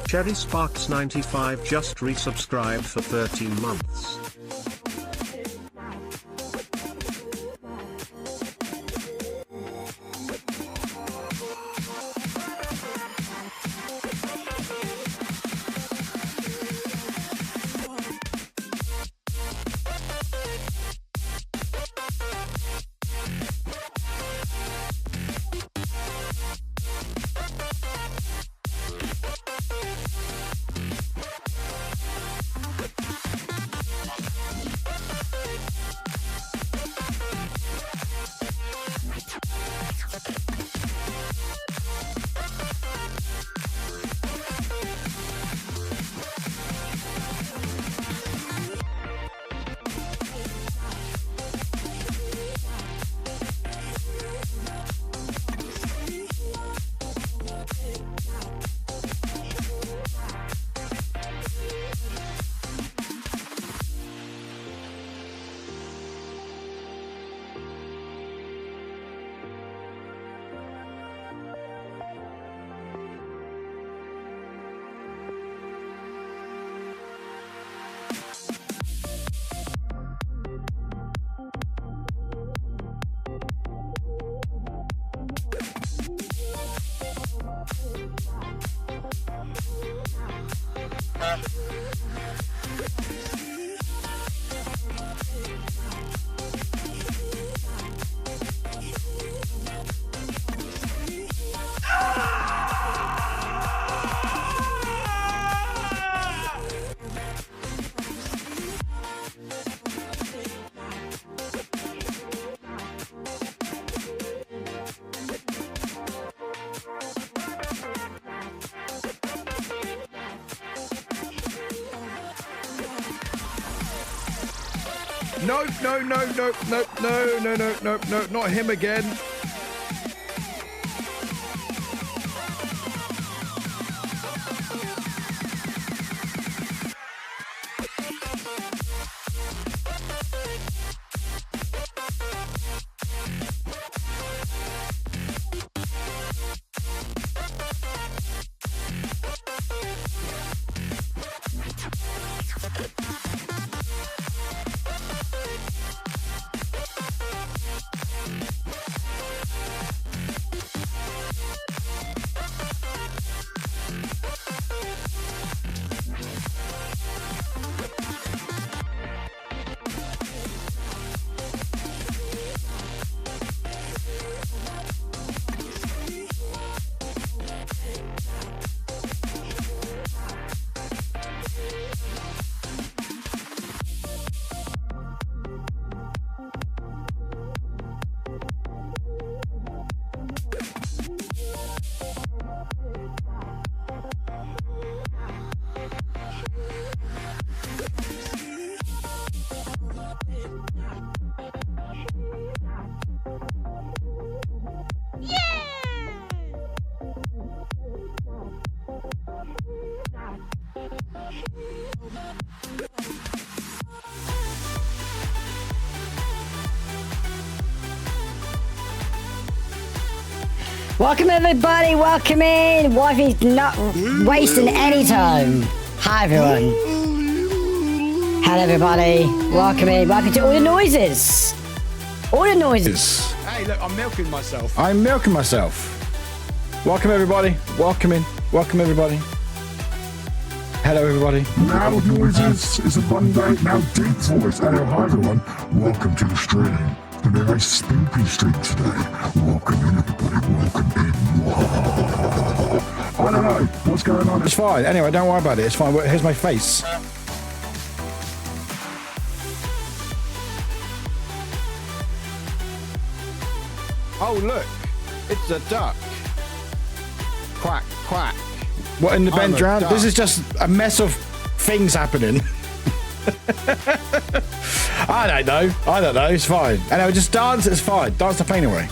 Cherry Sparks 95 just resubscribed for 13 months. No, not him again. Welcome everybody, welcome in. Wifey's not wasting any time. Hi everyone. Hello everybody, welcome in. Welcome to All the Noises. All the Noises. Hey look, I'm milking myself. I'm milking myself. Welcome everybody, welcome in. Welcome everybody. Hello everybody. Loud Noises is a Monday, now deep voice. Hello, hi everyone. Welcome to the stream. It's going to be a nice spooky stream today. Welcome in everybody, welcome in. I don't know, what's going on? It's fine, anyway, don't worry about it, it's fine. Here's my face. Oh look, it's a duck. Quack, quack. What in the Ben drowned? This is just a mess of things happening. I don't know, it's fine. Anyway, just dance, it's fine. Dance the pain away.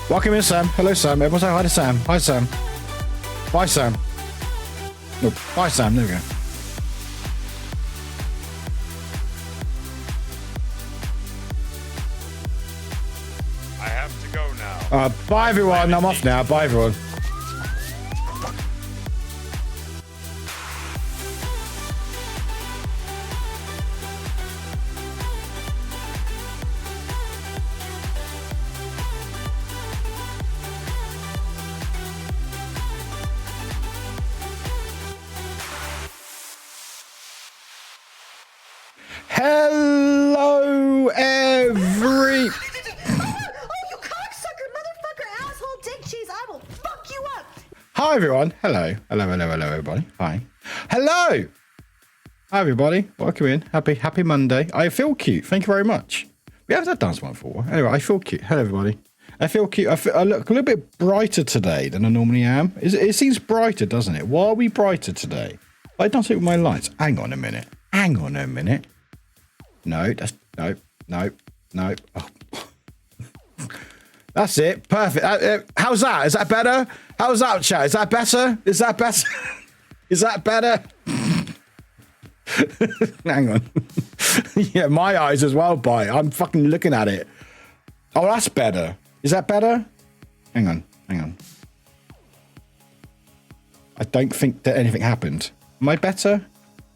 Welcome in, Sam. Hello, Sam. Everyone say hi to Sam. Hi, Sam. Bye, Sam. No, bye, Sam. There we go. I have to go now. Bye, everyone. I'm off now. Bye, everyone. Hello, every... Oh, you cocksucker, motherfucker, asshole, dick cheese, I will fuck you up. Hi, everyone. Hello. Hello, everybody. Hi. Hello. Hi, everybody. Welcome in. Happy Monday. I feel cute. Thank you very much. We haven't done one before. Anyway, I feel cute. Hello, everybody. I feel cute. I look a little bit brighter today than I normally am. It seems brighter, doesn't it? Why are we brighter today? I don't see it with my lights. Hang on a minute. No, that's no. Oh. That's it. Perfect. How's that? Is that better? How's that, chat? Is that better? Is that better? Hang on. Yeah, my eyes as well, boy. I'm fucking looking at it. Oh, that's better. Is that better? Hang on. I don't think that anything happened. Am I better?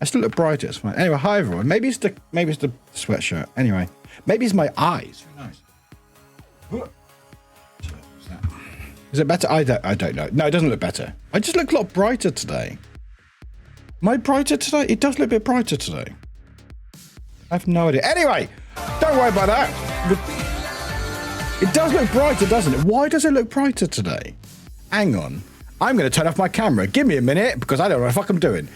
I still look brighter. It's fine. Anyway, hi everyone. Maybe it's the sweatshirt. Anyway, maybe it's my eyes. Who knows? Is it better? I don't know. No, it doesn't look better. I just look a lot brighter today. Am I brighter today? It does look a bit brighter today. I have no idea. Anyway, don't worry about that. It does look brighter, doesn't it? Why does it look brighter today? Hang on. I'm going to turn off my camera. Give me a minute because I don't know what the fuck I'm doing.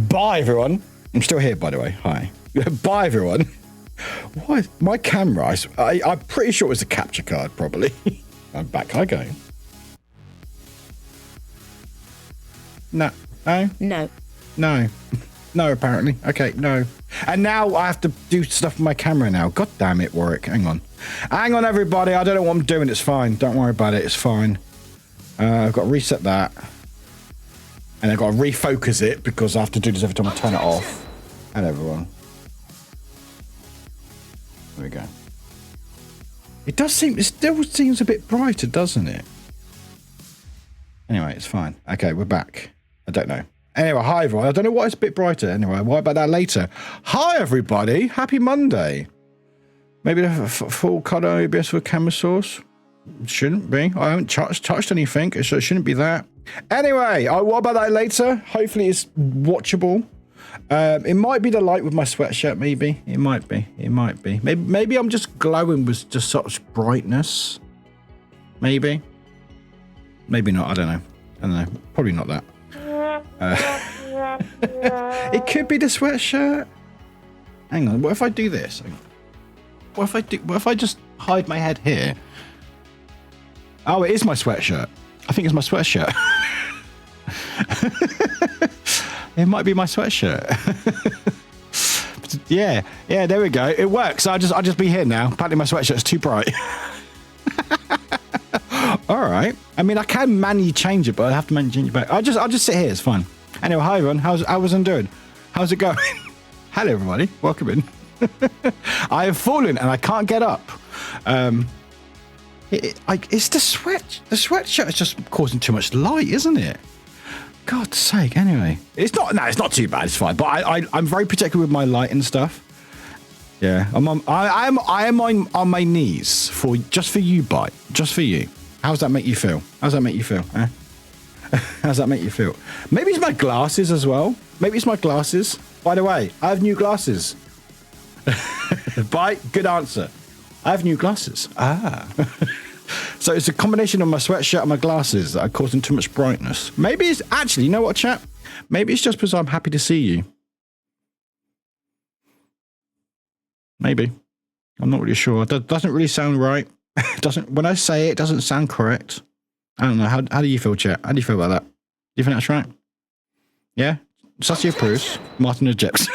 Bye, everyone. I'm still here, by the way. Hi. Bye, everyone. Why? My camera, I'm pretty sure it was a capture card, probably. I'm back. I go. No. No, apparently. Okay, no. And now I have to do stuff with my camera now. God damn it, Warwick. Hang on, everybody. I don't know what I'm doing. It's fine. Don't worry about it. It's fine. I've got to reset that. And I've got to refocus it because I have to do this every time I turn it off. And everyone. There we go. It still seems a bit brighter, doesn't it? Anyway, it's fine. Okay, we're back. I don't know. Anyway, hi everyone. I don't know why it's a bit brighter. Anyway, why about that later? Hi everybody. Happy Monday. Maybe the full color OBS with camera source. Shouldn't be. I haven't touched anything, so it shouldn't be that. Anyway, what about that later? Hopefully it's watchable. It might be the light with my sweatshirt, maybe. It might be. Maybe I'm just glowing with just such brightness. Maybe. Maybe not. I don't know. Probably not that. It could be the sweatshirt. Hang on. What if I do this? What if I just hide my head here? Oh, it is my sweatshirt. I think it's my sweatshirt. It might be my sweatshirt. Yeah, there we go. It works. I'll just be here now. Apparently my sweatshirt's too bright. All right. I mean, I can manually change it, but I have to manually change it back. I'll just sit here. It's fine. Anyway, hi everyone. How's everyone doing? How's it going? Hello everybody. Welcome in. I have fallen and I can't get up. It's the sweat. The sweatshirt is just causing too much light, isn't it? God's sake. Anyway, it's not too bad. It's fine. But I'm very particular with my light and stuff. Yeah, I am on my knees just for you, Bite. Just for you. How does that make you feel? How's that make you feel? Eh? How's that make you feel? Maybe it's my glasses as well. Maybe it's my glasses. By the way, I have new glasses. Bite. Good answer. I have new glasses. So it's a combination of my sweatshirt and my glasses that are causing too much brightness. Maybe it's actually, you know what, chat? Maybe it's just because I'm happy to see you. Maybe. I'm not really sure. That doesn't really sound right. When I say it, it doesn't sound correct. I don't know. How do you feel, chat? How do you feel about that? Do you think that's right? Yeah? Sussy approves. Martin ejects.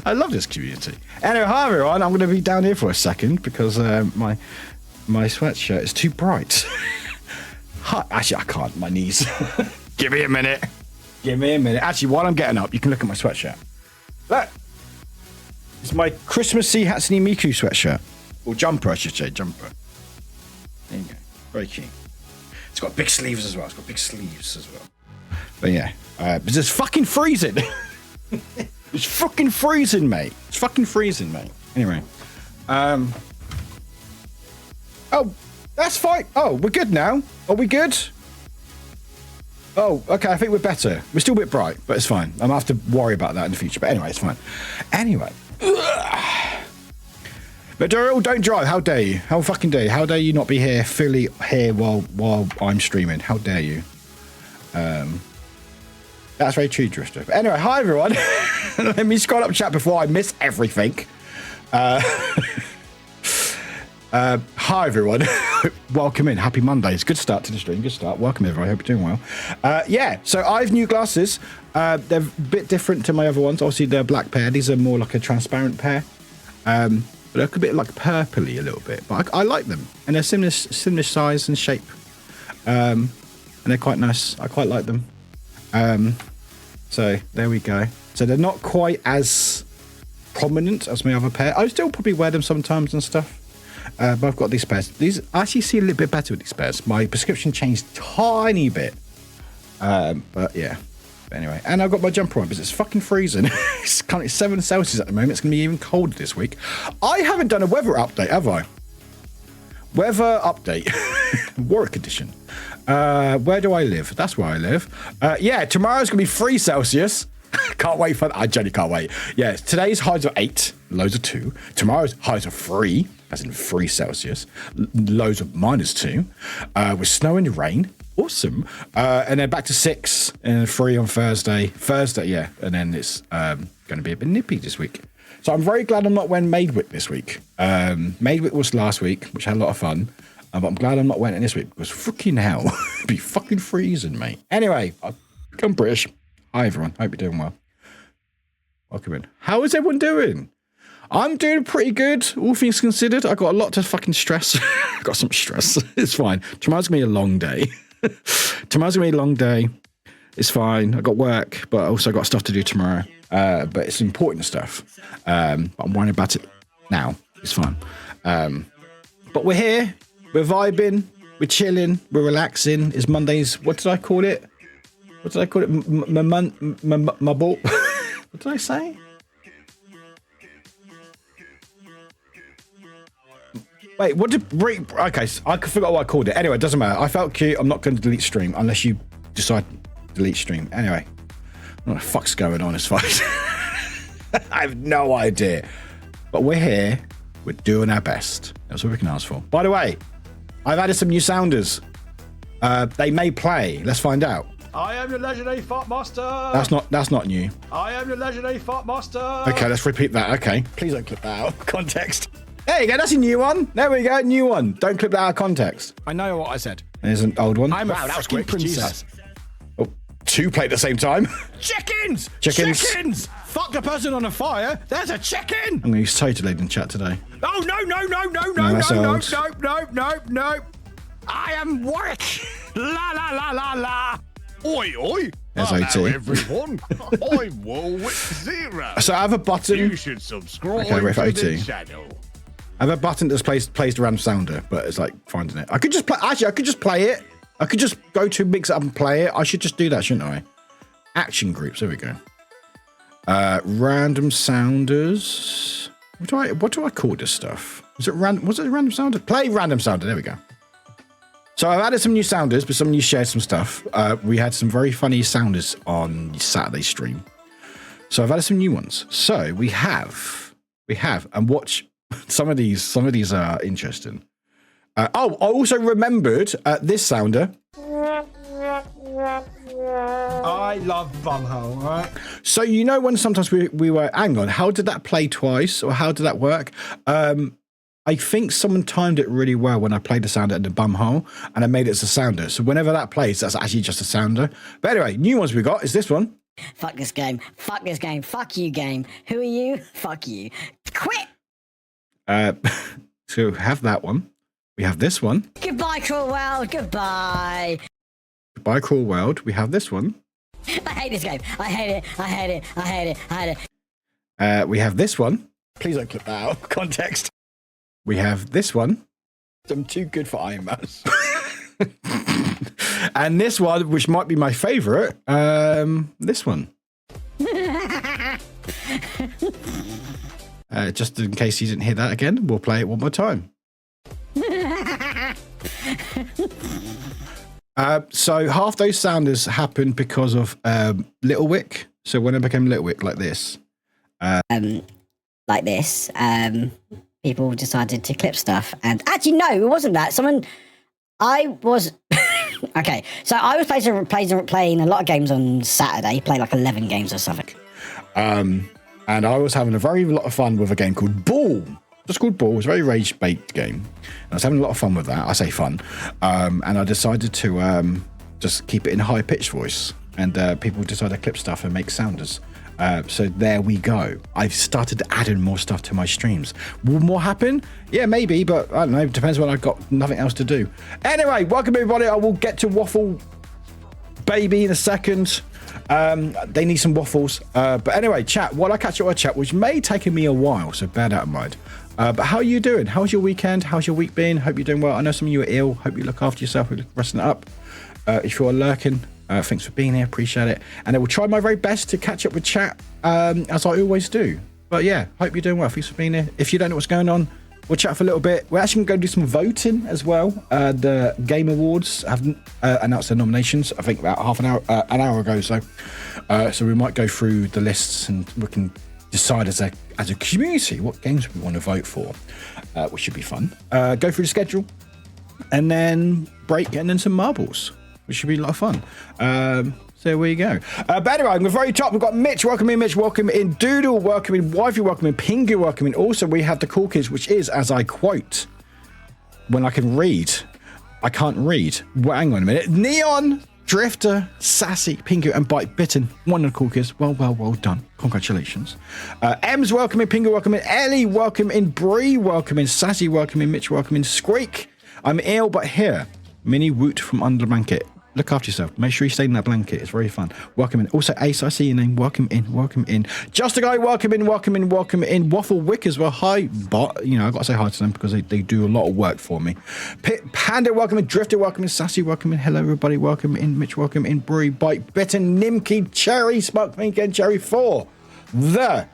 I love this community. Anyway, hi everyone. I'm going to be down here for a second because my sweatshirt is too bright. Actually, I can't. My knees. Give me a minute. Actually, while I'm getting up, you can look at my sweatshirt. Look. It's my Christmassy Hatsune Miku sweatshirt. Or jumper, I should say, jumper. There you go. Very cute. It's got big sleeves as well. But yeah, it's just fucking freezing. It's fucking freezing, mate. Anyway, oh, that's fine. Oh, we're good now. Are we good? Oh, okay. I think we're better. We're still a bit bright, but it's fine. I'm gonna have to worry about that in the future. But anyway, it's fine. Anyway. But Daryl, don't drive. How dare you? How fucking dare you? How dare you not be here, fully here while I'm streaming? How dare you? That's very true, Drifter. But anyway, hi everyone. Let me scroll up chat before I miss everything. Hi everyone. Welcome in. Happy Monday. It's a good start to the stream. Good start. Welcome everyone. I hope you're doing well. Yeah, so I have new glasses. They're a bit different to my other ones. Obviously, they're a black pair. These are more like a transparent pair. But they're a bit like purpley a little bit. But I like them. And they're similar size and shape. And they're quite nice. I quite like them. So there we go. So they're not quite as prominent as my other pair. I still probably wear them sometimes and stuff. But I've got these pairs. These I actually see a little bit better with these pairs. My prescription changed a tiny bit. But yeah. But anyway, and I've got my jumper on because it's fucking freezing. It's kind of 7 Celsius at the moment. It's going to be even colder this week. I haven't done a weather update, have I? Weather update. Warwick edition. Where do I live? That's where I live. Yeah, tomorrow's going to be 3 Celsius. Can't wait for that. I genuinely can't wait. Yeah, today's highs are 8, lows are 2. Tomorrow's highs are 3, as in 3 Celsius. Lows are -2. With snow and rain. Awesome. And then back to 6 and 3 on Thursday. Thursday, yeah. And then it's going to be a bit nippy this week. So I'm very glad I'm not wearing Maidwick this week. Maidwick was last week, which had a lot of fun. But I'm glad I'm not wearing it this week because freaking hell, it'd be fucking freezing, mate. Anyway, I'm British. Hi, everyone. Hope you're doing well. Welcome in. How is everyone doing? I'm doing pretty good, all things considered. I got a lot to fucking stress. Got some stress. It's fine. Tomorrow's going to be a long day. Tomorrow's going to be a long day. It's fine. I got work, but I also got stuff to do tomorrow. But it's important stuff. But I'm worrying about it now. It's fine. But we're here. We're vibing. We're chilling. We're relaxing. It's Mondays. What did I call it? What did I call it? My ball. What did I say? Wait, what did... Okay, I forgot what I called it. Anyway, it doesn't matter. I felt cute. I'm not going to delete stream unless you decide to delete stream. Anyway, what the fuck's going on? It's fine. I have no idea. But we're here. We're doing our best. That's what we can ask for. By the way, I've added some new sounders. They may play. Let's find out. I am your legendary fart master. That's not new. I am your legendary fart master. Okay, let's repeat that. Okay. Please don't clip that out of context. There you go. That's a new one. There we go. New one. Don't clip that out of context. I know what I said. There's an old one. I'm a fucking princess. Oh, 2 play at the same time. Chickens! Chickens. Chickens! Fuck the person on a fire. There's a chicken. I'm going to use Totalade in chat today. Oh, no. I am Warwick. La. Oi, oi. There's Hello, OT. everyone. I'm Warwick Zero. So I have a button. You should subscribe Okay, wait for to OT. the channel. I have a button that's plays the random sounder, but it's like finding it. I could just play. Actually, I could just play it. I could just go to mix it up and play it. I should just do that, shouldn't I? Action groups. There we go. Random sounders. What do I call this stuff? Was it random sounder? Play random sounder. There we go. So I've added some new sounders, but some of you shared some stuff. We had some very funny sounders on Saturday stream. So I've added some new ones. So we have, and watch some of these are interesting. I also remembered this sounder. I love bumhole, right? So you know when sometimes we were, hang on, how did that play twice, or how did that work? I think someone timed it really well when I played the sounder at the bumhole, and I made it as a sounder. So whenever that plays, that's actually just a sounder. But anyway, new ones we got is this one. Fuck this game. Fuck this game. Fuck you, game. Who are you? Fuck you. Quit! So have that one. We have this one. Goodbye, cruel world. Goodbye. Goodbye, cruel world. We have this one. I hate this game. I hate it. I hate it. I hate it. I hate it. We have this one. Please don't clip that out of context. We have this one. I'm too good for Iron Mouse. And this one, which might be my favourite, this one. Just in case you didn't hear that again, we'll play it one more time. So half those sounders happened because of Little Wick. So when I became Little Wick like this, people decided to clip stuff. And actually, no, it wasn't that. I was okay. So I was playing a lot of games on Saturday. Played like 11 games or something. And I was having a very lot of fun with a game called Ball. Just called Ball. It was a very rage-bait game. And I was having a lot of fun with that. I say fun. And I decided to just keep it in a high-pitched voice. And people decided to clip stuff and make sounders. So there we go. I've started adding more stuff to my streams. Will more happen? Yeah, maybe, but I don't know. It depends when I've got nothing else to do. Anyway, welcome everybody. I will get to Waffle Baby in a second. They need some waffles. But anyway, chat, while I catch up with chat, which may take me a while, so bear that in mind. But how are you doing? How's your weekend? How's your week been? Hope you're doing well. I know some of you are ill. Hope you look after yourself. We're resting it up. If you're lurking, thanks for being here. Appreciate it. And I will try my very best to catch up with chat, as I always do. But yeah, hope you're doing well. Thanks for being here. If you don't know what's going on, we'll chat for a little bit. We're actually going to do some voting as well. The Game Awards have announced their nominations, I think about an hour ago. So we might go through the lists and we can decide as a community what games we want to vote for, which should be fun. Go through the schedule and then break and then some marbles, which should be a lot of fun. So there we go. But anyway, on the very top, we've got Mitch. Welcome in, Mitch. Welcome in, Doodle. Welcome in, Wifey. Welcome in, Pingu. Welcome in. Also, we have the Cool Kids, which is, as I quote, when I can read, I can't read. Well, hang on a minute. Neon, Drifter, Sassy, Pingu, and Bite Bitten. One of the Cool Kids. Well done. Congratulations. Ems, welcome in. Pingu, welcome in. Ellie, welcome in. Bree, welcome in. Sassy, welcome in. Mitch, welcome in. Squeak, I'm ill, but here. Mini Woot from under the blanket. Look after yourself. Make sure you stay in that blanket. It's very fun. Welcome in. Also, Ace, I see your name. Welcome in. Welcome in. Just a guy. Welcome in. Welcome in. Welcome in. Waffle Wick as well. Hi, but you know I've got to say hi to them because they do a lot of work for me. Panda, welcome in. Drifter, welcome in. Sassy, welcome in. Hello, everybody. Welcome in. Mitch, welcome in. Bree, Bite, Bitten, Nimki, Cherry, Spark, Pink, and Cherry 4. Was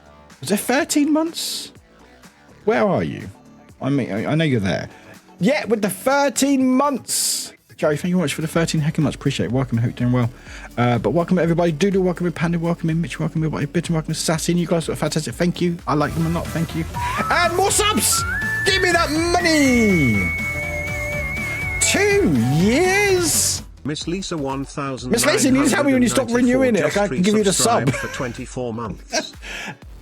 it 13 months? Where are you? I mean, I know you're there. Yeah, with the 13 months. Jerry, thank you very much for the 13 heckin' months. Appreciate it. Welcome. Hope you're doing well. But welcome everybody. Doodle, welcome in. Panda, welcome in. Mitch, welcome in. Bitten, welcome in. Sassy. And you guys are fantastic. Thank you. I like them a lot. Thank you. And more subs. Give me that money. 2 years. Miss Lisa 1000. Miss Lisa, you need to tell me when you stop renewing it. I can give you the sub. For 24 months.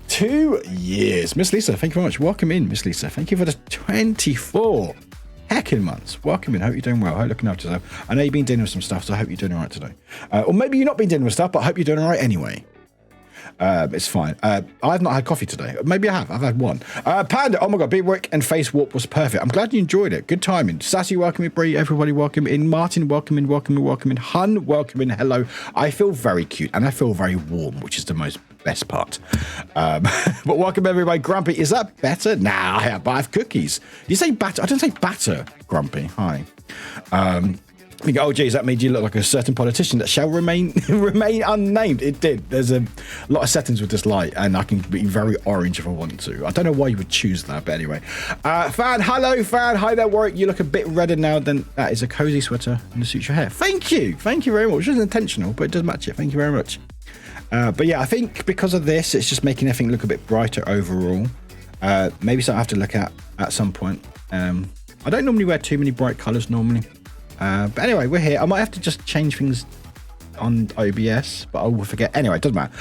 2 years. Miss Lisa, thank you very much. Welcome in, Miss Lisa. Thank you for the 24 heckin' months. Welcome in. Hope you're doing well. Hope you're looking after yourself. I know you've been dealing with some stuff, so I hope you're doing all right today. Or maybe you've not been dealing with stuff, but I hope you're doing all right anyway. It's fine. I've not had coffee today. Maybe I have. I've had one. Panda, oh my god, Big Wick and Face Warp was perfect. I'm glad you enjoyed it. Good timing. Sassy, welcome in. Bree, everybody, welcome in. Martin, welcome in. Welcome in. Welcome in. Hun, welcome in. Hello. I feel very cute and I feel very warm, which is the most best part. But welcome everybody. Grumpy, is that better? Nah, but I have cookies. You say batter? I didn't say batter, Grumpy. Hi. You go, oh geez, that made you look like a certain politician that shall remain unnamed. It did. There's a lot of settings with this light, and I can be very orange if I want to. I don't know why you would choose that, but anyway. Fan, hello, fan. Hi there, Warwick. You look a bit redder now than that is a cozy sweater and to suit your hair. Thank you. Thank you very much. It wasn't intentional, but it does match it. Thank you very much. But yeah, I think because of this, it's just making everything look a bit brighter overall. Maybe something I have to look at some point. I don't normally wear too many bright colours normally. But anyway, we're here. I might have to just change things on OBS, but I will forget. Anyway, it doesn't matter.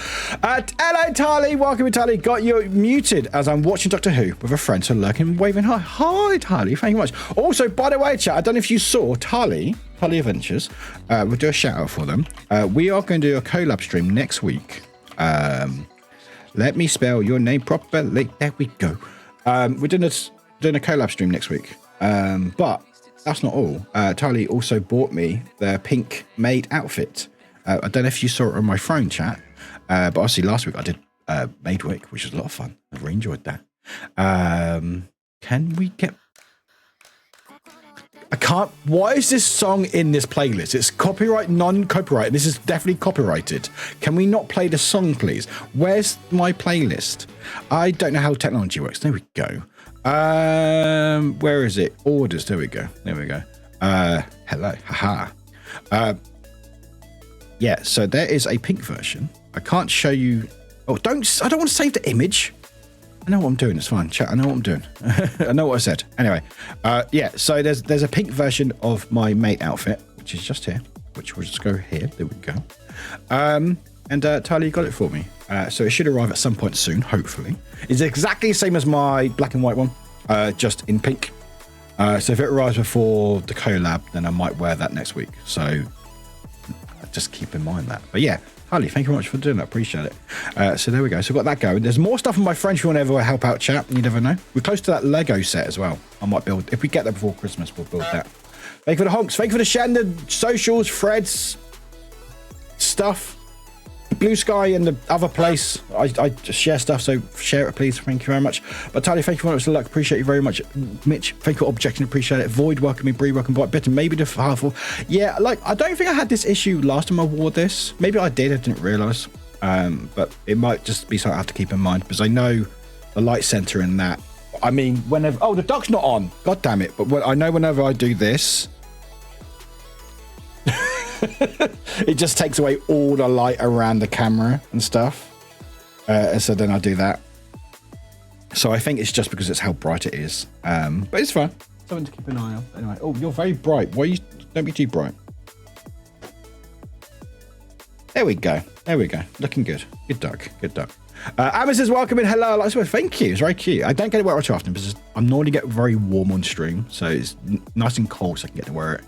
Hello, Tali. Welcome, Tali. Got you muted as I'm watching Doctor Who with a friend, so lurking, waving hi. Hi, Tali. Thank you much. Also, by the way, chat, I don't know if you saw Tali Adventures. We'll do a shout out for them. We are going to do a collab stream next week. Let me spell your name properly. There we go. We're doing a collab stream next week. But that's not all. Tali also bought me the pink maid outfit. I don't know if you saw it on my phone, chat. But obviously last week I did Maid Week, which was a lot of fun. I really enjoyed that. Can we get... I can't... Why is this song in this playlist? It's copyright, non-copyright. This is definitely copyrighted. Can we not play the song, please? Where's my playlist? I don't know how technology works. There we go. Where is it? Orders. There we go. There we go. Hello. Haha. Yeah, so there is a pink version. I can't show you... Oh, I don't want to save the image. I know what I'm doing. It's fine. Chat, I know what I'm doing. I know what I said. Anyway, yeah, so there's a pink version of my mate outfit, which is just here, which we'll just go here. There we go. And Tyler, you got it for me. So it should arrive at some point soon, hopefully. It's exactly the same as my black and white one, just in pink. So if it arrives before the collab, then I might wear that next week. So just keep in mind that. But yeah, Harley, thank you very much for doing that. Appreciate it. So there we go. So I've got that going. There's more stuff on my French if you want to ever help out, chat. You never know. We're close to that Lego set as well. I might build, if we get there before Christmas, we'll build that. Thank you for the honks. Thank you for the Shandon socials, Freds, stuff. Blue Sky and the other place. I just share stuff, so share it, please. Thank you very much. But Tally, thank you very much for the luck. Appreciate you very much. Mitch, thank you for objection. Appreciate it. Void, welcome me. Bree, welcome back. Bitter, maybe the half of. Yeah, like, I don't think I had this issue last time I wore this. Maybe I did, I didn't realise. But it might just be something I have to keep in mind because I know the light center in that. I mean, whenever. Oh, the duck's not on. God damn it. But I know whenever I do this. It just takes away all the light around the camera and stuff. So then I do that. So I think it's just because it's how bright it is. But it's fine. Something to keep an eye on. Anyway, oh, you're very bright. Why are you? Don't be too bright. There we go. There we go. Looking good. Good duck. Good duck. Amma says, welcome in. Hello. Like, thank you. It's very cute. I don't get to wear it too often because I'm normally get very warm on stream. So it's nice and cold so I can get to wear it.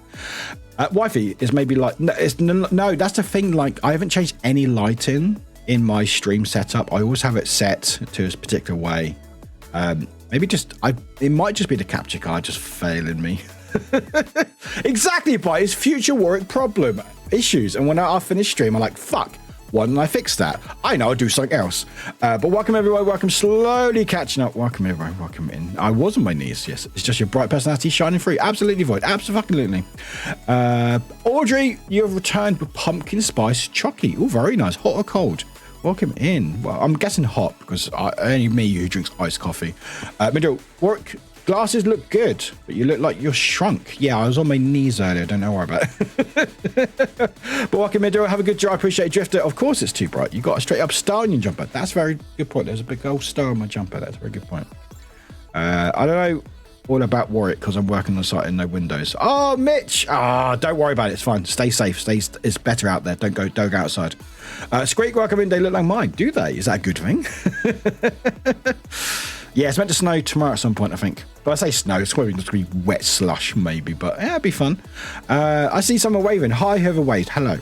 Wifey is maybe like, no, that's the thing. Like, I haven't changed any lighting in my stream setup. I always have it set to a particular way. Maybe just, it might just be the capture card just failing me. Exactly, but it's future Warwick problem issues. And when I finish stream, I'm like, fuck. Why didn't I fix that? I know, I'll do something else. But welcome everyone, welcome, slowly catching up. Welcome everyone, welcome in. I was on my knees, yes. It's just your bright personality shining through. Absolutely void, absolutely. Audrey, you have returned with pumpkin spice chocky. Oh, very nice, hot or cold? Welcome in. Well, I'm guessing hot because only me who drinks iced coffee. Middle, work. Glasses look good, but you look like you're shrunk. Yeah, I was on my knees earlier. Don't know why about it. But welcome, Middle. Have a good job. I appreciate it, Drifter. Of course it's too bright. You got a straight up star on your jumper. That's a very good point. There's a big old star on my jumper. That's a very good point. I don't know all about Warwick because I'm working on the site and no windows. Oh, Mitch. Don't worry about it. It's fine. Stay safe. It's better out there. Don't go outside. Squeak, welcome in. They look like mine. Do they? Is that a good thing? Yeah, it's meant to snow tomorrow at some point, I think. But I say snow, it's probably just going to be wet slush, maybe. But yeah, it'd be fun. I see someone waving. Hi, whoever waved. Hello.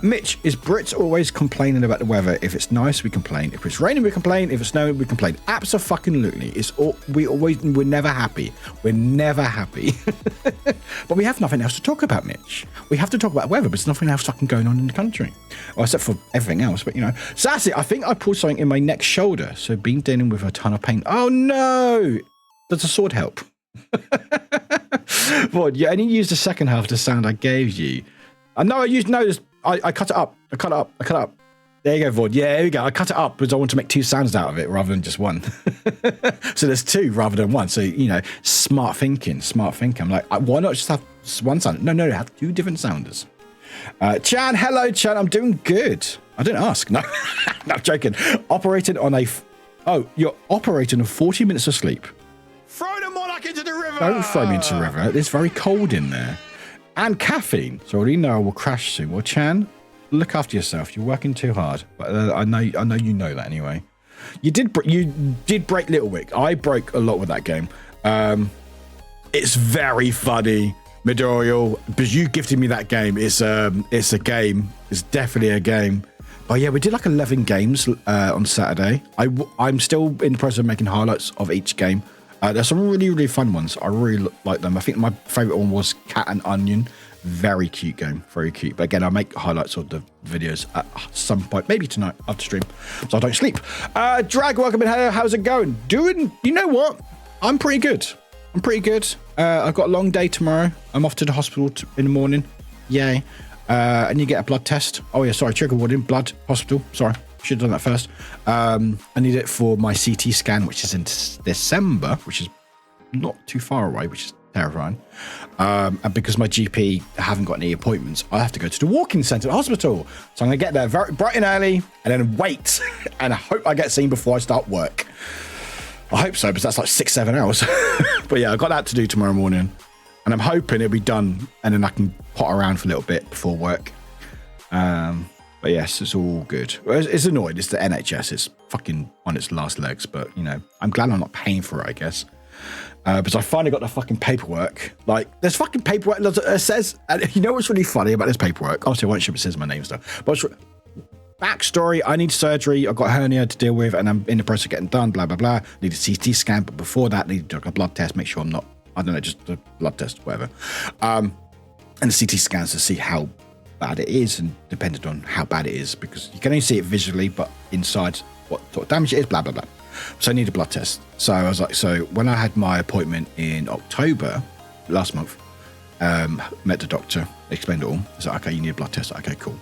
Mitch, is Brits always complaining about the weather? If it's nice, we complain. If it's raining, we complain. If it's snowing, we complain. Abso-fucking-lutely. We're never happy. We're never happy. But we have nothing else to talk about, Mitch. We have to talk about weather, but there's nothing else fucking going on in the country. Well, except for everything else, but you know. Sassy, I think I pulled something in my next shoulder. So been dealing with a ton of pain. Oh no! Does a sword help? What? You only used the second half of the sound I gave you. I know I cut it up. I cut it up. There you go, Vod. Yeah, there we go. I cut it up because I want to make two sounds out of it rather than just one. So there's two rather than one. So, you know, smart thinking. I'm like, why not just have one sound? No, have two different sounders. Chan, hello, Chan. I'm doing good. I didn't ask. No, no, I'm joking. You're operating on 40 minutes of sleep. Throw the monarch into the river. Don't throw me into the river. It's very cold in there. And caffeine. So I already know I will crash soon. Well, Chan, look after yourself. You're working too hard. But I know you know that anyway. You did break Little Wick. I broke a lot with that game. It's very funny, Midoriel, because you gifted me that game. It's a game. It's definitely a game. But yeah, we did like 11 games on Saturday. I'm still in the process of making highlights of each game. There's some really, really fun ones. I really like them. I think my favorite one was Cat and Onion. Very cute game. Very cute. But again, I'll make highlights of the videos at some point. Maybe tonight after stream. So I don't sleep. Drag, welcome in. Hello, how's it going? You know what? I'm pretty good. I've got a long day tomorrow. I'm off to the hospital in the morning. Yay. And you get a blood test. Oh yeah, sorry, trigger warning, blood, hospital. Sorry, should have done that first. I need it for my CT scan, which is in December, which is not too far away, which is terrifying. And because my GP haven't got any appointments, I have to go to the walk-in centre at the hospital. So I'm going to get there very bright and early and then wait. And I hope I get seen before I start work. I hope so, because that's like 6-7 hours. But yeah, I've got that to do tomorrow morning. And I'm hoping it'll be done and then I can pot around for a little bit before work. But yes, it's all good. It's annoying. It's the NHS. It's fucking on its last legs. But, you know, I'm glad I'm not paying for it, I guess. Because I finally got the fucking paperwork. Like, there's fucking paperwork that says... And you know what's really funny about this paperwork? Obviously, I won't show it says my name and stuff. But backstory, I need surgery. I've got a hernia to deal with. And I'm in the process of getting done, blah, blah, blah. Need a CT scan. But before that, need a blood test. Make sure I'm not... I don't know, just a blood test, whatever. And the CT scans to see how bad it is, and depending on how bad it is, because you can only see it visually, but inside what sort of damage it is, blah, blah, blah. So I need a blood test. So I was like, so when I had my appointment in October, last month, met the doctor, explained it all. I was like, okay, you need a blood test. Okay, cool.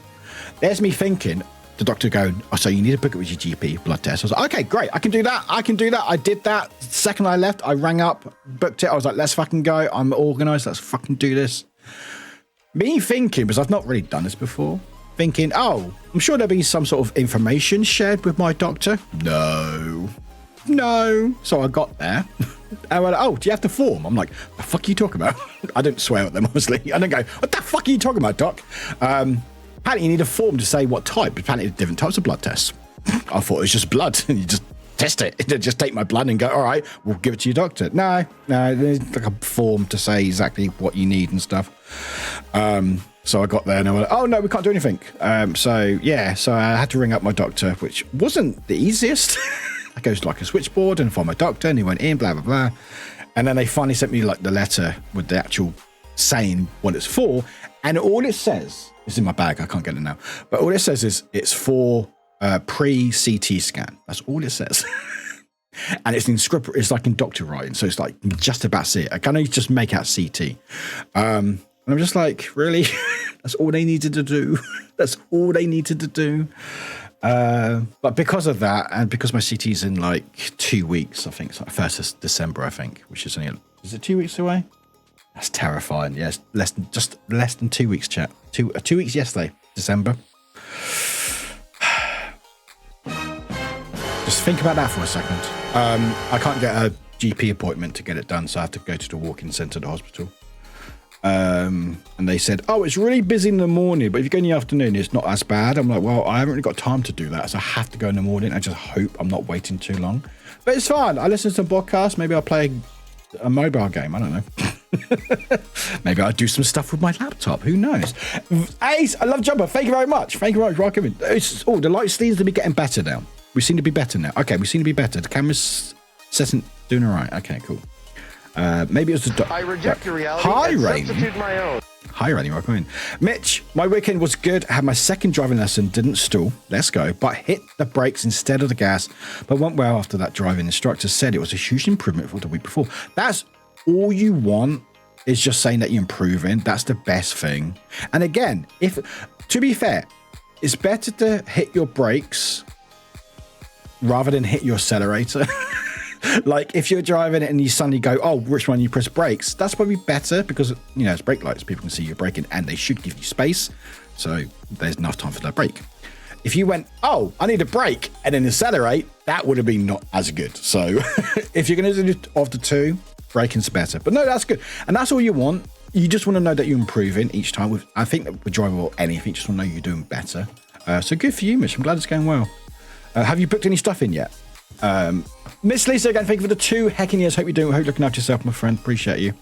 There's me thinking, the doctor going, oh, so you need to book it with your GP, blood test. I was like, okay, great. I can do that. I did that. The second I left, I rang up, booked it. I was like, let's fucking go. I'm organized. Let's fucking do this. Me thinking, because I've not really done this before, thinking, oh, I'm sure there'll be some sort of information shared with my doctor. No. So I got there. I went, oh, do you have the form? I'm like, the fuck are you talking about? I didn't swear at them, obviously. I didn't go, what the fuck are you talking about, doc? Apparently you need a form to say what type. Apparently different types of blood tests. I thought it was just blood. You just test it. Just take my blood and go, all right, we'll give it to your doctor. No, there's like a form to say exactly what you need and stuff. So I got there and I went, oh no, we can't do anything. So I had to ring up my doctor, which wasn't the easiest. I goes to like a switchboard and find my doctor, and he went in, blah, blah, blah. And then they finally sent me like the letter with the actual saying what it's for. And all it says, it's in my bag, I can't get it now. But all it says is it's for pre-CT scan. That's all it says. And it's in script, it's like in doctor writing. So it's like just about see it. I can only just make out CT. And I'm just like, really? That's all they needed to do. That's all they needed to do. But because of that, and because my CT's in like 2 weeks, I think it's like 1st of December, I think, which is only, is it 2 weeks away? That's terrifying. Yes, less than 2 weeks, chat. 2 weeks yesterday, December. Just think about that for a second. I can't get a GP appointment to get it done, so I have to go to the walk-in centre at the hospital. And they said, oh, it's really busy in the morning, but if you go in the afternoon, it's not as bad. I'm like, well, I haven't really got time to do that, so I have to go in the morning. I just hope I'm not waiting too long. But it's fine. I listen to some podcasts. Maybe I'll play a mobile game. I don't know. Maybe I'll do some stuff with my laptop. Who knows? Ace, I love Jumper. Thank you very much. Thank you very much. Welcome in. The light seems to be getting better now. We seem to be better now. Okay, we seem to be better. The camera's doing all right. Okay, cool. Maybe it was the I reject your reality Hi, and Rainy. substitute my own. Hi, Rainy. Welcome in. Mitch, my weekend was good. I had my second driving lesson. Didn't stall. Let's go. But hit the brakes instead of the gas. But went well after that. Driving instructor said it was a huge improvement for the week before. That's all you want, is just saying that you're improving. That's the best thing. And again, to be fair, it's better to hit your brakes rather than hit your accelerator. Like if you're driving it and you suddenly go, oh, which one you press brakes? That's probably better because, you know, it's brake lights. People can see you're braking and they should give you space. So there's enough time for that brake. If you went, oh, I need a brake and then accelerate, that would have been not as good. So if you're going to do of the two, braking's better. But no, that's good. And that's all you want. You just want to know that you're improving each time. I think that with driving or anything, you just want to know you're doing better. So good for you, Mitch. I'm glad it's going well. Have you booked any stuff in yet? Miss Lisa, again, thank you for the 2 hecking years. Hope you're looking after yourself, my friend. Appreciate you.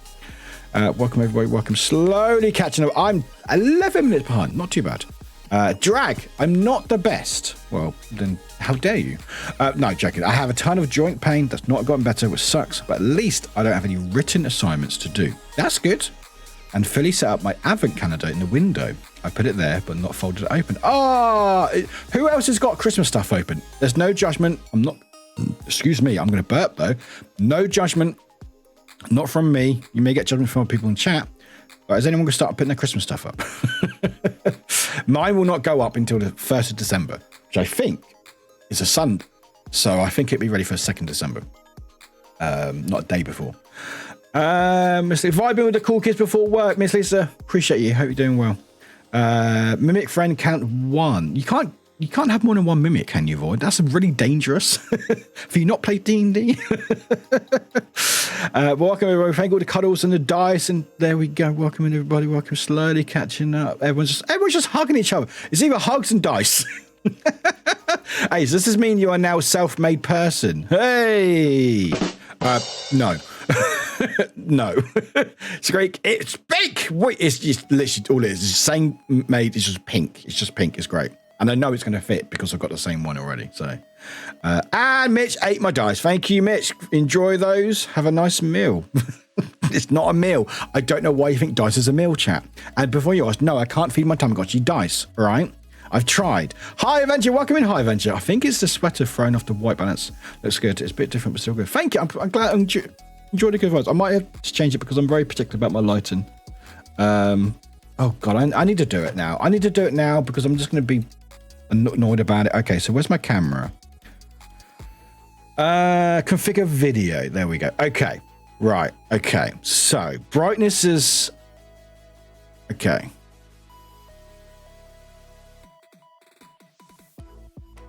Welcome, everybody. Welcome. Slowly catching up. I'm 11 minutes behind. Not too bad. Drag. I'm not the best. Well, then how dare you? No, joking. I have a ton of joint pain that's not gotten better, which sucks, but at least I don't have any written assignments to do. That's good. And fully set up my advent calendar in the window. I put it there, but not folded it open. Who else has got Christmas stuff open? There's no judgment. Excuse me, I'm going to burp though. No judgment. Not from me. You may get judgment from other people in chat. But is anyone going to start putting their Christmas stuff up? Mine will not go up until the 1st of December, which I think is a Sunday. So I think it'll be ready for 2nd December. Not a day before. Miss Lisa, vibing with the cool kids before work. Miss Lisa, appreciate you. Hope you're doing well. Mimic friend count 1. You can't have more than 1 mimic, can you, Void? That's really dangerous. Have you not played D&D? Welcome everybody. Thank you all the cuddles and the dice, and there we go. Welcome in everybody. Welcome, slowly catching up. Everyone's just hugging each other. It's either hugs and dice. Hey, so does this mean you are now a self-made person? Hey, no. No. It's great. It's pink. Wait, it's just literally all it is. It's the same made. It's just pink. It's just pink. It's great. And I know it's going to fit because I've got the same one already. So, and Mitch ate my dice. Thank you, Mitch. Enjoy those. Have a nice meal. It's not a meal. I don't know why you think dice is a meal, chat. And before you ask, no, I can't feed my Tamagotchi dice. All right. I've tried. Hi, Avenger. Welcome in. Hi, Avenger. I think it's the sweater thrown off the white balance. Looks good. It's a bit different, but still good. Thank you. I'm glad. Enjoy the good vibes. I might have to change it because I'm very particular about my lighting. Oh, God. I need to do it now. I need to do it now because I'm just going to be annoyed about it. Okay, so where's my camera? Configure video. There we go. Okay. Right. Okay. So brightness is... Okay.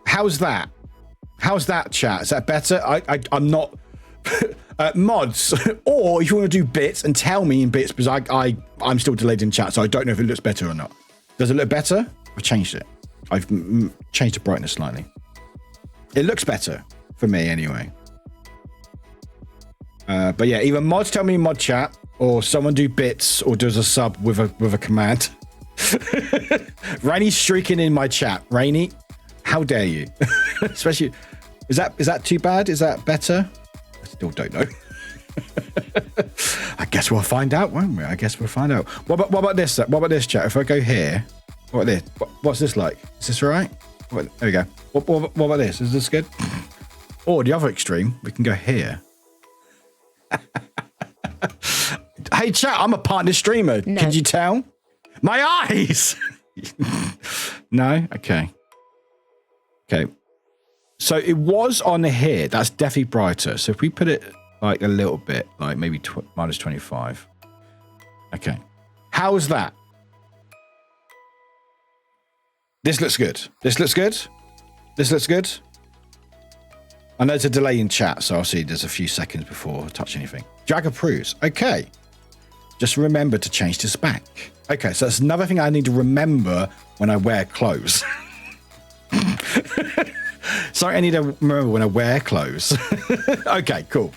How's that? How's that, chat? Is that better? I'm not mods, or if you want to do bits and tell me in bits, because I'm still delayed in chat, so I don't know if it looks better or not. Does it look better? I've changed it. I've changed the brightness slightly. It looks better for me anyway. But yeah, either mods tell me in mod chat, or someone do bits, or does a sub with a command. Rainy's streaking in my chat. Rainy, how dare you? Especially, is that too bad? Is that better? I still don't know. I guess we'll find out, won't we? I guess we'll find out. What about this? What about this, chat? If I go here, what about this? What's this like? Is this all right? There we go. What about this? Is this good? Or the other extreme, we can go here. Hey, chat, I'm a partner streamer. No. Could you tell? My eyes! No? Okay. Okay. So it was on here. That's definitely brighter. So if we put it like a little bit, like maybe minus 25. Okay. How's that? This looks good. This looks good. This looks good. I know there's a delay in chat, so I'll see there's a few seconds before I touch anything. Jag approves. Okay. Just remember to change this back. Okay, so that's another thing I need to remember when I wear clothes. Sorry, I need to remember when I wear clothes. Okay, cool.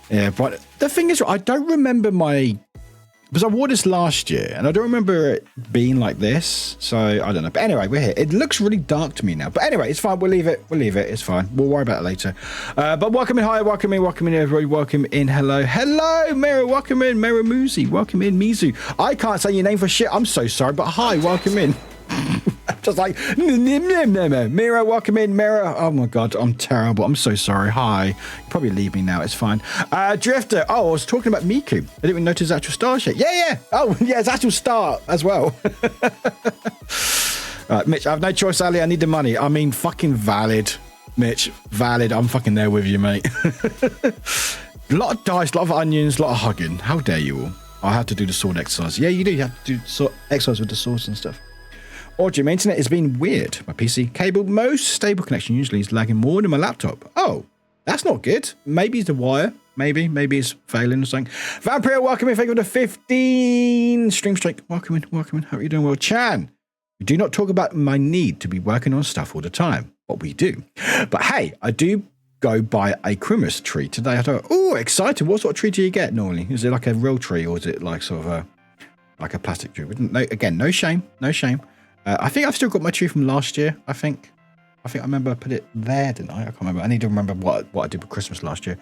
Yeah, but the thing is, I don't remember because I wore this last year, and I don't remember it being like this, so I don't know. But anyway, we're here. It looks really dark to me now. But anyway, it's fine. We'll leave it. It's fine. We'll worry about it later. But welcome in. Hi, welcome in, everybody. Welcome in. Hello. Hello, Mira. Welcome in. Mira Muzi. Welcome in, Mizu. I can't say your name for shit. I'm so sorry, but hi, welcome in. Just like, Mira, welcome in, Mira. Oh my God, I'm terrible. I'm so sorry. Hi. You probably leave me now. It's fine. Drifter. Oh, I was talking about Miku. I didn't even notice his actual star yet. Yeah. Oh, yeah, his actual star as well. Right, Mitch, I have no choice, Ali. I need the money. I mean, fucking valid, Mitch. Valid. I'm fucking there with you, mate. A lot of dice, a lot of onions, a lot of hugging. How dare you all? I have to do the sword exercise. Yeah, you do. You have to do exercise with the swords and stuff. Audio, my internet has been weird. My PC cable, most stable connection usually is lagging more than my laptop. Oh, that's not good. Maybe it's the wire. Maybe it's failing or something. Vampire, welcome in. Thank you for the 15 stream strike. Welcome in. Hope you're doing well. Chan, we do not talk about my need to be working on stuff all the time. What we do. But hey, I do go buy a Christmas tree today. I thought, oh, excited. What sort of tree do you get normally? Is it like a real tree or is it like sort of like a plastic tree? Again, no shame. I think I've still got my tree from last year. I think I remember I put it there, didn't I? I can't remember. I need to remember what I did for Christmas last year.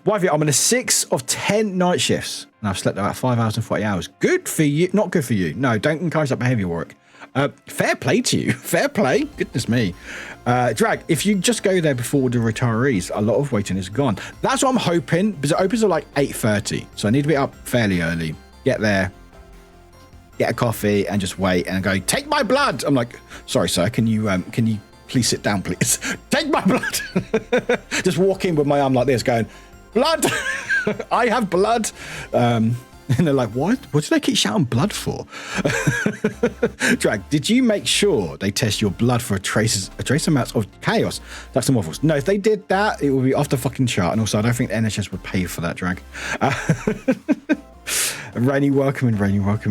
Wifey, I'm on a 6 of 10 night shifts, and I've slept about 5 hours and 40 hours. Good for you. Not good for you. No, don't encourage that behaviour, Warwick. Fair play to you. Fair play. Goodness me. Drag, if you just go there before the retirees, a lot of waiting is gone. That's what I'm hoping, because it opens at like 8:30. So I need to be up fairly early. Get there, get a coffee, and just wait and go, take my blood. I'm like, sorry, sir, can you please sit down, please? Take my blood. Just walk in with my arm like this going, blood. I have blood. And they're like, what do they keep shouting blood for? Drag, did you make sure they test your blood for a trace amounts of chaos? That's the waffles. No, if they did that, it would be off the fucking chart. And also, I don't think the NHS would pay for that, Drag. Rainy, welcome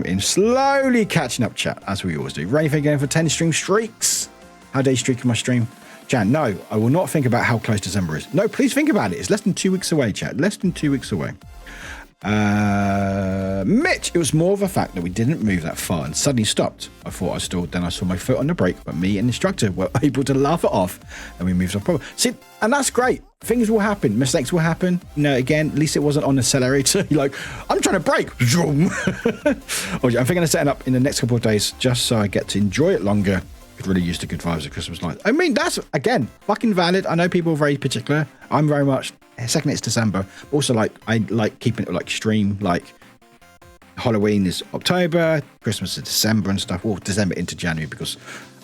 in. Slowly catching up, chat, as we always do. Rainy, thank you for 10 stream streaks. How day streaking my stream? Jan, no, I will not think about how close December is. No, please think about it. It's less than 2 weeks away, chat. Less than 2 weeks away. Mitch, it was more of a fact that we didn't move that far and suddenly stopped. I thought I stalled, then I saw my foot on the brake, but me and the instructor were able to laugh it off and we moved off proper. See, and that's great. Things will happen. Mistakes will happen. You know, again, at least it wasn't on the accelerator. You're like, I'm trying to brake. I'm thinking of setting up in the next couple of days just so I get to enjoy it longer. Could really use the good vibes of Christmas lights. I mean, that's, again, fucking valid. I know people are very particular. I'm very much, second it's December. Also, like, I like keeping it like extreme. Like, Halloween is October, Christmas is December and stuff. Or December into January, because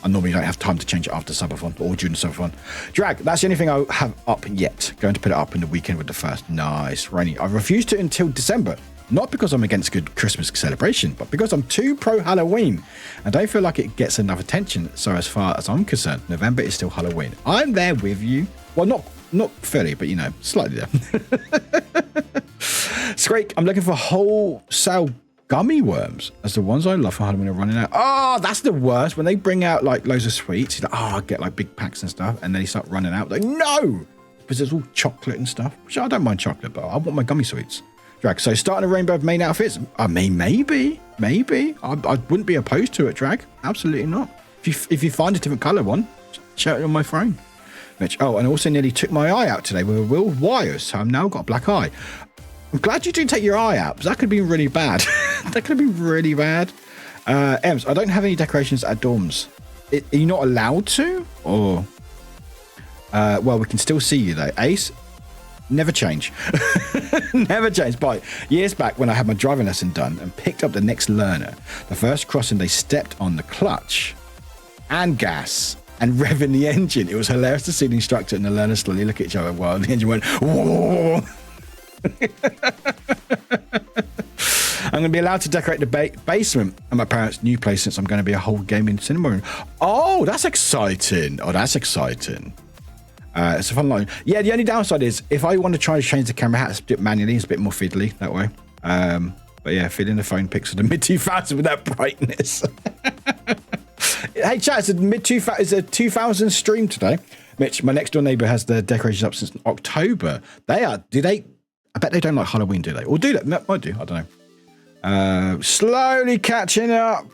I normally don't have time to change it after subathon or during the subathon. Drag, that's the only thing I have up yet. Going to put it up in the weekend with the first. Nice. Rainy. I refuse to until December. Not because I'm against good Christmas celebration, but because I'm too pro Halloween. I don't feel like it gets enough attention. So as far as I'm concerned, November is still Halloween. I'm there with you. Well, not fully, but you know, slightly there. Scrake, I'm looking for wholesale gummy worms, as the ones I love for Halloween are running out. Oh, that's the worst. When they bring out like loads of sweets, you're like, oh, I get like big packs and stuff, and then they start running out. Like, no! Because it's all chocolate and stuff. Which I don't mind chocolate, but I want my gummy sweets. Drag, so starting a rainbow of main outfits? I mean, maybe. I wouldn't be opposed to it, Drag. Absolutely not. If you find a different colour one, shout it on my phone. Mitch, oh, and also nearly took my eye out today with a real wire, so I've now got a black eye. I'm glad you didn't take your eye out, because that could be really bad. That could be really bad. Ems, I don't have any decorations at dorms. Are you not allowed to? Or, well, we can still see you though. Ace, never change. Never change. But years back when I had my driving lesson done and picked up the next learner, the first crossing they stepped on the clutch and gas and revving the engine. It was hilarious to see the instructor and the learner slowly look at each other while the engine went, whoa. I'm going to be allowed to decorate the basement at my parents' new place since I'm going to be a whole gaming cinema room. Oh, that's exciting. It's a fun line. Yeah, the only downside is if I want to try to change the camera hat, do it manually, it's a bit more fiddly that way. But yeah, feeding the phone pics of the mid-2000s with that brightness. Hey, chat, it's a mid-2000s, it's a 2000 stream today. Mitch, my next door neighbour has their decorations up since October. I bet they don't like Halloween, do they? Or do they? Might do, I don't know. Slowly catching up.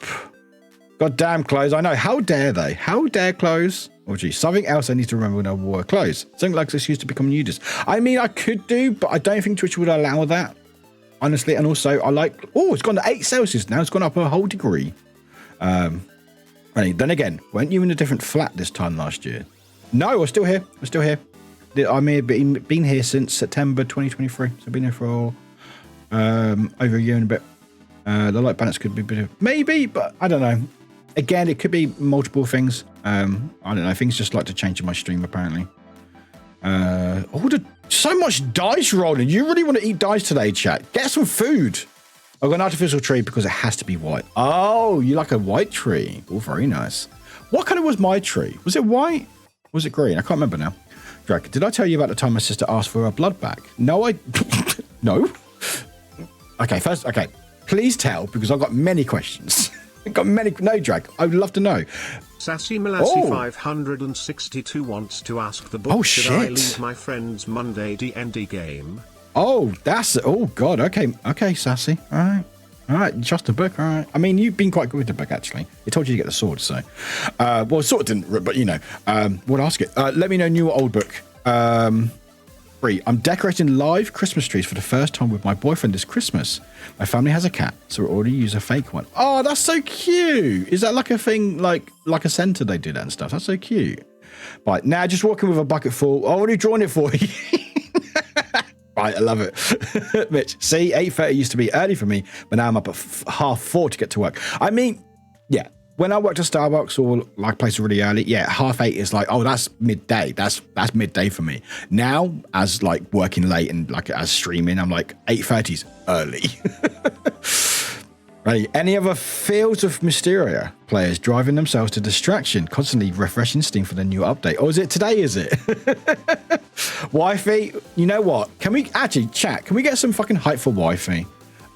Goddamn clothes. I know. How dare they? How dare clothes? Oh, gee. Something else I need to remember when I wore clothes. Something like this used to become nudist. I mean, I could do, but I don't think Twitch would allow that. Honestly. And also, I like... Oh, it's gone to 8 Celsius now. It's gone up a whole degree. Then again, weren't you in a different flat this time last year? No, we're still here. I may have been here since September 2023. So I've been here for over a year and a bit. The light balance could be a bit of... Maybe, but I don't know. Again, it could be multiple things. I don't know. Things just like to change in my stream, apparently. So much dice rolling. You really want to eat dice today, chat? Get some food. I've got an artificial tree because it has to be white. Oh, you like a white tree. Oh, very nice. What colour was my tree? Was it white? Was it green? I can't remember now. Drake, did I tell you about the time my sister asked for her blood back? No, no. Okay. Please tell, because I've got many questions. No, Drake. I would love to know. Sassy Malassi 562 wants to ask the book, should I leave my friend's Monday D&D game? Oh, God. Okay, Sassy. All right. Just the book. All right. I mean, you've been quite good with the book, actually. It told you to get the sword, so. Well, sword didn't, but you know. We'll ask it. Let me know, new or old book. Bree, I'm decorating live Christmas trees for the first time with my boyfriend this Christmas. My family has a cat, so we already use a fake one. Oh, that's so cute. Is that like a thing, like a centre they do that and stuff? That's so cute. Right, now just walking with a bucket full. I've already drawn it for you. Right, I love it. Mitch, see, 8:30 used to be early for me, but now I'm up at 4:30 to get to work. I mean, yeah, when I worked at Starbucks or like places really early, yeah, 8:30 is like, oh, that's midday. That's midday for me. Now, as like working late and like as streaming, I'm like 8:30's early. Right. Any other Fields of Mysteria players driving themselves to distraction, constantly refreshing Steam for the new update? Or is it today, is it? Wi-Fi, you know what? Can we actually chat? Can we get some fucking hype for Wi-Fi?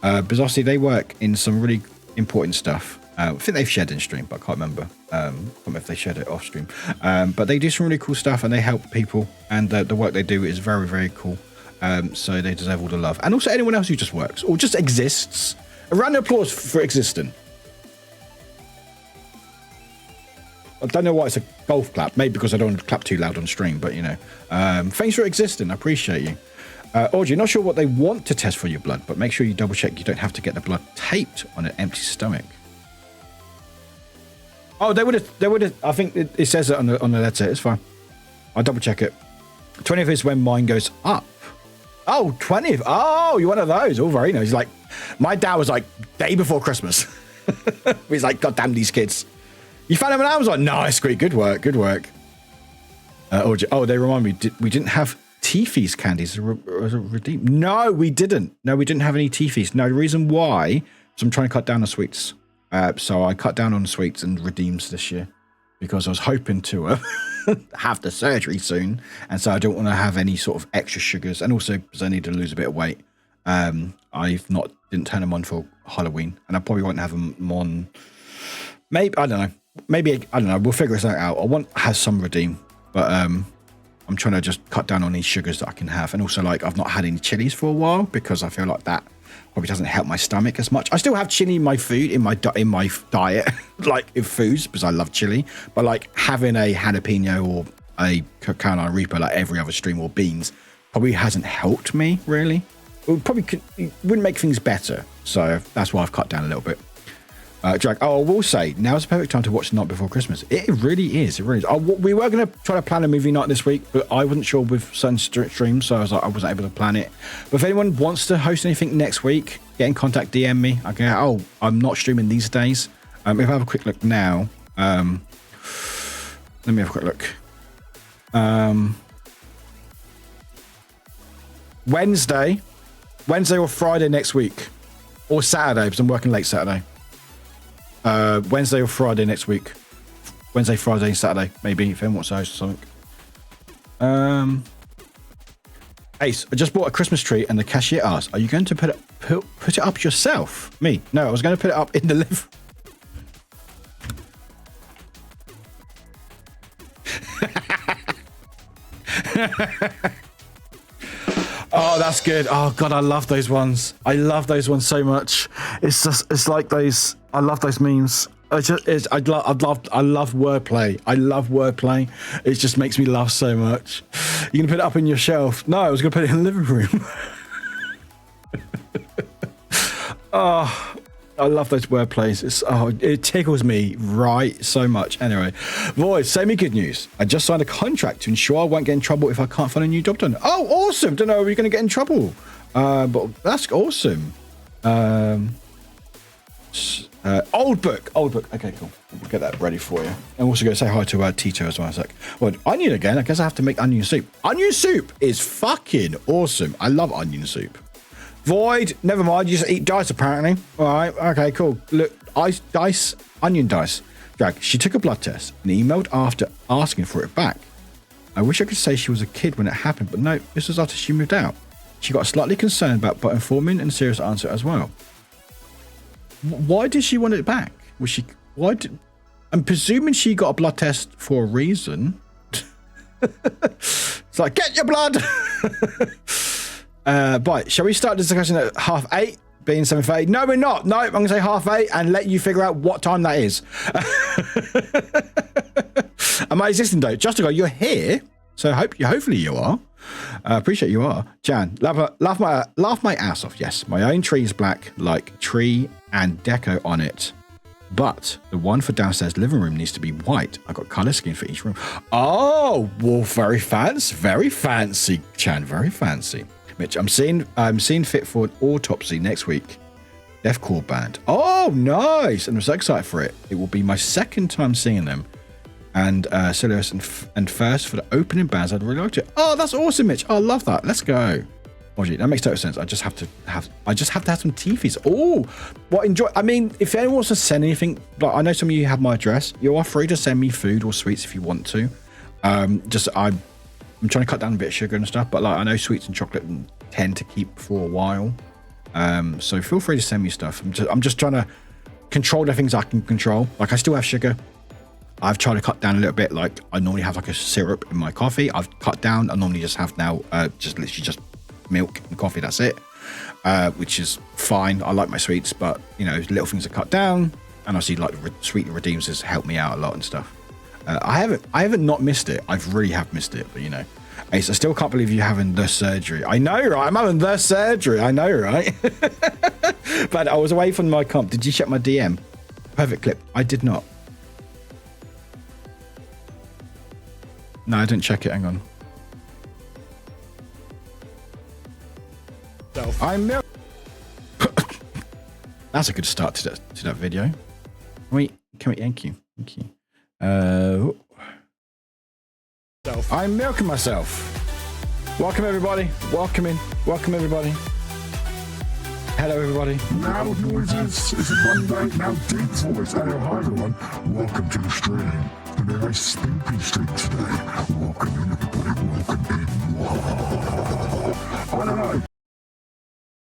Because obviously they work in some really important stuff. I think they've shared in stream, but I can't remember. I can't remember if they shared it off stream. But they do some really cool stuff and they help people. And the work they do is very, very cool. So they deserve all the love. And also anyone else who just works or just exists. A round of applause for existing. I don't know why it's a golf clap. Maybe because I don't want to clap too loud on stream, but you know. Thanks for existing. I appreciate you. Audrey, not sure what they want to test for your blood, but make sure you double check you don't have to get the blood taped on an empty stomach. Oh, they would have. I think it says it on the letter. It's fine. I'll double check it. 20th is when mine goes up. Oh, 20th. Oh, you're one of those. Oh, very nice. Like, my dad was like, day before Christmas. He's like, God damn these kids. You found them on Amazon? Nice, great. Good work. Good work. Oh, they remind me, we didn't have Tea-Feast candies redeemed. No, we didn't. No, we didn't have any Tea-Feast. No, the reason why is I'm trying to cut down on sweets. So I cut down on sweets and redeems this year because I was hoping to have the surgery soon. And so I don't want to have any sort of extra sugars. And also because I need to lose a bit of weight. Didn't turn them on for Halloween. And I probably won't have them on. Maybe, I don't know. Maybe, I don't know. We'll figure this out. I want to have some redeem. But I'm trying to just cut down on these sugars that I can have. And also, like, I've not had any chilies for a while because I feel like that probably doesn't help my stomach as much. I still have chili in my food, in my diet, like in foods, because I love chili. But like having a jalapeno or a Carolina Reaper like every other stream or beans probably hasn't helped me really. It wouldn't make things better. So that's why I've cut down a little bit. Drag. Oh, I will say, now's the perfect time to watch The Night Before Christmas. It really is. It really is. We were going to try to plan a movie night this week, but I wasn't sure with certain streams, so I was like, I wasn't able to plan it. But if anyone wants to host anything next week, get in contact, DM me. I go, I'm not streaming these days. If I have a quick look now, let me have a quick look. Wednesday or Friday next week, or Saturday, because I'm working late Saturday. Wednesday or Friday next week. Wednesday, Friday, Saturday, maybe, if anyone wants to host something. Ace, I just bought a Christmas tree and the cashier asked, are you going to put it up yourself? Me? No, I was going to put it up in the living. Oh, that's good. Oh God, I love those ones. I love those ones so much. It's like those. I love those memes. I love wordplay. I love wordplay. It just makes me laugh so much. You're gonna put it up in your shelf? No, I was gonna put it in the living room. Oh, I love those wordplays. It tickles me right so much. Anyway, boys, send me good news. I just signed a contract to ensure I won't get in trouble if I can't find a new job done. Oh, awesome! Don't know if you're going to get in trouble, but that's awesome. Old book. Okay, cool. We'll get that ready for you. I'm also going to say hi to Tito as well. It's like, well, onion again. I guess I have to make onion soup. Onion soup is fucking awesome. I love onion soup. Void, never mind, you just eat dice apparently. All right, okay, cool. Look, dice, onion dice. Drag, she took a blood test and emailed after asking for it back. I wish I could say she was a kid when it happened, but no, this was after she moved out. She got slightly concerned about but informing and serious answer as well. Why did she want it back? I'm presuming she got a blood test for a reason. It's like, get your blood! But shall we start the discussion at 8:30, being 7:30? No, we're not. No, I'm going to say 8:30 and let you figure out what time that is. Am I existing though? Just to go, you're here. So hopefully you are. Appreciate you are. Jan, laugh my ass off. Yes, my own tree is black, like tree and deco on it. But the one for downstairs living room needs to be white. I got color scheme for each room. Oh, well, very fancy, Chan, very fancy. Mitch, I'm seeing fit for an autopsy next week. Deathcore band. Oh, nice! And I'm so excited for it. It will be my second time seeing them. And Silius and first for the opening bands. I'd really like to. Oh, that's awesome, Mitch. Oh, I love that. Let's go. Oh, gee, that makes total sense. I just have to have some TVs. Oh, what enjoy? I mean, if anyone wants to send anything, like I know some of you have my address. You are free to send me food or sweets if you want to. I'm trying to cut down a bit of sugar and stuff, but like I know sweets and chocolate tend to keep for a while. So feel free to send me stuff. I'm just trying to control the things I can control. Like I still have sugar. I've tried to cut down a little bit. Like I normally have like a syrup in my coffee. I've cut down. I normally just have now just literally just milk and coffee. That's it, which is fine. I like my sweets, but you know, little things are cut down. And I see like Sweet Redeems has helped me out a lot and stuff. I haven't not missed it. I really have missed it, but you know. Ace, I still can't believe you're having the surgery. I know, right? I'm having the surgery. I know, right? But I was away from my comp. Did you check my DM? Perfect clip. I did not. No, I didn't check it. Hang on. I'm milk. That's a good start to that video. Wait, thank you. I'm milking myself. Welcome everybody. Welcome everybody. Hello everybody. Loud noises is a Monday. Now deep voice. Hello, hi everyone. Welcome to the stream. It's gonna be a very spooky stream today. Welcome in everybody. Welcome in. I don't know.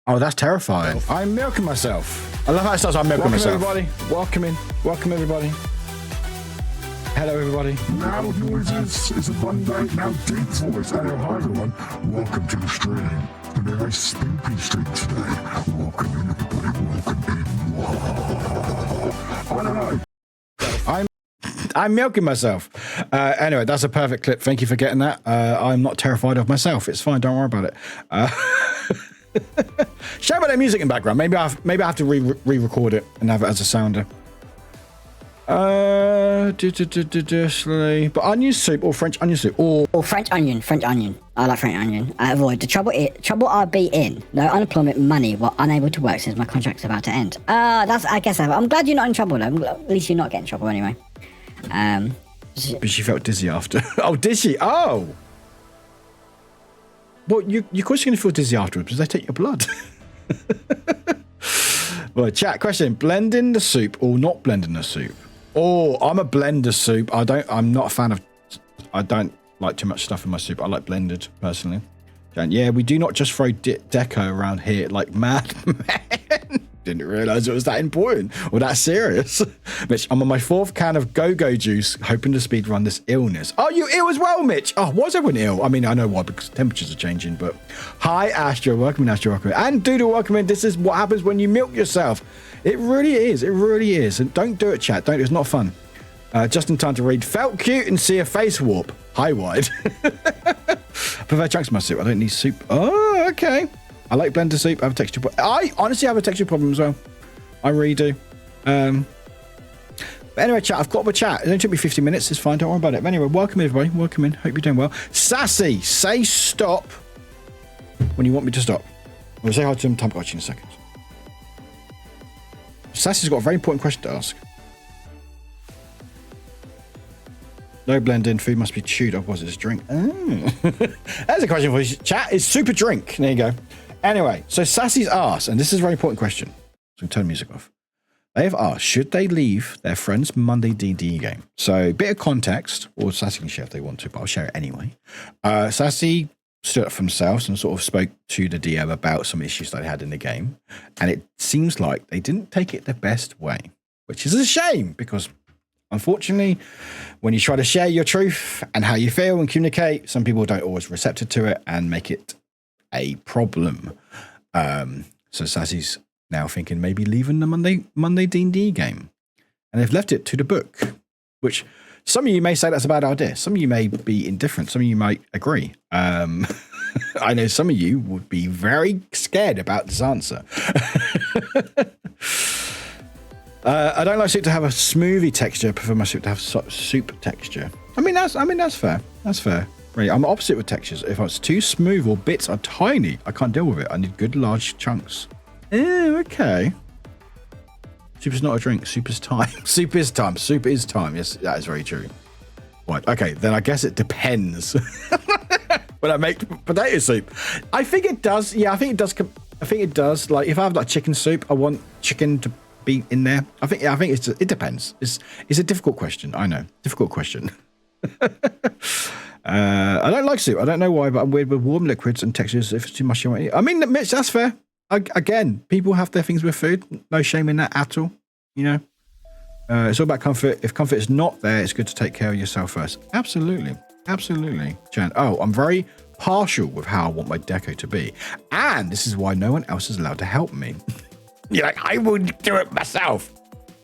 Oh, that's terrifying. I'm milking myself. I love how it starts. I'm milking myself. Welcome everybody. Welcome everybody. Hello everybody. Loud noises is a Monday. Now deep voice. Hello, hi everyone. Welcome to the stream. It's gonna be a very spooky stream today. Welcome in everybody. Welcome in. I don't know. I'm milking myself. Anyway, that's a perfect clip. Thank you for getting that. I'm not terrified of myself. It's fine. Don't worry about it. Shout out that music in the background. Maybe I have to re-record it and have it as a sounder. But onion soup or French onion soup or French onion. I like French onion. I avoid the trouble I'll be in. No unemployment money while unable to work since my contract's about to end. I guess I'm glad you're not in trouble though. At least you're not getting in trouble anyway. But she felt dizzy after. Oh, did she? Oh. Well, you of course you're gonna feel dizzy afterwards because they take your blood. Well, chat question: blending the soup or not blending the soup? Oh, I'm a blender soup. I'm not a fan of. I don't like too much stuff in my soup. I like blended personally. Yeah, we do not just throw deco around here like madmen. Didn't realise it was that important or that serious. Mitch, I'm on my 4th can of go-go juice, hoping to speed run this illness. Oh, you ill as well, Mitch? Oh, was everyone ill? I mean, I know why, because temperatures are changing, but hi, Astro. Welcome in, Astro. Welcome in. And Doodle, welcome in. This is what happens when you milk yourself. It really is. It really is. And don't do it, chat. Don't. It's not fun. Just in time to read. Felt cute and see a face warp. Hi, wide. Prefer chunks of my soup. I don't need soup. Oh, okay. I like blender soup. I have a texture problem. I honestly have a texture problem as well. I really do. But anyway, chat. I've got my chat. It only took me 50 minutes. It's fine. Don't worry about it. But anyway, welcome everybody. Welcome in. Hope you're doing well. Sassy, say stop when you want me to stop. I'll say hi to him. Time watching in a second. Sassy's got a very important question to ask. No blending. Food must be chewed. Otherwise, it's a drink. Oh. That's a question for you. Chat. It's super drink. There you go. Anyway, so Sassy's asked, and this is a very important question. So turn the music off. They have asked, should they leave their friend's Monday D&D game? So, bit of context, or Sassy can share if they want to, but I'll share it anyway. Sassy stood up for themselves and sort of spoke to the DM about some issues they had in the game. And it seems like they didn't take it the best way, which is a shame because unfortunately, when you try to share your truth and how you feel and communicate, some people don't always receptive to it and make it a problem. So Sassy's now thinking maybe leaving the Monday D&D game. And they've left it to the book, which Some of you may say that's a bad idea. Some of you may be indifferent. Some of you might agree. I know some of you would be very scared about this answer. I don't like soup to have a smoothie texture. I prefer my soup to have soup texture. I mean that's fair. That's fair. Really, I'm opposite with textures. If it's too smooth or bits are tiny, I can't deal with it. I need good large chunks. Okay. Soup is not a drink. Soup is time. Soup is time. Soup is time. Yes, that is very true. Right. Okay. Then I guess it depends. When I make potato soup, I think it does. Yeah, I think it does. I think it does. Like if I have like chicken soup, I want chicken to be in there. I think it depends. It's a difficult question. I know. Difficult question. I don't like soup. I don't know why, but I'm weird with warm liquids and textures. If it's too much, you won't eat. I mean, Mitch, that's fair. Again, people have their things with food. No shame in that at all. You know, it's all about comfort. If comfort is not there, it's good to take care of yourself first. Absolutely. Absolutely. Jan. Oh, I'm very partial with how I want my deco to be. And this is why no one else is allowed to help me. You're like, I would do it myself.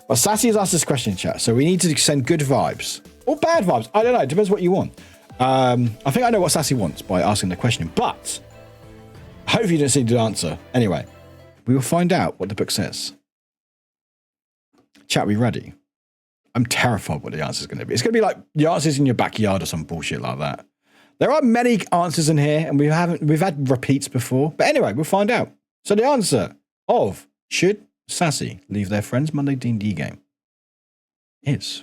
Well, Sassy has asked this question in chat, so we need to send good vibes. Or bad vibes. I don't know. It depends what you want. I think I know what Sassy wants by asking the question, but hopefully you didn't see the answer. Anyway, we will find out what the book says. Chat, we ready? I'm terrified what the answer is going to be. It's going to be like the answers in your backyard or some bullshit like that. There are many answers in here, and we've had repeats before. But anyway, we'll find out. So the answer of should Sassy leave their friend's Monday D&D game is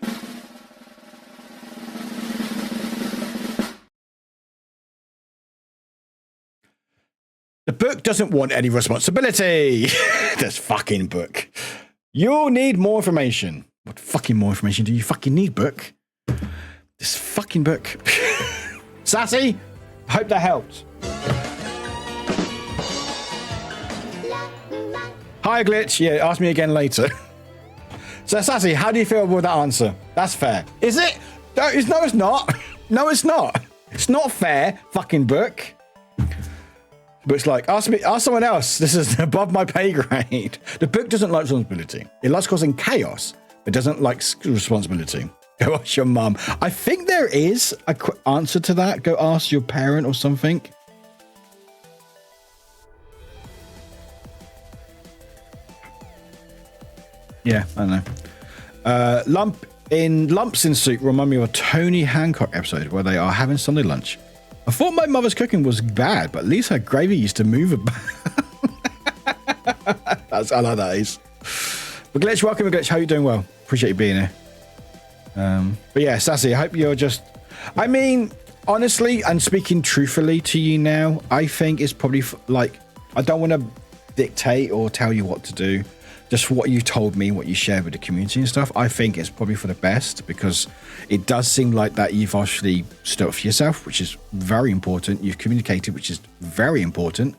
the book doesn't want any responsibility. This fucking book. You'll need more information. What fucking more information do you fucking need, book? This fucking book. Sassy, I hope that helped. Hi, Glitch. Yeah, ask me again later. So, Sassy, how do you feel with that answer? That's fair. Is it? No, it's not. No, it's not. It's not fair, fucking book. But it's like, ask someone else. This is above my pay grade. The book doesn't like responsibility. It likes causing chaos, but doesn't like responsibility. Go ask your mum. I think there is a answer to that. Go ask your parent or something. Yeah, I don't know. Lumps in Soup remind me of a Tony Hancock episode where they are having Sunday lunch. I thought my mother's cooking was bad, but at least her gravy used to move about. I like that, Ace. But Glitch, welcome, Glitch. How are you doing? Well, appreciate you being here. But yeah, Sassy, I hope you're just... I mean, honestly, and speaking truthfully to you now, I think it's probably like... I don't want to dictate or tell you what to do. Just what you told me, what you shared with the community and stuff, I think it's probably for the best, because it does seem like that you've actually stood up for yourself, which is very important. You've communicated, which is very important.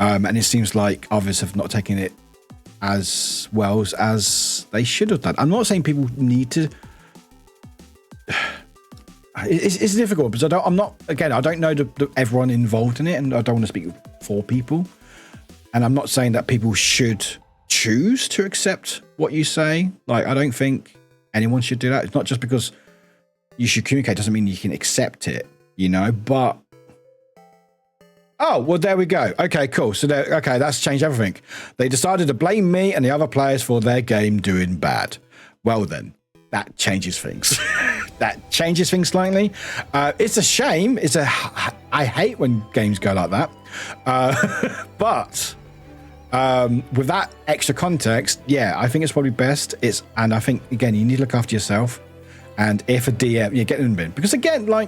And it seems like others have not taken it as well as they should have done. I'm not saying people need to... It's difficult because I don't know everyone involved in it, and I don't want to speak for people. And I'm not saying that people should choose to accept what you say. Like, I don't think anyone should do that. It's not just because you should communicate doesn't mean you can accept it, you know. But oh well, there we go. Okay, cool. So okay, that's changed everything. They decided to blame me and the other players for their game doing bad. Well then, that changes things. That changes things slightly. It's a shame. I hate when games go like that. But with that extra context, yeah, I think it's probably best. And I think, again, you need to look after yourself. And if a DM, you get in the bin. Because again, I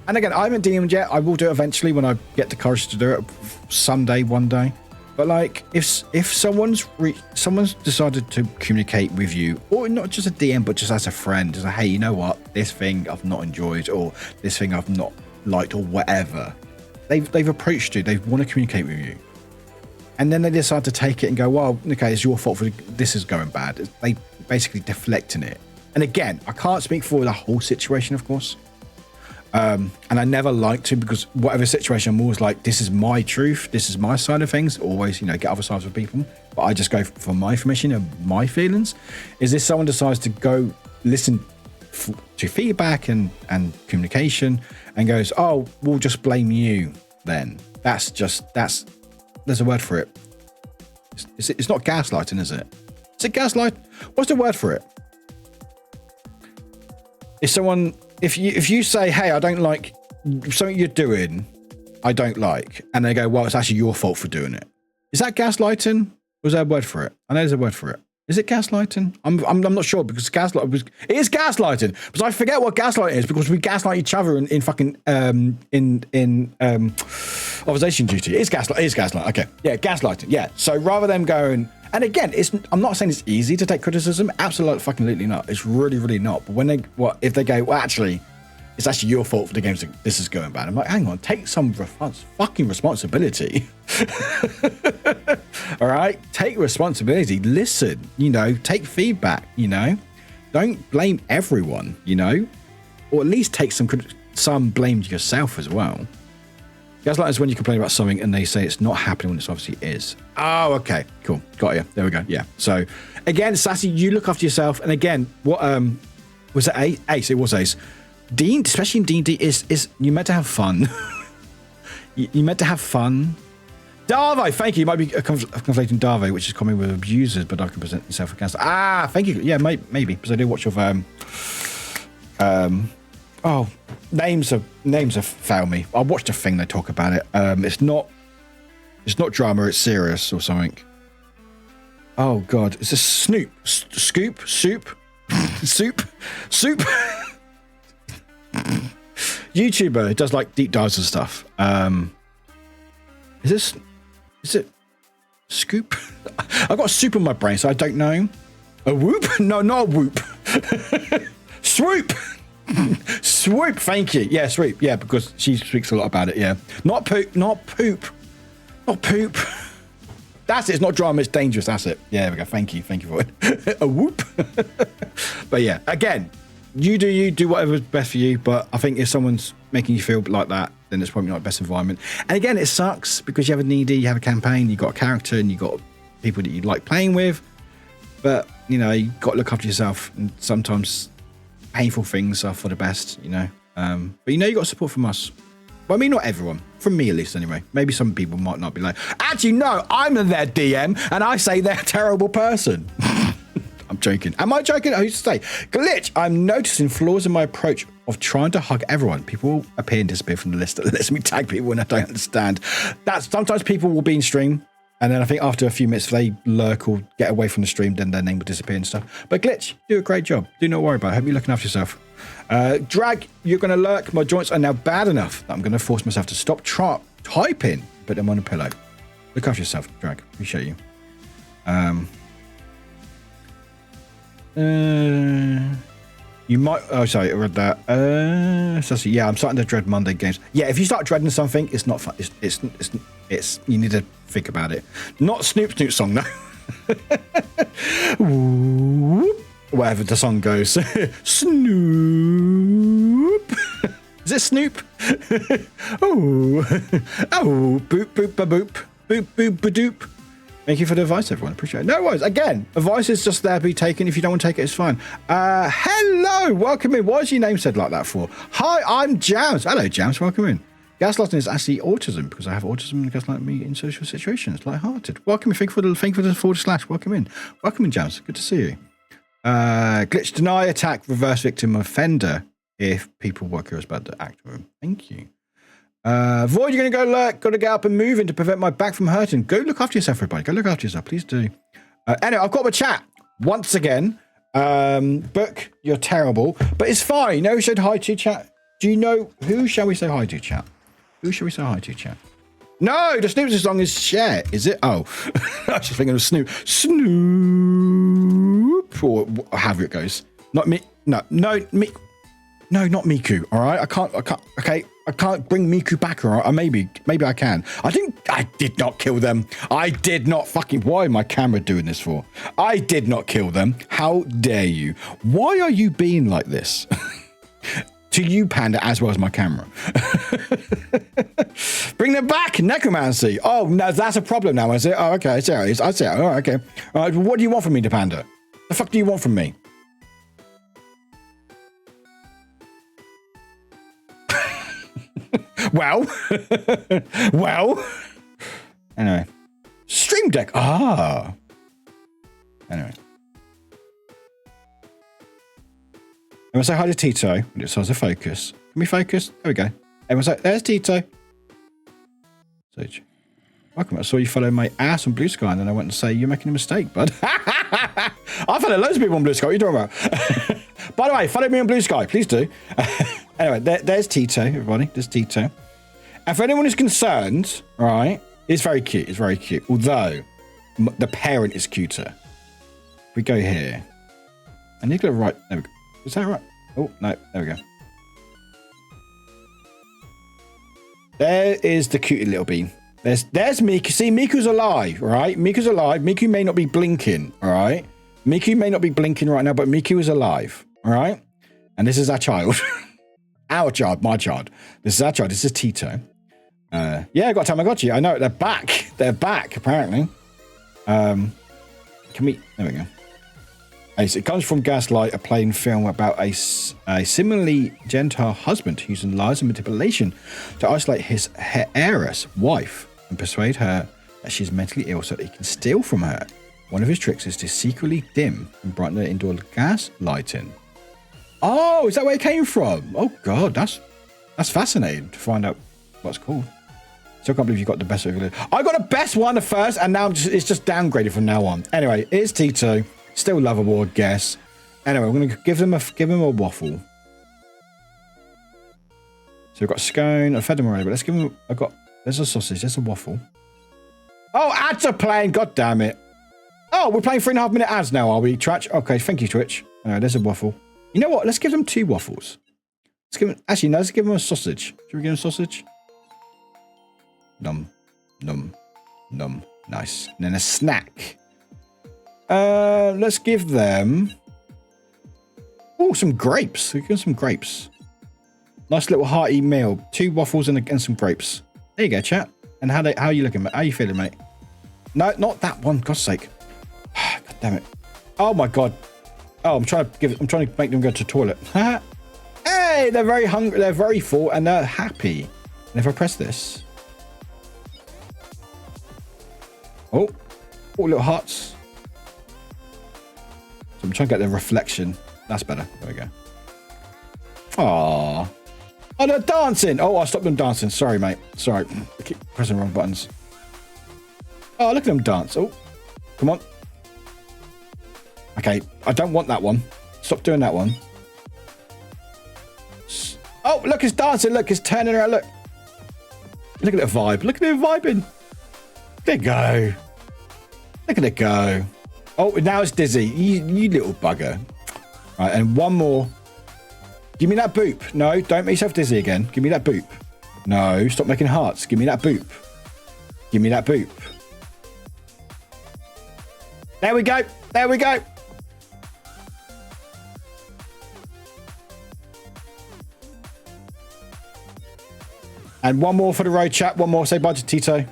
haven't DM'd yet. I will do it eventually when I get the courage to do it someday, one day. But like, if someone's decided to communicate with you, or not just a DM, but just as a friend, just like, hey, you know what? This thing I've not enjoyed, or this thing I've not liked, or whatever. They've approached you. They want to communicate with you. And then they decide to take it and go, well, okay, it's your fault for this is going bad. They basically deflecting it. And again, I can't speak for the whole situation, of course. And I never like to, because whatever situation, I'm always like, this is my truth. This is my side of things. Always, get other sides with people. But I just go for my information and my feelings. Is if someone decides to go listen to feedback and communication and goes, oh, we'll just blame you then. There's a word for it. It's not gaslighting, is it? Is it gaslight? What's the word for it? If you say, hey, I don't like something you're doing, I don't like, and they go, well, it's actually your fault for doing it. Is that gaslighting? Or is there a word for it? I know there's a word for it. Is it gaslighting? I'm not sure, because it is gaslighting, but I forget what gaslighting is, because we gaslight each other in fucking observation duty. It is gaslight. Okay, yeah, gaslighting. Yeah. So rather than going, and again, I'm not saying it's easy to take criticism. Absolutely not. It's really, really not. But if they go, well, actually, it's actually your fault for the games that this is going bad. I'm like, hang on, take some fucking responsibility. All right, take responsibility. Listen, take feedback. Don't blame everyone. Or at least take some blame to yourself as well. Gaslighting is when you complain about something and they say it's not happening when it obviously is. Oh, okay, cool, got you. There we go. Yeah. So again, Sassy, you look after yourself. And again, what was it? Ace. It was Ace. Dean, especially in D&D, is you meant to have fun. you meant to have fun. Darvo, thank you. You might be conflating Darvo, which is common with abusers, but I can present yourself against. Thank you. Yeah, maybe because I do watch your names have failed me. I watched a thing they talk about it. It's not drama. It's serious or something. Oh God, it's a Snoop, Scoop, Soup, Soup. YouTuber who does like deep dives and stuff. Is it Scoop? I've got soup in my brain, so I don't know. A whoop? No, not a whoop. Swoop. Swoop, thank you. Yeah, swoop. Yeah, because she speaks a lot about it. Yeah. Not poop. Not poop. That's it. It's not drama. It's dangerous. That's it. Yeah, there we go. Thank you for it. A whoop. But yeah, again, you do whatever's best for you. But I think if someone's making you feel like that, then it's probably not the best environment. And again, it sucks because you have a needy, you have a campaign, you got a character, and you got people that you like playing with. But you got to look after yourself, and sometimes painful things are for the best. But you got support from us. Well, I mean, not everyone. From me, at least, anyway. Maybe some people might not be like, actually, no, I'm their DM, and I say they're a terrible person. I'm joking. Am I joking? Who's to say? Glitch, I'm noticing flaws in my approach of trying to hug everyone. People appear and disappear from the list that lets me tag people when I don't understand. Sometimes people will be in stream, and then I think after a few minutes, if they lurk or get away from the stream, then their name will disappear and stuff. But Glitch, do a great job. Do not worry about it. Hope you're looking after yourself. Drag, you're going to lurk. My joints are now bad enough that I'm going to force myself to stop typing, put them on a pillow. Look after yourself, Drag. Appreciate you. You might. Oh, sorry, I read that. Yeah, I'm starting to dread Monday games. Yeah, if you start dreading something, it's not fun. It's. You need to think about it. Not Snoop song, no. Whatever the song goes. Snoop. Is it Snoop? Oh, boop boop ba boop boop boop ba doop. Thank you for the advice, everyone. Appreciate it. No worries. Again, advice is just there to be taken. If you don't want to take it, it's fine. Hello. Welcome in. Why is your name said like that for? Hi, I'm Jams. Hello, Jams. Welcome in. Gaslighting is actually autism because I have autism and gaslight me in social situations. Light-hearted. Welcome in. Thank you for the /. Welcome in. Welcome in, Jams. Good to see you. Glitch, deny, attack, reverse victim, offender if people were curious about the act of him. Thank you. Void, you're going to go lurk. Got to get up and move in to prevent my back from hurting. Go look after yourself, everybody. Go look after yourself. Please do. Anyway, I've got my chat once again. Book, you're terrible, but it's fine. You know who said hi to, chat? Do you know who shall we say hi to, chat? Who shall we say hi to, chat? No, the Snoop's song is Share, is it? Oh, I was just thinking of Snoop. Snoop, or however it goes. Not me. No, me. No, not Miku. All right, I can't. Okay, I can't bring Miku back. All right, maybe I can. I did not kill them. I did not fucking. Why is my camera doing this for? I did not kill them. How dare you? Why are you being like this? To you, Panda, as well as my camera. Bring them back, necromancy. Oh no, that's a problem now, is it? Oh, okay, serious. I see. Oh, okay. All right, what do you want from me, Panda? The fuck do you want from me? Well. Well. Anyway. Stream Deck. Ah. Anyway. Everyone say hi to Tito. It says a focus. Can we focus? There we go. Everyone say, there's Tito. Sage. Welcome. I saw you follow my ass on Blue Sky, and then I went to say you're making a mistake, bud. I follow loads of people on Blue Sky. What are you talking about? By the way, follow me on Blue Sky. Please do. Anyway, there's Tito, everybody. There's Tito. And for anyone who's concerned, right, it's very cute. It's very cute. Although, the parent is cuter. If we go here. I need to go right. There we go. Is that right? Oh, no. There we go. There is the cutie little bean. There's Miku. See, Miku's alive, right? Miku's alive. Miku may not be blinking, all right? Miku may not be blinking right now, but Miku is alive, all right? And this is our child. Our child, my child. This is our child. This is Tito. Yeah, I got Tamagotchi. I know. They're back. They're back, apparently. Can we... There we go. So it comes from Gaslight, a plain film about a similarly gentile husband using lies and manipulation to isolate his heiress wife and persuade her that she's mentally ill so that he can steal from her. One of his tricks is to secretly dim and brighten her indoor gas lighting. Oh, is that where it came from? Oh God, that's fascinating to find out what's called. Still can't believe you got the best of it. I got the best one at first, and now it's just downgraded from now on. Anyway, it's Tito. Still lovable, I guess. Anyway, I'm gonna give him a waffle. So we've got scone. I fed him already, but let's give him. There's a sausage. There's a waffle. Oh, ads are playing. God damn it. Oh, we're playing 3.5 minute ads now, are we, Twitch? Okay, thank you, Twitch. Anyway, there's a waffle. You know what? Let's give them 2 waffles. Let's give them. Actually, no. Let's give them a sausage. Should we give them sausage? Num, num, num. Nice. And then a snack. Let's give them some grapes. We give them some grapes. Nice little hearty meal. 2 waffles and some grapes. There you go, chat. And how are you looking, mate? How are you feeling, mate? No, not that one. God's sake. God damn it. Oh my God. Oh, I'm trying to make them go to the toilet. Hey, they're very hungry. They're very full and they're happy. And if I press this. Oh, little hearts. I'm trying to get the reflection. That's better. There we go. Aww. Oh, they're dancing. Oh, I stopped them dancing. Sorry, mate. Sorry. I keep pressing the wrong buttons. Oh, look at them dance. Oh, come on. Okay, I don't want that one. Stop doing that one. Oh, look, it's dancing. Look, it's turning around. Look. Look at the vibe. Look at it vibing. There you go. Look at it go. Oh, now it's dizzy. You little bugger. Right, and one more. Give me that boop. No, don't make yourself dizzy again. Give me that boop. No, stop making hearts. Give me that boop. Give me that boop. There we go. There we go. And one more for the road chat. One more. Say bye to Tito.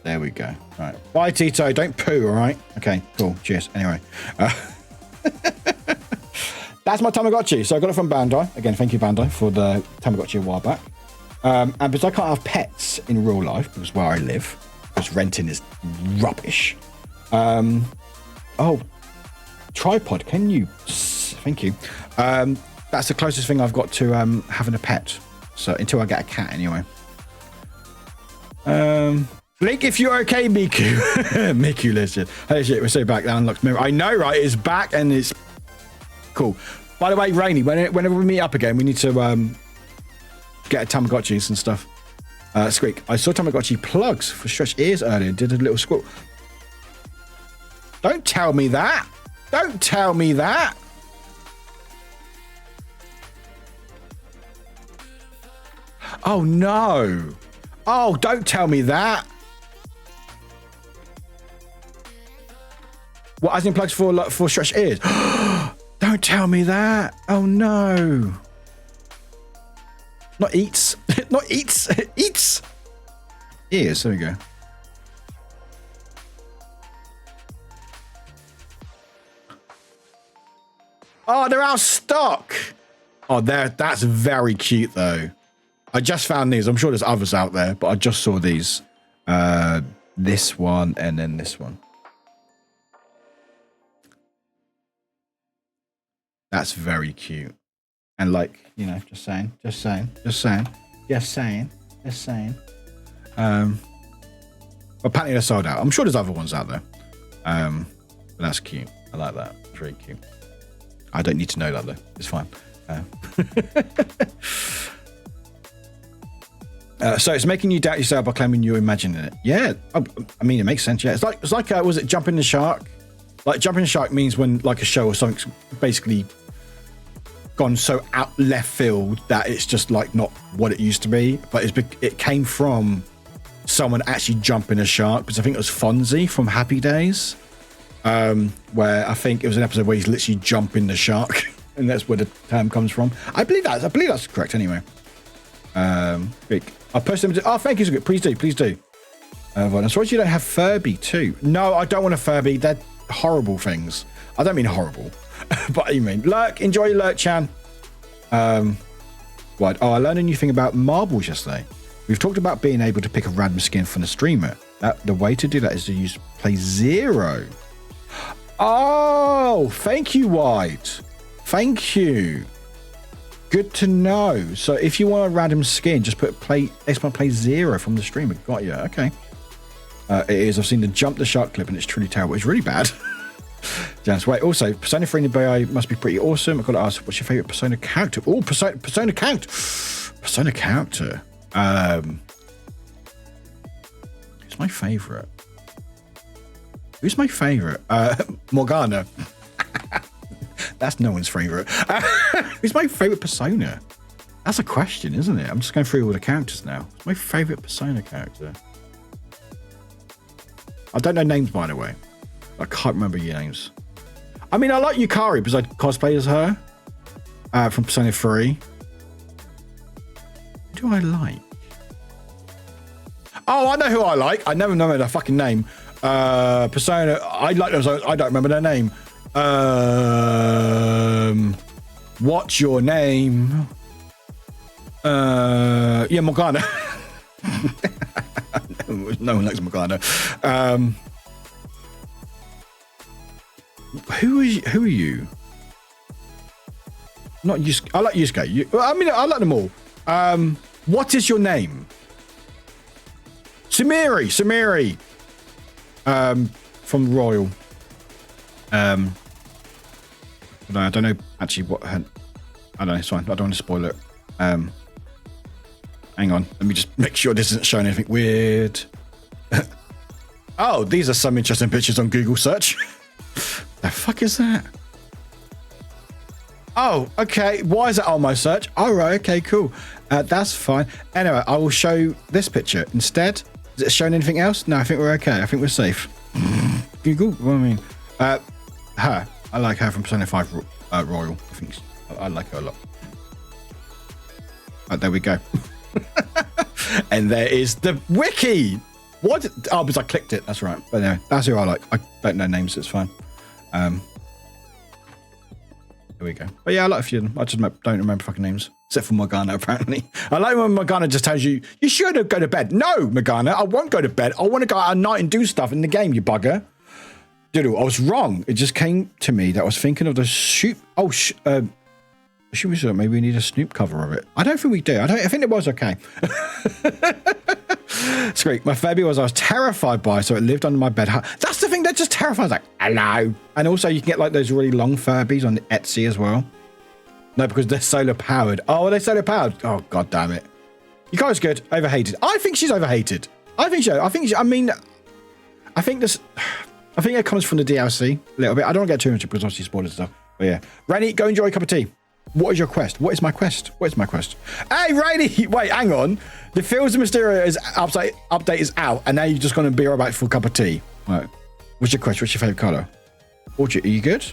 There we go. All right. Bye, Tito. Don't poo, all right? Okay, cool. Cheers. Anyway. That's my Tamagotchi. So I got it from Bandai. Again, thank you, Bandai, for the Tamagotchi a while back. And because I can't have pets in real life, because where I live, because renting is rubbish. Oh, tripod. Can you? Thank you. That's the closest thing I've got to having a pet. So until I get a cat, anyway. Blink if you're okay, Miku. Miku, listen. Holy shit, we're so back. That unlocks memory. I know, right? It's back and it's cool. By the way, Rainy, whenever we meet up again, we need to get a Tamagotchis and stuff. Squeak. I saw Tamagotchi plugs for stretched ears earlier. Did a little squirrel. Don't tell me that. Don't tell me that. Oh, no. Oh, don't tell me that. What, as in plugs for stretched ears? Don't tell me that. Oh, no. Not eats. Not eats. Eats. Ears. There we go. Oh, they're out of stock. Oh, that's very cute, though. I just found these. I'm sure there's others out there, but I just saw these. This one and then this one. That's very cute. And like, you know, just saying. Apparently they're sold out. I'm sure there's other ones out there. But that's cute. I like that. It's very cute. I don't need to know that though. It's fine. So it's making you doubt yourself by claiming you're imagining it. Yeah, I mean it makes sense. Yeah, it's like was it jumping the shark? Like jumping the shark means when like a show or something's basically gone so out left field that it's just like not what it used to be. But it came from someone actually jumping a shark, because I think it was Fonzie from Happy Days, where I think it was an episode where he's literally jumping the shark, and that's where the term comes from. I believe that's correct anyway. I'll post them. Oh, thank you. Please do. I'm sorry you don't have Furby too. No, I don't want a Furby. They're horrible things. I don't mean horrible, but I mean Lurk. Enjoy your Lurk, Chan. What? Oh, I learned a new thing about marbles yesterday. We've talked about being able to pick a random skin from the streamer. The way to do that is to use play 0. Oh, thank you, White. Thank you. Good to know. So if you want a random skin, just put play 0 from the streamer. Got you. Okay. It is. I've seen the jump the shark clip and it's truly terrible. It's really bad. Janice, wait. Also, Persona 3 in the BI must be pretty awesome. I've got to ask, what's your favorite Persona character? Oh, Persona character. Persona character. Who's my favorite? Morgana. That's no one's favorite. Who's my favorite Persona? That's a question, isn't it? I'm just going through all the characters now. Who's my favorite Persona character? I don't know names, by the way. I can't remember your names. I mean, I like Yukari because I cosplay as her from Persona 3. Who do I like? Oh, I know who I like. I never know their fucking name. Persona. I like them. I don't remember their name. What's your name? Yeah, Morgana. No one likes Morgana. Who are you? Not Yusuke. I like Yusuke. I mean, I like them all. What is your name? Samiri. From Royal. But I don't know actually what her. I don't know. It's fine. I don't want to spoil it. Hang on. Let me just make sure this isn't showing anything weird. Oh, these are some interesting pictures on Google search. The fuck is that? Oh, okay. Why is that on my search? All right. Okay, cool. That's fine. Anyway, I will show this picture instead. Is it showing anything else? No, I think we're okay. I think we're safe. Google. What I mean, her. I like her from Persona 5 Royal. I think I like her a lot. There we go. And there is the wiki. What? Oh, because I clicked it. That's right. But anyway, that's who I like. I don't know names. So it's fine. There we go. But yeah, I like a few of them. I just don't remember fucking names. Except for Morgana, apparently. I like when Morgana just tells you, you should go to bed. No, Morgana, I won't go to bed. I want to go out at night and do stuff in the game, you bugger. Doodle, I was wrong. It just came to me that I was thinking of the shoot. Oh, should we maybe we need a Snoop cover of it? I don't think we do. I think it was okay. It's great. My phobia was I was terrified by, so it lived under my bed. That's the thing that just terrifies. Like, hello. And also, you can get like those really long Furbies on Etsy as well. No, because they're solar powered. Oh, are they solar powered? Oh, god damn it. You guys good? Overhated. I think she's overhated. I think so. I think it comes from the DLC a little bit. I don't want to get too much because obviously spoilers stuff. But yeah. Rainy, go enjoy a cup of tea. What is your quest? What is my quest? Hey, Rainy! Wait, hang on. The Fields of Mysteria update is out, and now you're just going to be right back for a cup of tea. Right. What's your quest? What's your favourite colour? Audrey, are you good?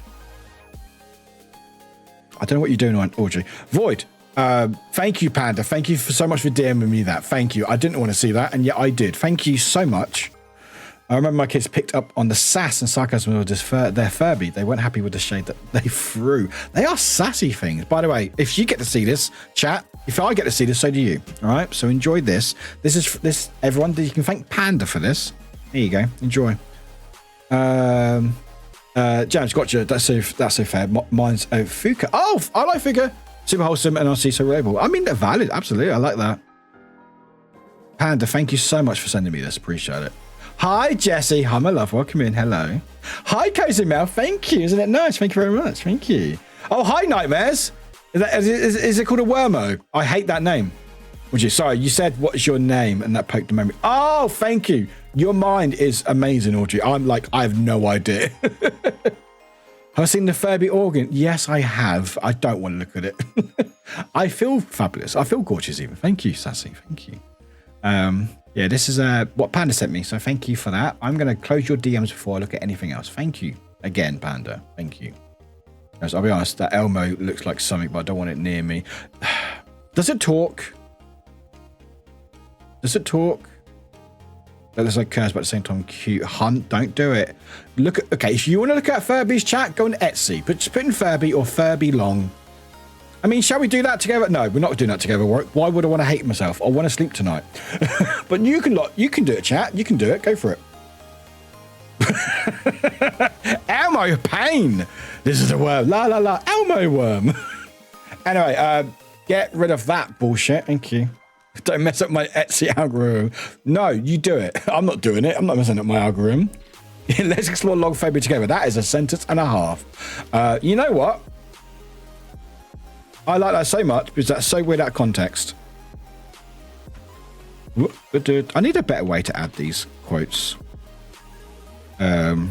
I don't know what you're doing on Audrey. Void, thank you, Panda. Thank you so much for DMing me that. Thank you. I didn't want to see that, and yet I did. Thank you so much. I remember my kids picked up on the sass and sarcasm of their Furby. They weren't happy with the shade that they threw. They are sassy things. By the way, if you get to see this, chat, if I get to see this, so do you. All right, so enjoy this. This is everyone. You can thank Panda for this. There you go. Enjoy. James, gotcha. That's so fair. Mine's Fuka. Oh, I like Fuka. Super wholesome and honestly so relatable. I mean, they're valid. Absolutely. I like that. Panda, thank you so much for sending me this. Appreciate it. Hi, Jesse. Hi, my love. Welcome in. Hello. Hi, Cozy Mel. Thank you. Isn't it nice? Thank you very much. Thank you. Oh, hi, Nightmares. Is it called a Wormo? I hate that name. Would you? Sorry, you said, what is your name? And that poked the memory. Oh, thank you. Your mind is amazing, Audrey. I'm like, I have no idea. Have I seen the Furby organ? Yes, I have. I don't want to look at it. I feel fabulous. I feel gorgeous even. Thank you, Sassy. Thank you. Yeah, this is what Panda sent me, so thank you for that. I'm going to close your DMs before I look at anything else. Thank you again, Panda. Thank you. As I'll be honest, that Elmo looks like something, but I don't want it near me. Does it talk? Does it talk? That looks like curves, but at the same time cute. Hunt, don't do it. Look at, okay, if you want to look at Furby's chat, go on Etsy. But just put in Furby or Furby long. I mean, shall we do that together? No, we're not doing that together, Warwick. Why would I want to hate myself? I want to sleep tonight. But you can do it, chat. You can do it. Go for it. Elmo pain. This is a worm. La la la. Elmo worm. Anyway, get rid of that bullshit. Thank you. Don't mess up my Etsy algorithm. No, you do it. I'm not doing it. I'm not messing up my algorithm. Let's explore logphobia together. That is a sentence and a half. You know what? I like that so much because that's so weird out of context. I need a better way to add these quotes. Hey,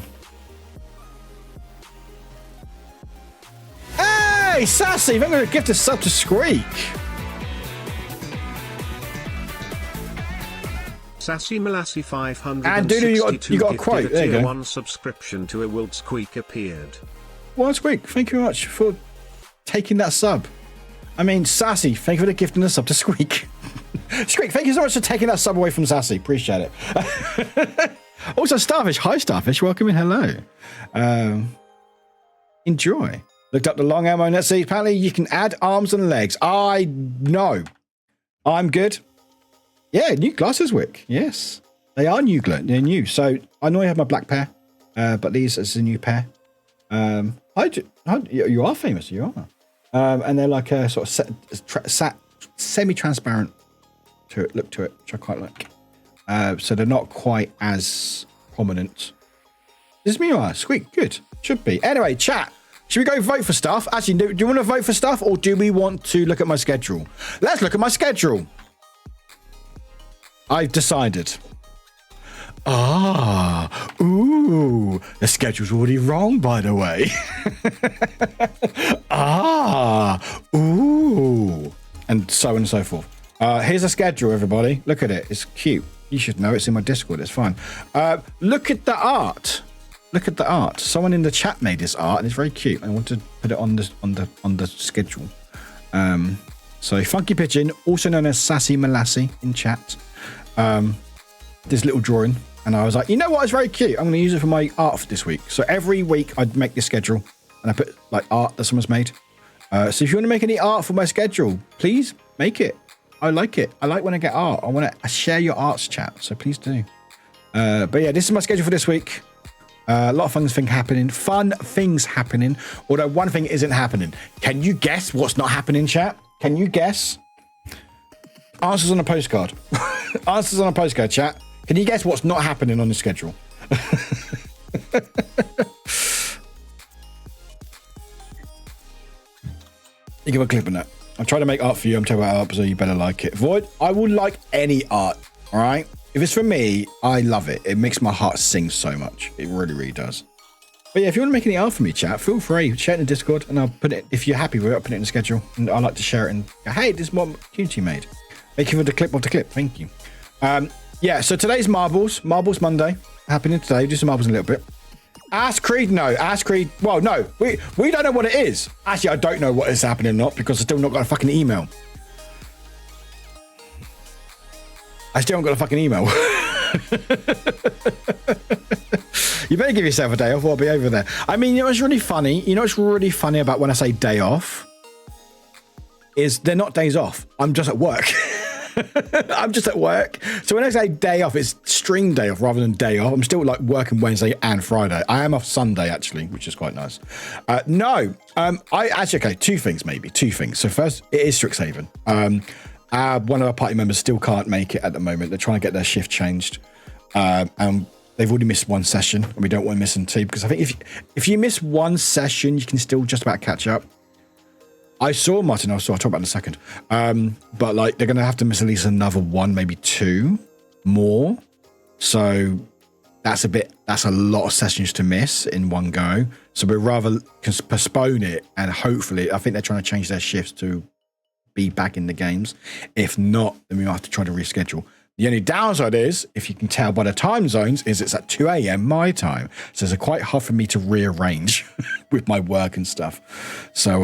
Sassy! I'm going to give this sub to Squeak. Sassy Malassie 500. And dude, you got a quote. There you go. One subscription to a Wild Squeak appeared. Well, Squeak, thank you very much for taking that sub. I mean, Sassy, thank you for gifting the sub to Squeak. Squeak, thank you so much for taking that sub away from Sassy. Appreciate it. Also, Starfish. Hi, Starfish. Welcome in. Hello. Enjoy. Looked up the long ammo. Let's see. Apparently, you can add arms and legs. I know. I'm good. Yeah, new glasses, Wick. Yes. They are new. They're new. So, I normally have my black pair, but these is a new pair. You are famous. You are. And they're like a sort of semi-transparent look to it, which I quite like. So they're not quite as prominent. This is me, Squeak. Good. Should be. Anyway, chat. Should we go vote for stuff? Actually, do you want to vote for stuff or do we want to look at my schedule? Let's look at my schedule. I've decided. Ooh, the schedule's already wrong, by the way. Ooh, and so on and so forth. Here's a schedule, everybody. Look at it. It's cute. You should know it's in my Discord. It's fine. Look at the art. Look at the art. Someone in the chat made this art, and it's very cute. I want to put it on the schedule. So Funky Pigeon, also known as Sassy Malassie in chat. This little drawing. And I was like, you know what? It's very cute. I'm going to use it for my art for this week. So every week I'd make this schedule and I put like art that someone's made. So if you want to make any art for my schedule, please make it. I like it. I like when I get art. I want to share your arts, chat. So please do. But yeah, this is my schedule for this week. A lot of fun things happening. Although one thing isn't happening. Can you guess what's not happening, chat? Can you guess? Answers on a postcard. Answers on a postcard, chat. Can you guess what's not happening on the schedule? You give a clip on that. I'm trying to make art for you. I'm talking about art, so you better like it. Void, I will like any art, all right? If it's for me, I love it. It makes my heart sing so much. It really, really does. But yeah, if you want to make any art for me, chat, feel free. Share it in the Discord, and I'll put it, if you're happy with it, I'll put it in the schedule. And I like to share it and go, hey, this is what my community made. Thank you for the clip of the clip. Thank you. Yeah, so today's Marbles Monday, happening today. Do some marbles in a little bit. Ask Creed, no. Ask Creed, well, no. We don't know what it is. Actually, I don't know what is happening or not because I still not got a fucking email. I still haven't got a fucking email. You better give yourself a day off or I'll be over there. I mean, you know what's really funny? You know what's really funny about when I say day off? Is they're not days off. I'm just at work. I'm just at work. So when I say day off, it's stream day off rather than day off. I'm still like working Wednesday and Friday. I am off Sunday actually, which is quite nice. Two things. So first, it is Strixhaven. One of our party members still can't make it at the moment. They're trying to get their shift changed. And they've already missed one session and we don't want to miss them too, because I think if you miss one session, you can still just about catch up. I saw Martin, I'll talk about it in a second. But like they're going to have to miss at least another one, maybe two more. So that's a lot of sessions to miss in one go. So we'd rather postpone it, and hopefully, I think they're trying to change their shifts to be back in the games. If not, then we might have to try to reschedule. The only downside is, if you can tell by the time zones, is it's at 2 a.m. my time. So it's quite hard for me to rearrange with my work and stuff. So,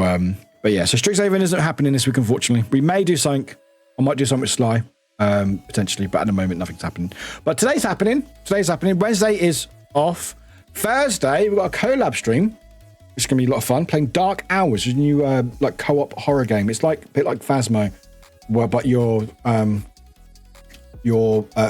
but yeah, so Strixhaven isn't happening this week, unfortunately. We may do something. I might do something with Sly, potentially, but at the moment, nothing's happening. But today's happening. Wednesday is off. Thursday, we've got a collab stream. It's going to be a lot of fun. Playing Dark Hours, a new like co-op horror game. It's like a bit like Phasmo, but you're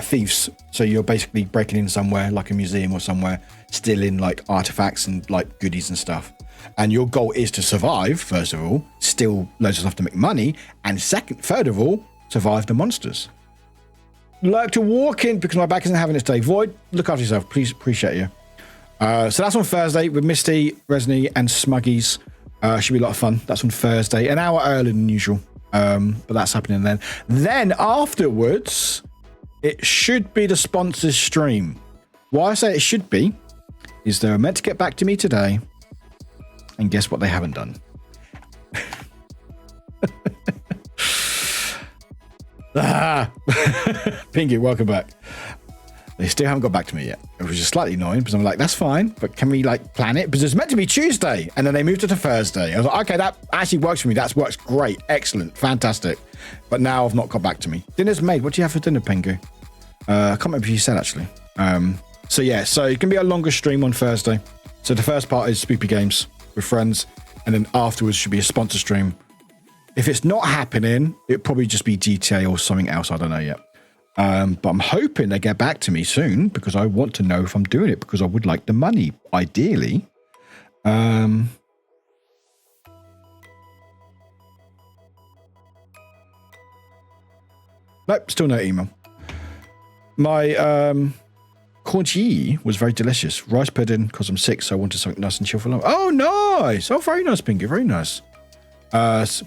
thieves. So you're basically breaking in somewhere, like a museum or somewhere, stealing like artifacts and like goodies and stuff. And your goal is to survive, first of all, steal loads of stuff to make money, and third of all, survive the monsters. Like to walk in because my back isn't having its day. Void, look after yourself, please. Appreciate you. So that's on Thursday with Misty, Resney, and Smuggies. Should be a lot of fun. That's on Thursday, an hour earlier than usual. But that's happening then. Then afterwards, it should be the sponsors stream. Why I say it should be is they're meant to get back to me today. And guess what they haven't done? Pinky, welcome back. They still haven't got back to me yet. It was just slightly annoying because I'm like, that's fine, but can we like plan it? Because it's meant to be Tuesday, and then they moved it to Thursday. I was like, okay, that actually works for me. That works great, excellent, fantastic. But now I've not got back to me. Dinner's made. What do you have for dinner, Pingu? I can't remember if you said actually. So yeah, so it can be a longer stream on Thursday. So the first part is Spoopy Games with friends, and then afterwards should be a sponsor stream. If it's not happening, it'll probably just be GTA or something else. I don't know yet. But I'm hoping they get back to me soon because I want to know if I'm doing it, because I would like the money, ideally. Nope, still no email. My congee was very delicious. Rice pudding, because I'm sick, so I wanted something nice and chill for long. Oh, nice. Oh, very nice, Pinky. Very nice. But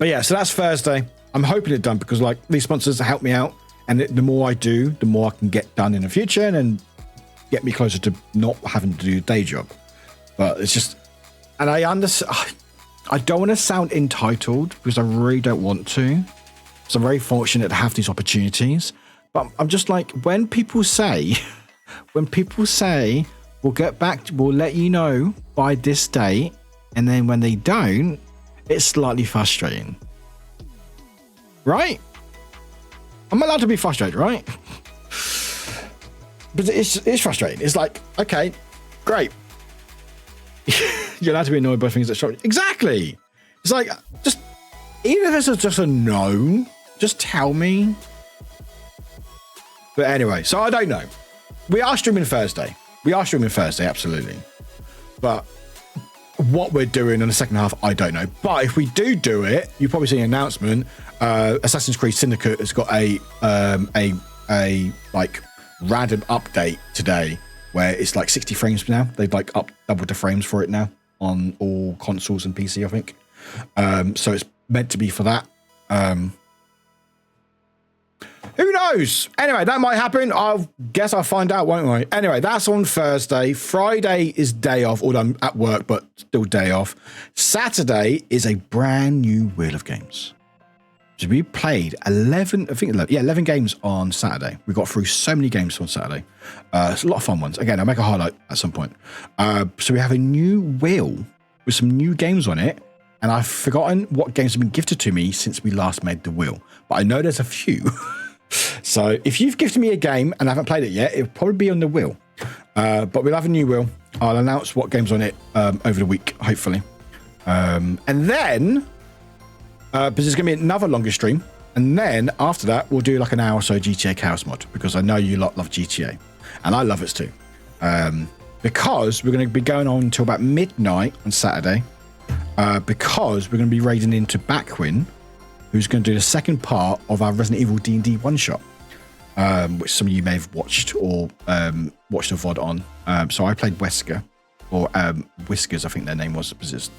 yeah, so that's Thursday. I'm hoping it's done because like these sponsors help me out, and the more I do, the more I can get done in the future and get me closer to not having to do a day job. But it's just, and I understand, I don't want to sound entitled because I really don't want to. So I'm very fortunate to have these opportunities. But I'm just like, when people say, we'll get back, we'll let you know by this date, and then when they don't, it's slightly frustrating. Right? I'm allowed to be frustrated, right? But it's frustrating. It's like, okay, great. You're allowed to be annoyed by things that frustrate you. Exactly. It's like, just, even if it's just a no, just tell me. But anyway, so I don't know. We are streaming Thursday, absolutely. But what we're doing in the second half, I don't know. But if we do it, you'll probably see an announcement. Assassin's Creed Syndicate has got a like random update today where it's like 60 frames now. They've like doubled the frames for it now on all consoles and PC, I think. So it's meant to be for that. Who knows? Anyway, that might happen. I guess I'll find out, won't I? Anyway, that's on Thursday. Friday is day off, although I'm at work, but still day off. Saturday is a brand new Wheel of Games. So we played 11 games on Saturday. We got through so many games on Saturday. It's a lot of fun ones. Again, I'll make a highlight at some point. So we have a new wheel with some new games on it. And I've forgotten what games have been gifted to me since we last made the wheel. But I know there's a few. So if you've gifted me a game and I haven't played it yet, it'll probably be on the wheel. But we'll have a new wheel. I'll announce what game's on it over the week, hopefully. And then, but there's going to be another longer stream. And then after that, we'll do like an hour or so GTA Chaos mod, because I know you lot love GTA. And I love it too. Because we're going to be going on until about midnight on Saturday. Because we're going to be raiding into Backwin, who's going to do the second part of our Resident Evil D&D one-shot. Which some of you may have watched or watched a VOD on. So I played Wesker, or Whiskers, I think their name was, because it's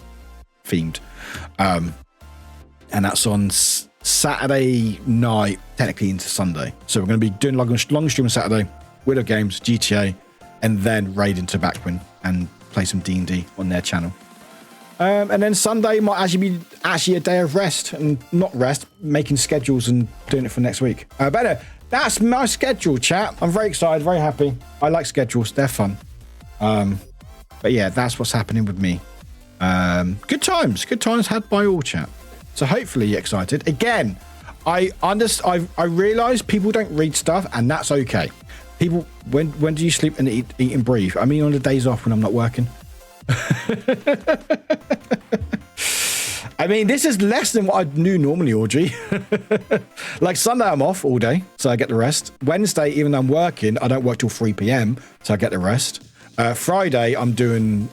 themed. And that's on Saturday night, technically into Sunday. So we're going to be doing long stream on Saturday, Widow Games, GTA, and then raid into Backwin and play some D&D on their channel. And then Sunday might actually be a day of rest, and not rest, making schedules and doing it for next week. But that's my schedule, chat. I'm very excited, very happy. I like schedules. They're fun. But yeah, that's what's happening with me. Good times had by all, chat. So hopefully you're excited. Again, I realize people don't read stuff, and that's okay. People, when do you sleep and eat and breathe? I mean, on the days off when I'm not working. I mean, this is less than what I do normally, Audrey. Like Sunday, I'm off all day, so I get the rest. Wednesday, even though I'm working, I don't work till 3 p.m, so I get the rest. Friday, I'm doing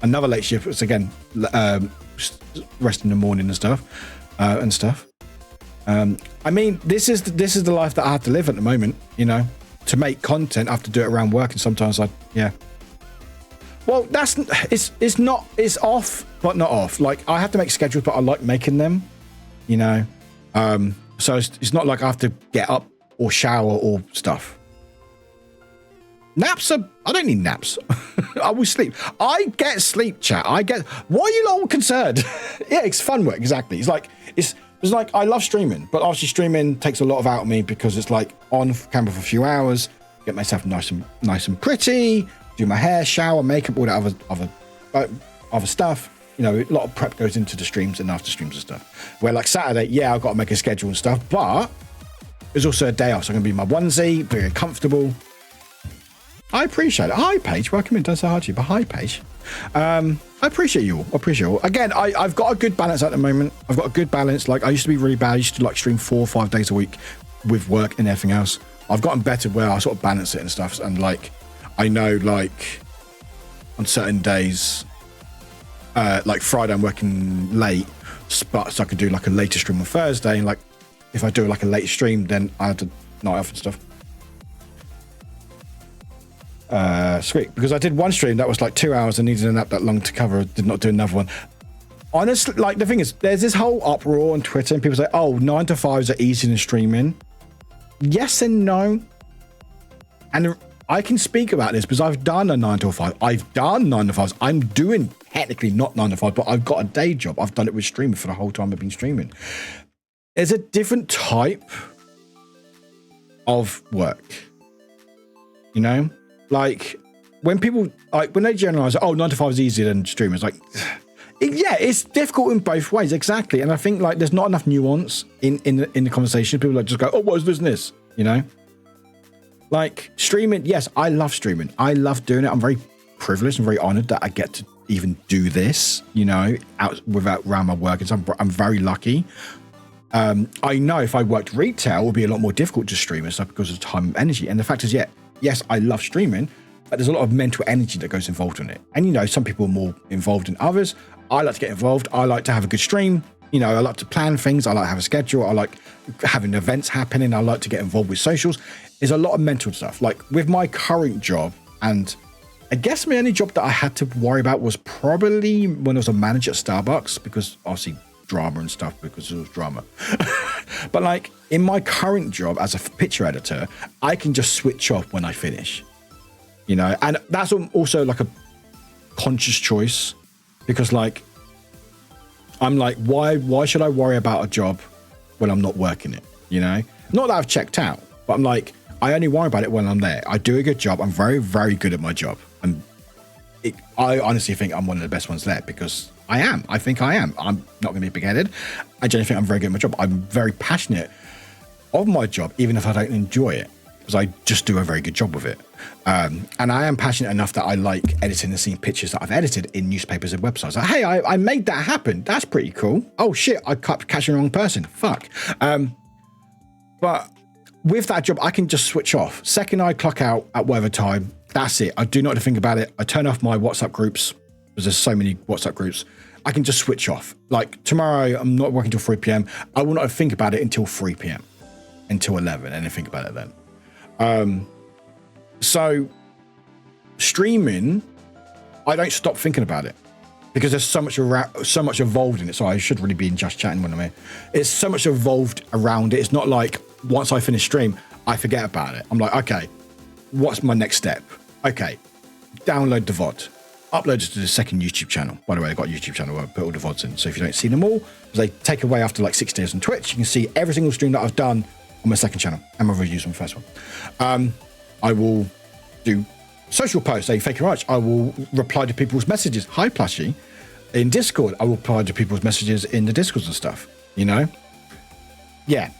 another late shift, which again, rest in the morning and stuff. I mean, this is the life that I have to live at the moment. You know, to make content, I have to do it around work, and sometimes well, it's off, but not off. Like, I have to make schedules, but I like making them, you know? So it's not like I have to get up or shower or stuff. I don't need naps. I will sleep. I get sleep, chat. Why are you all concerned? Yeah, it's fun work, exactly. It's like, I love streaming, but obviously streaming takes a lot out of me, because it's like on camera for a few hours, get myself nice and pretty, do my hair, shower, makeup, all that other stuff. You know, a lot of prep goes into the streams and after streams and stuff. Where like Saturday, yeah, I've got to make a schedule and stuff, but there's also a day off, so I'm going to be in my onesie, very comfortable. I appreciate it. Hi, Paige. Welcome in. Don't say hi to you, but hi, Paige. I appreciate you all. Again, I've got a good balance at the moment. I've got a good balance. Like, I used to be really bad. I used to like stream 4 or 5 days a week with work and everything else. I've gotten better where I sort of balance it and stuff. And like, I know, like, on certain days, like Friday, I'm working late, but so I could do like a later stream on Thursday. And like, if I do like a late stream, then I have to night off and stuff. Sweet, because I did one stream that was like 2 hours and needed a nap that long to cover. Did not do another one. Honestly, like, the thing is, there's this whole uproar on Twitter, and people say, "Oh, 9 to 5s are easier than streaming." Yes and no. And I can speak about this because I've done a 9 to 5. I've done 9 to 5s. I'm doing technically not 9 to 5, but I've got a day job. I've done it with streaming for the whole time I've been streaming. There's a different type of work, you know. Like, when people, like, when they generalize, oh, 9 to 5 is easier than streamers, like, yeah, it's difficult in both ways, exactly. And I think, like, there's not enough nuance in the conversation. People like just go, oh, what is this and this, you know? Like, streaming, yes, I love streaming. I love doing it. I'm very privileged and very honored that I get to even do this, you know, around my work. And so I'm very lucky. I know if I worked retail, it would be a lot more difficult to stream and stuff because of time and energy. And the fact is, yes, I love streaming, but there's a lot of mental energy that goes involved in it. And, you know, some people are more involved than others. I like to get involved. I like to have a good stream. You know, I like to plan things. I like to have a schedule. I like having events happening. I like to get involved with socials. There's a lot of mental stuff. Like, with my current job, and I guess my only job that I had to worry about was probably when I was a manager at Starbucks, because obviously drama and stuff, because it was drama. But like, in my current job as a picture editor, I can just switch off when I finish, you know. And that's also like a conscious choice, because like, I'm like, why should I worry about a job when I'm not working it, you know? Not that I've checked out, but I'm like, I only worry about it when I'm there. I do a good job. I'm very, very good at my job. I honestly think I'm one of the best ones there, because I am. I think I am. I'm not going to be big-headed. I generally think I'm very good at my job. I'm very passionate of my job, even if I don't enjoy it, because I just do a very good job with it. And I am passionate enough that I like editing and seeing pictures that I've edited in newspapers and websites. Like, hey, I made that happen. That's pretty cool. Oh shit, I kept catching the wrong person. Fuck. But with that job, I can just switch off. Second I clock out at whatever time, that's it. I do not have to think about it. I turn off my WhatsApp groups, because there's so many WhatsApp groups. I can just switch off. Like tomorrow, I'm not working till 3 p.m. I will not think about it until 3 p.m. until 11, and then think about it then. So streaming, I don't stop thinking about it because there's so much evolved in it. So I should really be in just chatting when I'm here. It's so much evolved around it. It's not like once I finish stream, I forget about it. I'm like, okay, what's my next step? Okay, download the VOD. Upload it to the second YouTube channel. By the way, I've got a YouTube channel where I put all the VODs in. So if you don't see them all, they take away after like 6 days on Twitch, you can see every single stream that I've done on my second channel and my reviews on the first one. I will do social posts. Thank you very much. I will reply to people's messages. Hi, Plushy. In Discord, I will reply to people's messages in the Discords and stuff. You know? Yeah.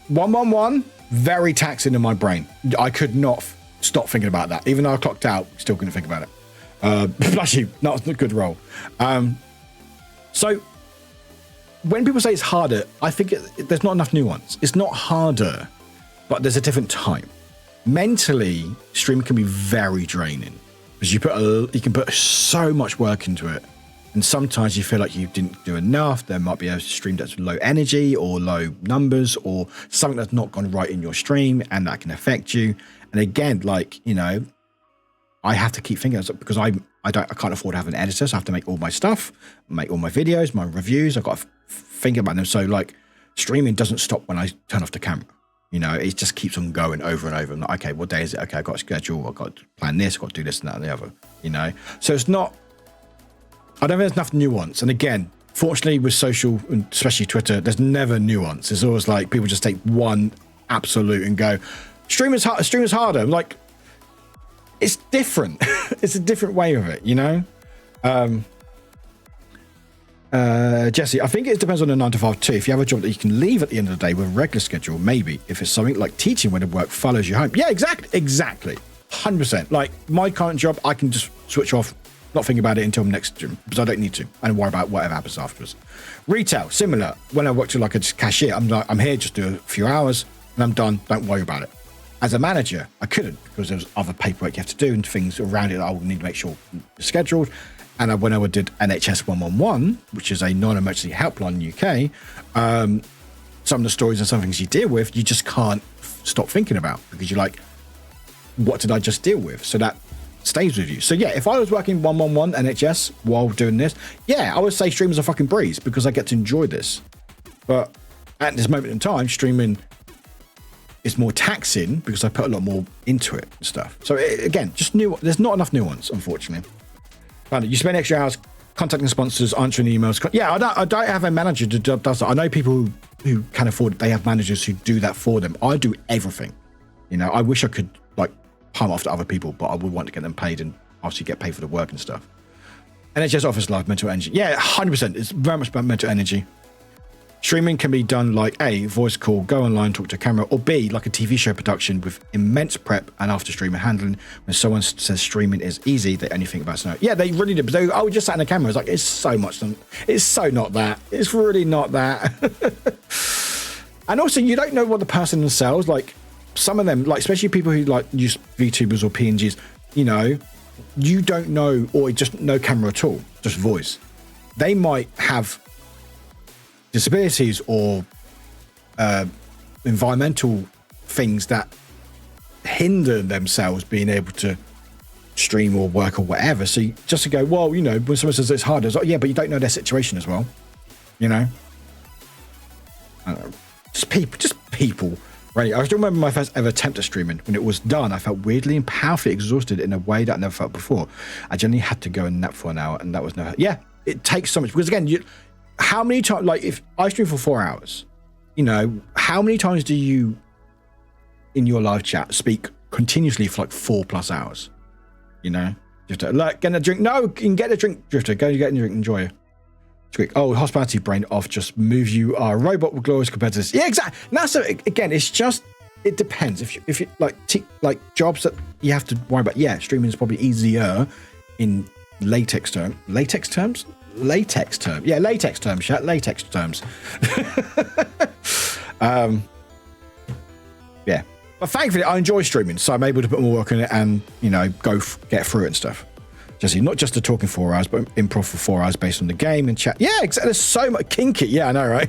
111, very taxing in my brain. I could not stop thinking about that. Even though I clocked out, still couldn't think about it. Plushy, not a good role. So when people say it's harder, I think there's not enough nuance. It's not harder, but there's a different time. Mentally, streaming can be very draining because you can put so much work into it, and sometimes you feel like you didn't do enough. There might be a stream that's low energy or low numbers or something that's not gone right in your stream, and that can affect you. And again, like, you know, I have to keep thinking because I can't afford to have an editor, so I have to make all my stuff, make all my videos, my reviews. I've got to think about them. So like streaming doesn't stop when I turn off the camera. You know, it just keeps on going over and over. I'm like, okay, what day is it? Okay, I've got a schedule. I've got to plan this. I've got to do this and that and the other, you know? So it's not, I don't think there's enough nuance. And again, fortunately with social, and especially Twitter, there's never nuance. It's always like people just take one absolute and go, streamers harder. I'm like, it's different. It's a different way of it, you know? Jesse, I think it depends on the 9 to 5 too. If you have a job that you can leave at the end of the day with a regular schedule, maybe. If it's something like teaching when the work follows you home. Yeah, exactly. 100%. Like my current job, I can just switch off, not think about it until next gym because I don't need to, and worry about whatever happens afterwards. Retail, similar. When I work to like a cashier, I'm here, just do a few hours and I'm done. Don't worry about it. As a manager, I couldn't because there was other paperwork you have to do and things around it that I would need to make sure it's scheduled. And when I did NHS 111, which is a non-emergency helpline in the UK, some of the stories and some things you deal with, you just can't stop thinking about because you're like, what did I just deal with? So that stays with you. So yeah, if I was working 111 NHS while doing this, yeah, I would say streaming's a fucking breeze because I get to enjoy this. But at this moment in time, streaming is more taxing because I put a lot more into it and stuff. So again, just there's not enough nuance, unfortunately. You spend extra hours contacting sponsors, answering emails. Yeah, I don't have a manager who does that. I know people who can afford it. They have managers who do that for them. I do everything. You know, I wish I could like palm off to other people, but I would want to get them paid and obviously get paid for the work and stuff. NHS office life, mental energy. Yeah, 100%. It's very much about mental energy. Streaming can be done like A, voice call, go online, talk to a camera, or B, like a TV show production with immense prep and after streaming handling. When someone says streaming is easy, they only think about snow. Yeah, they really do. But we just sat in the camera. It's like, it's so much. It's so not that. It's really not that. And also, you don't know what the person themselves, like some of them, like especially people who like use VTubers or PNGs, you know, you don't know, or just no camera at all, just voice. They might have disabilities or environmental things that hinder themselves being able to stream or work or whatever. So just to go, well, you know, when someone says it's hard, it's like, yeah, but you don't know their situation as well, you know? I don't know. Just people. Right. I still remember my first ever attempt at streaming. When it was done, I felt weirdly and powerfully exhausted in a way that I never felt before. I generally had to go and nap for an hour, and that was never. Yeah, it takes so much because again, how many times? Like if I stream for 4 hours, you know, how many times do you in your live chat speak continuously for like 4+ hours? You know, Drifter, like get a drink. No, you can get a drink, Drifter. Go get a drink. Enjoy it. Squeak. Oh, hospitality brain off. Just move. You are a robot with glorious competitors. Yeah, exactly. Now, so again, it's just it depends. If you like jobs that you have to worry about. Yeah, streaming is probably easier in latex terms. Yeah, latex terms. Chat. Latex terms. Yeah, but thankfully I enjoy streaming, so I'm able to put more work in it and get through it and stuff. Not just the talking 4 hours, but improv for 4 hours based on the game and chat. Yeah, exactly. There's so much kinky. Yeah, I know, right?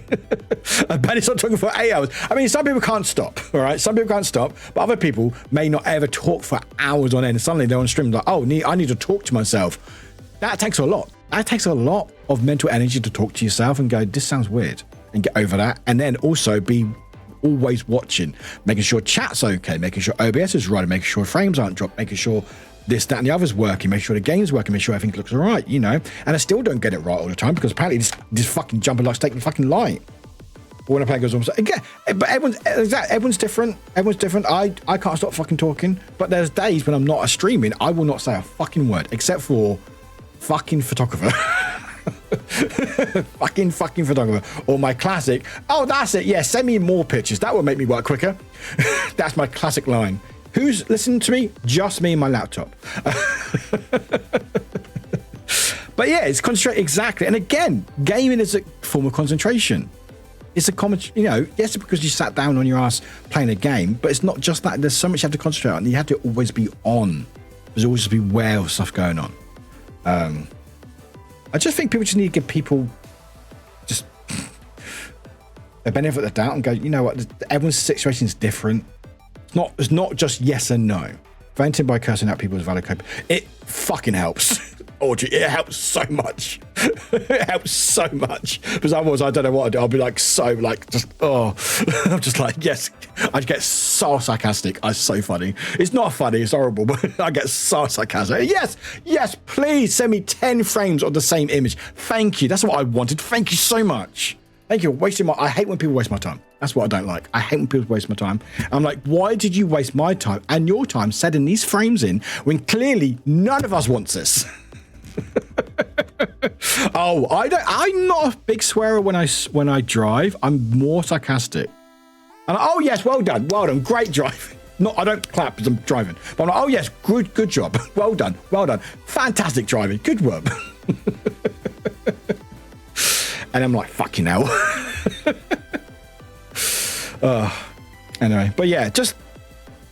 I bet it's not talking for 8 hours. I mean, some people can't stop, all right? Some people can't stop, but other people may not ever talk for hours on end. And suddenly they're on stream like, oh, I need to talk to myself. That takes a lot. That takes a lot of mental energy to talk to yourself and go, this sounds weird, and get over that. And then also be always watching, making sure chat's okay, making sure OBS is right, making sure frames aren't dropped, making sure this, that, and the other's working, make sure the game's working, make sure everything looks all right, And I still don't get it right all the time because apparently this fucking jumper lock's taking fucking light. But when I play goes on, again, but everyone's different. Everyone's different. I can't stop fucking talking. But there's days when I'm not streaming, I will not say a fucking word except for fucking photographer. fucking photographer. Or my classic, oh, that's it. Yeah, send me more pictures. That will make me work quicker. That's my classic line. Who's listening to me? Just me and my laptop. But yeah, it's concentrate exactly. And again, gaming is a form of concentration. It's a common, yes, because you sat down on your ass playing a game, but it's not just that. There's so much you have to concentrate on. You have to always be on. There's always to be aware of stuff going on. I just think people just need to give people just a benefit of the doubt and go, you know what? Everyone's situation is different. It's not just yes and no. Venting by cursing out people is valid cope. It fucking helps. Audrey, it helps so much. It helps so much. Because otherwise, I don't know what I'd do. I'll be like, I'm just like, yes. I get so sarcastic. It's so funny. It's not funny. It's horrible. But I get so sarcastic. Yes, please send me 10 frames of the same image. Thank you. That's what I wanted. Thank you so much. Thank you. I hate when people waste my time. That's what I don't like. I hate when people waste my time. I'm like, why did you waste my time and your time setting these frames in when clearly none of us wants this? Oh, I'm not a big swearer when I drive. I'm more sarcastic. And oh yes, well done, great driving. No, I don't clap because I'm driving. But I'm like, oh yes, good job, well done, fantastic driving, good work. And I'm like, fucking hell. Anyway, but yeah, just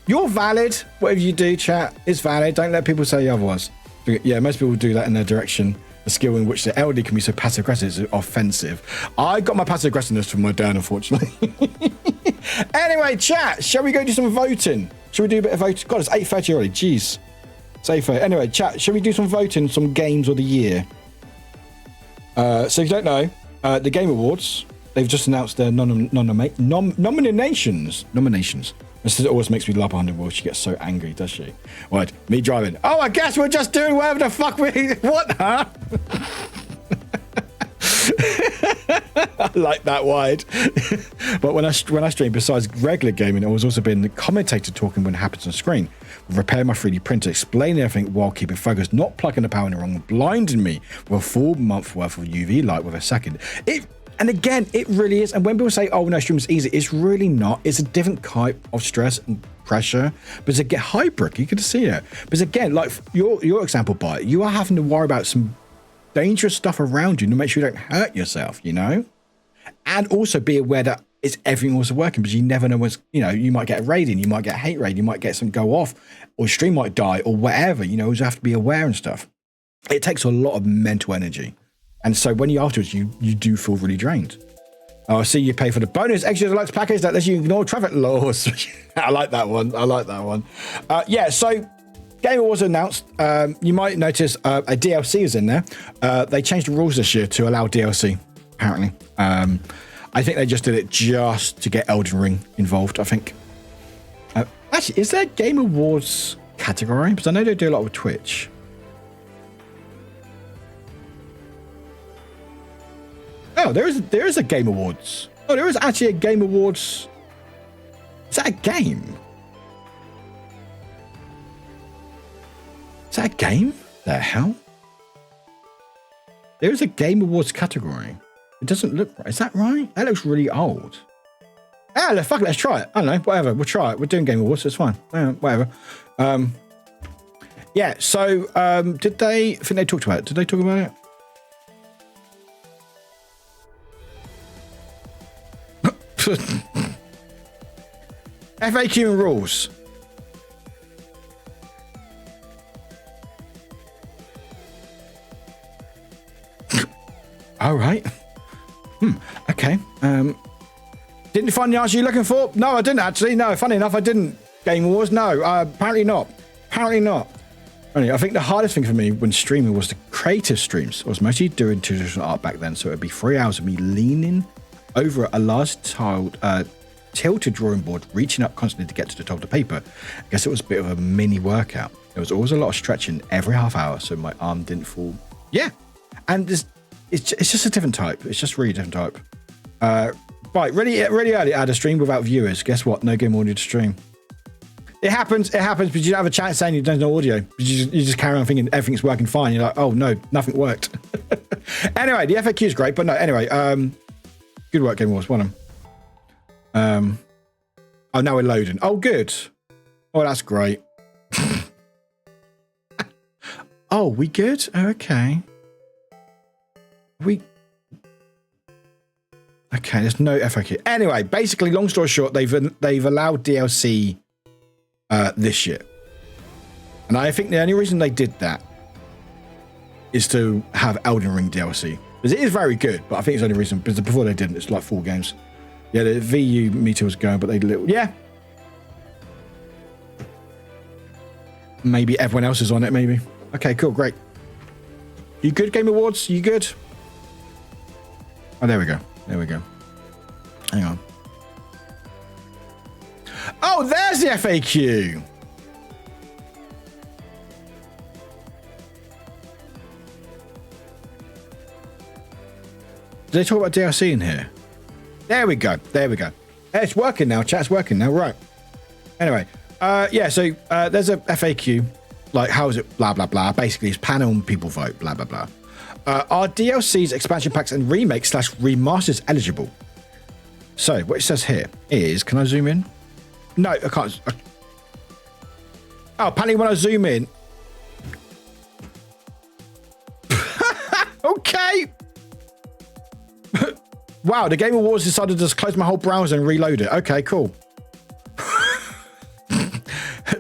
you're valid. Whatever you do, chat is valid. Don't let people say otherwise. Yeah, most people do that in their direction. The skill in which the LD can be so passive aggressive is offensive. I got my passive aggressiveness from my dad, unfortunately. Anyway, chat, shall we go do some voting? Shall we do a bit of voting? God, it's 8:30 already. Jeez. It's 8:30. Anyway, chat, shall we do some voting, some games of the year? So if you don't know, the Game Awards, they've just announced their nominations. This always makes me laugh behind the wheel. She gets so angry, does she? Right, me driving. Oh, I guess we're just doing whatever the fuck we... What, huh? I like that wide. But when I stream, besides regular gaming, I was also being the commentator talking when it happens on screen. Repair my 3D printer, explaining everything while keeping focus, not plugging the power in the wrong, blinding me with a full month worth of UV light with a second. And again, it really is. And when people say, oh, no, streaming's easy, it's really not. It's a different type of stress and pressure. But to get hybrid, you can see it. Because again, like your example, Bite, you are having to worry about some dangerous stuff around you to make sure you don't hurt yourself, And also be aware that it's everything also working, because you never know what's, you might get a raid in, you might get a hate raid, you might get some go off, or stream might die, or whatever, you have to be aware and stuff. It takes a lot of mental energy. And so when you afterwards, you do feel really drained. Oh, I see you pay for the bonus extra deluxe package that lets you ignore traffic laws. I like that one. Yeah, so Game Awards announced. You might notice a DLC is in there. They changed the rules this year to allow DLC, apparently. I think they just did it just to get Elden Ring involved, I think. Actually, is there a Game Awards category? Because I know they do a lot with Twitch. Oh, there is a Game Awards. Oh, there is actually a Game Awards. Is that a game? Is that a game? The hell? There is a Game Awards category. It doesn't look right. Is that right? That looks really old. Ah, fuck it, let's try it. I don't know, whatever. We'll try it. We're doing Game Awards, so it's fine. Whatever. Yeah, so did they, I think they talked about it. Did they talk about it? FAQ and rules. All right. Okay. Didn't find the answer you're looking for? No, I didn't actually. No, funny enough, I didn't. Game Wars? No, apparently not. Apparently not. I think the hardest thing for me when streaming was the creative streams. I was mostly doing traditional art back then, so it'd be 3 hours of me leaning over a large tilted drawing board, reaching up constantly to get to the top of the paper. I guess it was a bit of a mini workout. There was always a lot of stretching every half hour, so my arm didn't fall. Yeah, and it's just a different type. It's just really different type. Right, really early I had a stream without viewers. Guess what? No game audio to stream. It happens, but you don't have a chat saying you don't know audio. You just carry on thinking everything's working fine. You're like, oh no, nothing worked. Anyway, the FAQ is great, but no, anyway, good work, Game Wars, won them. Oh, now we're loading. Oh, good. Oh, that's great. Oh, we good? Okay. Okay, there's no FAQ. Anyway, basically, long story short, they've allowed DLC this year. And I think the only reason they did that is to have Elden Ring DLC. Because it is very good, but I think it's the only reason. Because before they didn't, it's like 4 games. Yeah, the VU meter was going, but they yeah. Maybe everyone else is on it, maybe. Okay, cool, great. You good, Game Awards? You good? Oh, there we go. There we go. Hang on. Oh, there's the FAQ. Did they talk about DLC in here? There we go. There we go. It's working now. Chat's working now. Right. Anyway, yeah, so there's a FAQ. Like, how is it? Blah, blah, blah. Basically, it's panel and people vote. Blah, blah, blah. Are DLCs, expansion packs, and remakes / remasters eligible? So, what it says here is, can I zoom in? No, I can't. Oh, apparently when I zoom in. Okay. Wow, the Game Awards decided to just close my whole browser and reload it. Okay, cool.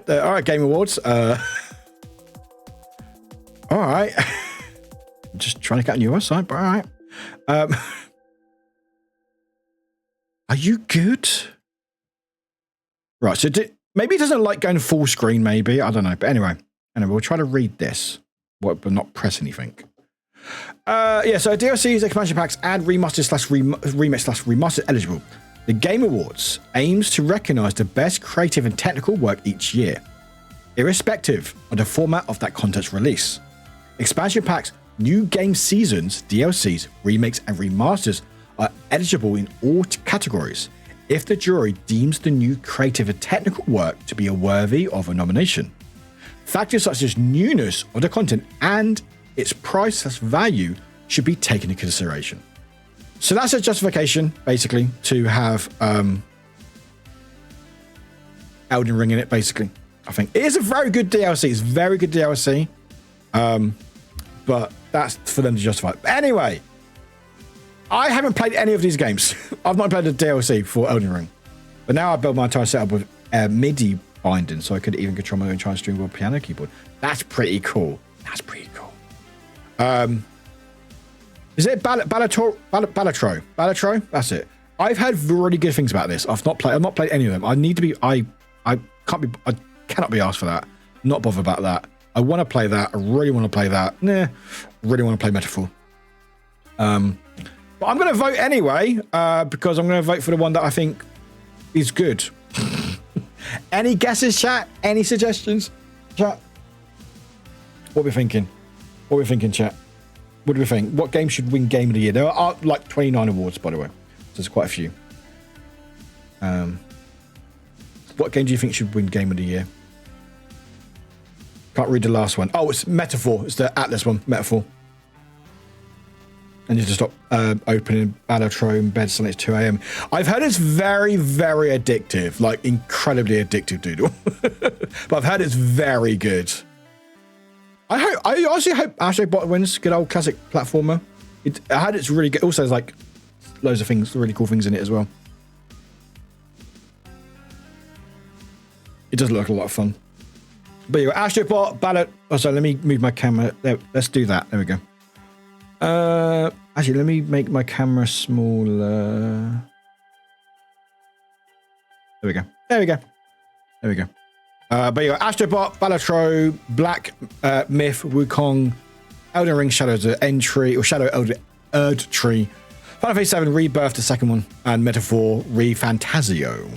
All right, Game Awards. All right. Just trying to get on your website, but all right. Are you good? Right, so maybe it doesn't like going full screen, maybe. I don't know. But anyway, we'll try to read this, but not press anything. Yeah, so DLCs, expansion packs, and remasters / remix / remaster eligible. The Game Awards aims to recognize the best creative and technical work each year, irrespective of the format of that content's release. Expansion packs, new game seasons, DLCs, remakes, and remasters are eligible in all categories if the jury deems the new creative and technical work to be worthy of a nomination. Factors such as newness of the content and its price / value should be taken into consideration. So that's a justification, basically, to have Elden Ring in it, basically. I think it is a very good DLC. It's very good DLC. But that's for them to justify. But anyway, I haven't played any of these games. I've not played the DLC for Elden Ring. But now I built my entire setup with MIDI binding, so I could even control my own entire string with a piano keyboard. That's pretty cool. That's pretty cool. Is it Balatro? That's it. I've heard really good things about this. I've not played any of them. I need to be. I cannot be asked for that. Not bothered about that. I want to play that. I really want to play that. Nah, really want to play Metaphor. But I'm going to vote anyway, because I'm going to vote for the one that I think is good. Any guesses, chat? Any suggestions, chat? What are we thinking? What are we thinking, chat? What do we think? What game should win Game of the Year? There are like 29 awards, by the way. So there's quite a few. What game do you think should win Game of the Year? Can't read the last one. Oh, it's Metaphor. It's the Atlas one, Metaphor. and you just stop opening Balatro bed suddenly it's 2 a.m. I've heard it's very, very addictive, like incredibly addictive, Doodle. But I've heard it's very good. I honestly hope Astrobot wins. Good old classic platformer. I heard it's really good. Also, there's like loads of things, really cool things in it as well. It does look like a lot of fun. But you got Astrobot, Ballot. Oh, sorry, let me move my camera. There, let's do that. There we go. Actually, let me make my camera smaller. There we go. There we go. There we go. But you got Astrobot, Balatro, Black Myth, Wukong, Elden Ring, Shadows of Entry, or Shadow Erd Tree, Final Fantasy 7 Rebirth, the second one, and Metaphor Refantasio.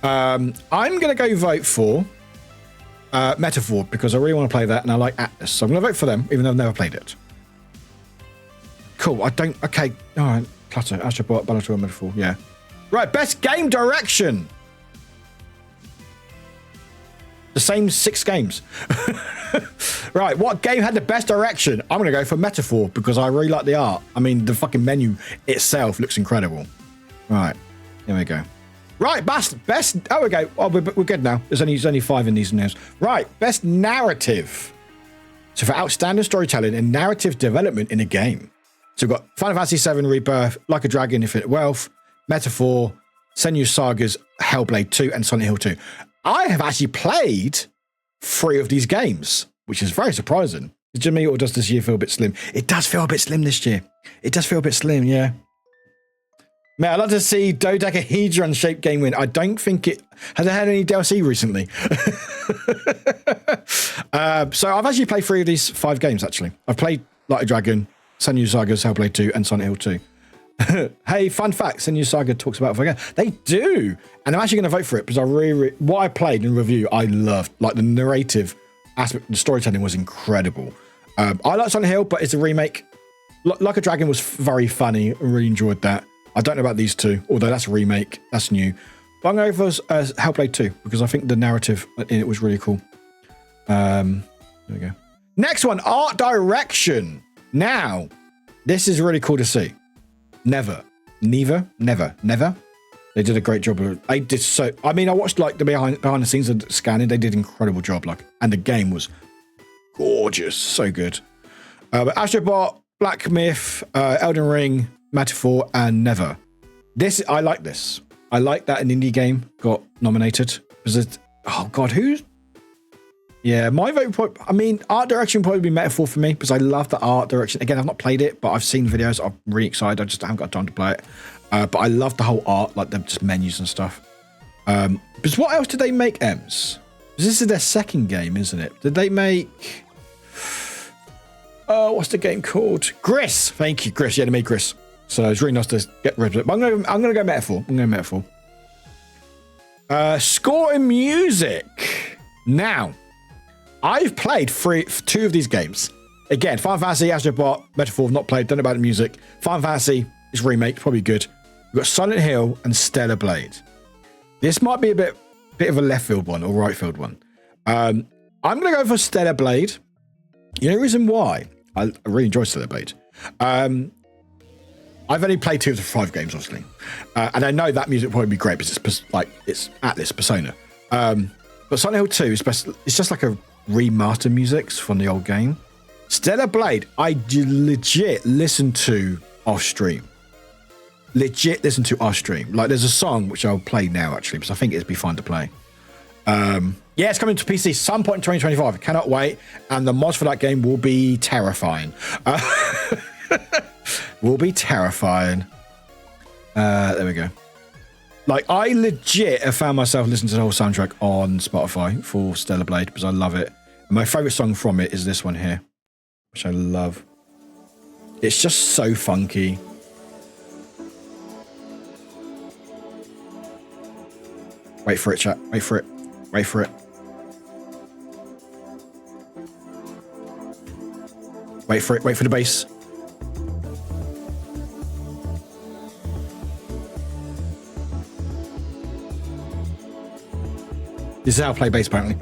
I'm going to go vote for Metaphor because I really want to play that and I like Atlas. So I'm going to vote for them, even though I've never played it. Cool. Okay. All right. Clutter, Astrobot, Balatro, Metaphor. Yeah. Right. Best game direction. The same 6 games. Right, what game had the best direction? I'm going to go for Metaphor because I really like the art. I mean, the fucking menu itself looks incredible. Right, here we go. Right, best. Oh, we go. Oh, we're good now. There's only 5 in these now. Right, best narrative. So for outstanding storytelling and narrative development in a game. So we've got Final Fantasy 7 Rebirth, Like a Dragon, Infinite Wealth, Metaphor, Senyu Saga's Hellblade 2, and Silent Hill 2. I have actually played 3 of these games, which is very surprising. Does me or does this year feel a bit slim? It does feel a bit slim this year. It does feel a bit slim, yeah. Man, I'd love to see Dodecahedron shaped game win. I don't think it has had any DLC recently. So I've actually played 3 of these 5 games, actually. I've played Like a Dragon, Senyu Saga's Hellblade 2, and Silent Hill 2. Hey, fun fact, Senyu Saga talks about it again. They do, and I'm actually going to vote for it because I really what I played in review I loved. Like the narrative aspect, the storytelling was incredible. I like Silent Hill, but it's a remake. Like a Dragon was very funny. I really enjoyed that. I don't know about these 2, although that's a remake, that's new. But I'm going to go for Hellblade 2 because I think the narrative in it was really cool. There we go. Next one, art direction. Now, this is really cool to see. Never. They did a great job. I watched like the behind the scenes of scanning. They did an incredible job, and the game was gorgeous, so good. But Astrobot, Black Myth, Elden Ring, Metaphor, and Never. I like this. I like that an indie game got nominated. Yeah, my vote. Art direction would probably be Metaphor for me because I love the art direction. Again, I've not played it, but I've seen videos. I'm really excited. I just haven't got time to play it. But I love the whole art, like the just menus and stuff. Because what else did they make, Ems? This is their second game, isn't it? Did they make? What's the game called? Gris. Thank you, Gris. Yeah, they made Gris. So it's really nice to get rid of it. But I'm gonna go Metaphor. Score and music. Now. I've played 2 of these games. Again, Final Fantasy, Astrobot, Metaphor, not played, don't know about the music. Final Fantasy is remake, probably good. We've got Silent Hill and Stellar Blade. This might be a bit of a left field one or right field one. I'm going to go for Stellar Blade. You know the reason why? I really enjoy Stellar Blade. I've only played 2 of the 5 games, obviously. And I know that music will probably be great because it's Atlas, Persona. But Silent Hill 2 it's just like a remaster musics from the old game. Stellar Blade, I legit listen to off stream. Like there's a song which I'll play now actually because I think it'd be fun to play. Yeah, it's coming to PC some point in 2025. I cannot wait, and the mods for that game will be terrifying. There we go. Like, I legit have found myself listening to the whole soundtrack on Spotify for Stellar Blade because I love it. And my favourite song from it is this one here, which I love. It's just so funky. Wait for it, chat. Wait for it. Wait for it. Wait for the bass. This is how I play bass, apparently.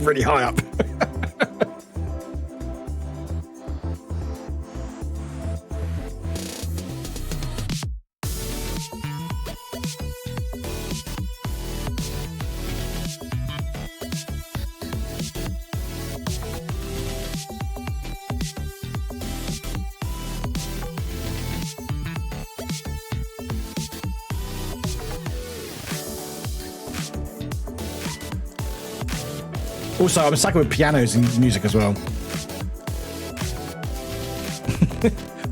Really high up. Also, I'm a sucker with pianos and music as well.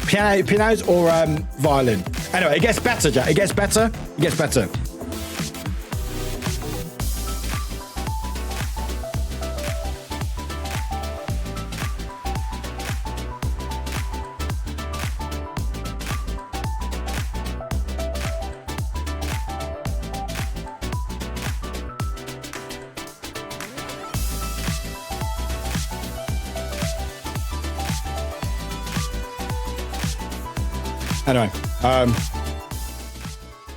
Pianos or violin. Anyway, it gets better, Jack. It gets better. It gets better. Anyway,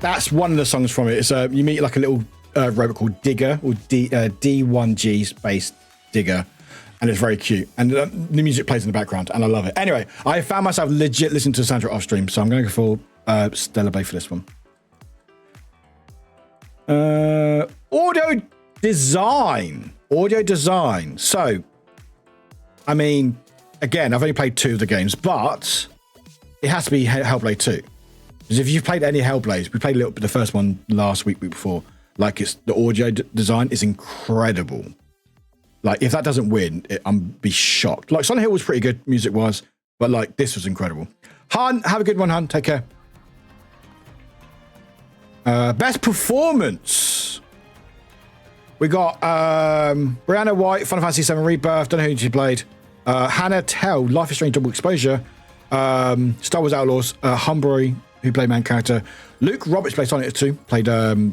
that's one of the songs from it. It's you meet like a little robot called Digger, or D1G space Digger, and it's very cute. And the music plays in the background, and I love it. Anyway, I found myself legit listening to the soundtrack off stream, so I'm going to go for Stellar Bay for this one. Audio design. So, I mean, again, I've only played 2 of the games, but it has to be Hellblade 2. Because if you've played any Hellblades, we played a little bit the first one last week before. Like, it's the audio design is incredible. Like, if that doesn't win, I'm be shocked. Like, Silent Hill was pretty good music-wise, but like this was incredible. Han, have a good one, Han. Take care. Best performance. We got Brianna White, Final Fantasy VII Rebirth. Don't know who she played. Hannah Tell, Life is Strange Double Exposure. Star Wars Outlaws, Humbury, who played main character. Luke Roberts played Sonic 2, played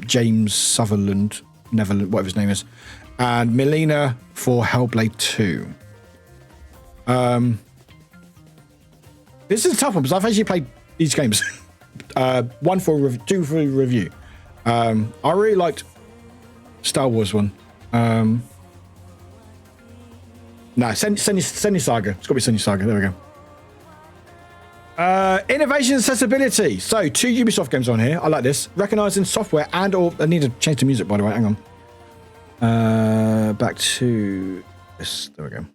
James Sutherland, Neverland, whatever his name is. And Melina for Hellblade 2. This is a tough one because I've actually played these games. 1 for review, 2 for review. I really liked Star Wars one. No, Senju Saga. It's got to be Senju Saga. There we go. Innovation and accessibility. So 2 Ubisoft games on here. I like this. Recognizing software and or I need to change the music by the way. Hang on. Back to this. There we go.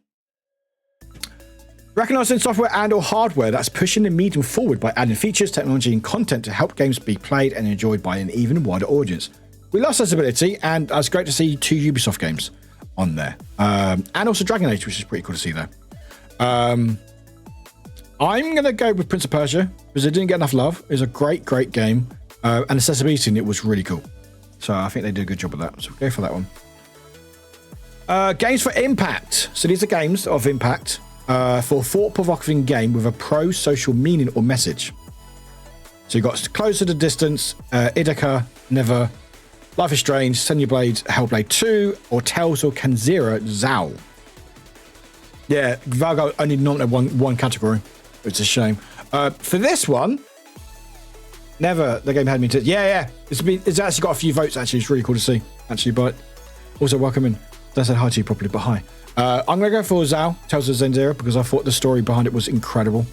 Recognizing software and or hardware that's pushing the medium forward by adding features, technology, and content to help games be played and enjoyed by an even wider audience. We love accessibility, and it's great to see 2 Ubisoft games on there. And also Dragon Age, which is pretty cool to see there. I'm going to go with Prince of Persia because it didn't get enough love. It was a great, great game. And accessibility in it was really cool. So I think they did a good job of that. So we'll go for that one. Games for Impact. So these are games of Impact for a thought-provoking game with a pro-social meaning or message. So you've got Closer to Distance, Idaka, Never, Life is Strange, Xenoblade, Hellblade 2, or Tales of Kanzira, Zao. Yeah, Valgo only nominated one category. It's a shame. For this one, Never, the game had me to... Yeah. It's actually got a few votes, actually. It's really cool to see, actually. But also, welcome in. Don't say hi to you properly, but hi. I'm going to go for Zao, Tales of Zendira, because I thought the story behind it was incredible.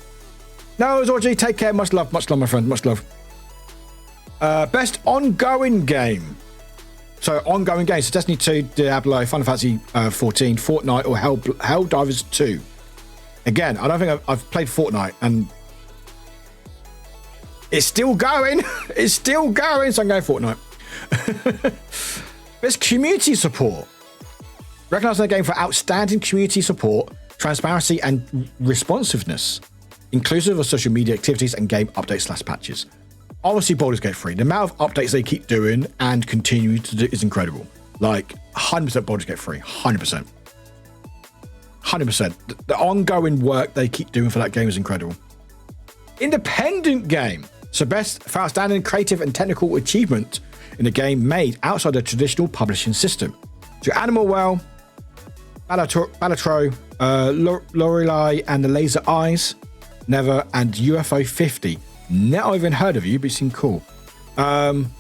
No, Zorgy, take care. Much love, my friend. Much love. Best ongoing game. So, ongoing games. So, Destiny 2, Diablo, Final Fantasy 14, Fortnite, or Helldivers 2. Again, I don't think I've played Fortnite, and it's still going. It's still going, so I'm going Fortnite. Best community support. Recognizing the game for outstanding community support, transparency, and responsiveness, inclusive of social media activities and game updates / patches. Obviously, Baldur's Gate 3. The amount of updates they keep doing and continue to do is incredible. Like, 100% Baldur's Gate 3. 100%. 100%. The ongoing work they keep doing for that game is incredible. Independent game. So best for outstanding creative and technical achievement in a game made outside the traditional publishing system. So Animal Well, Balatro, Lorelei and the Laser Eyes, Never, and UFO 50. Never even heard of you, but you seem cool. I'm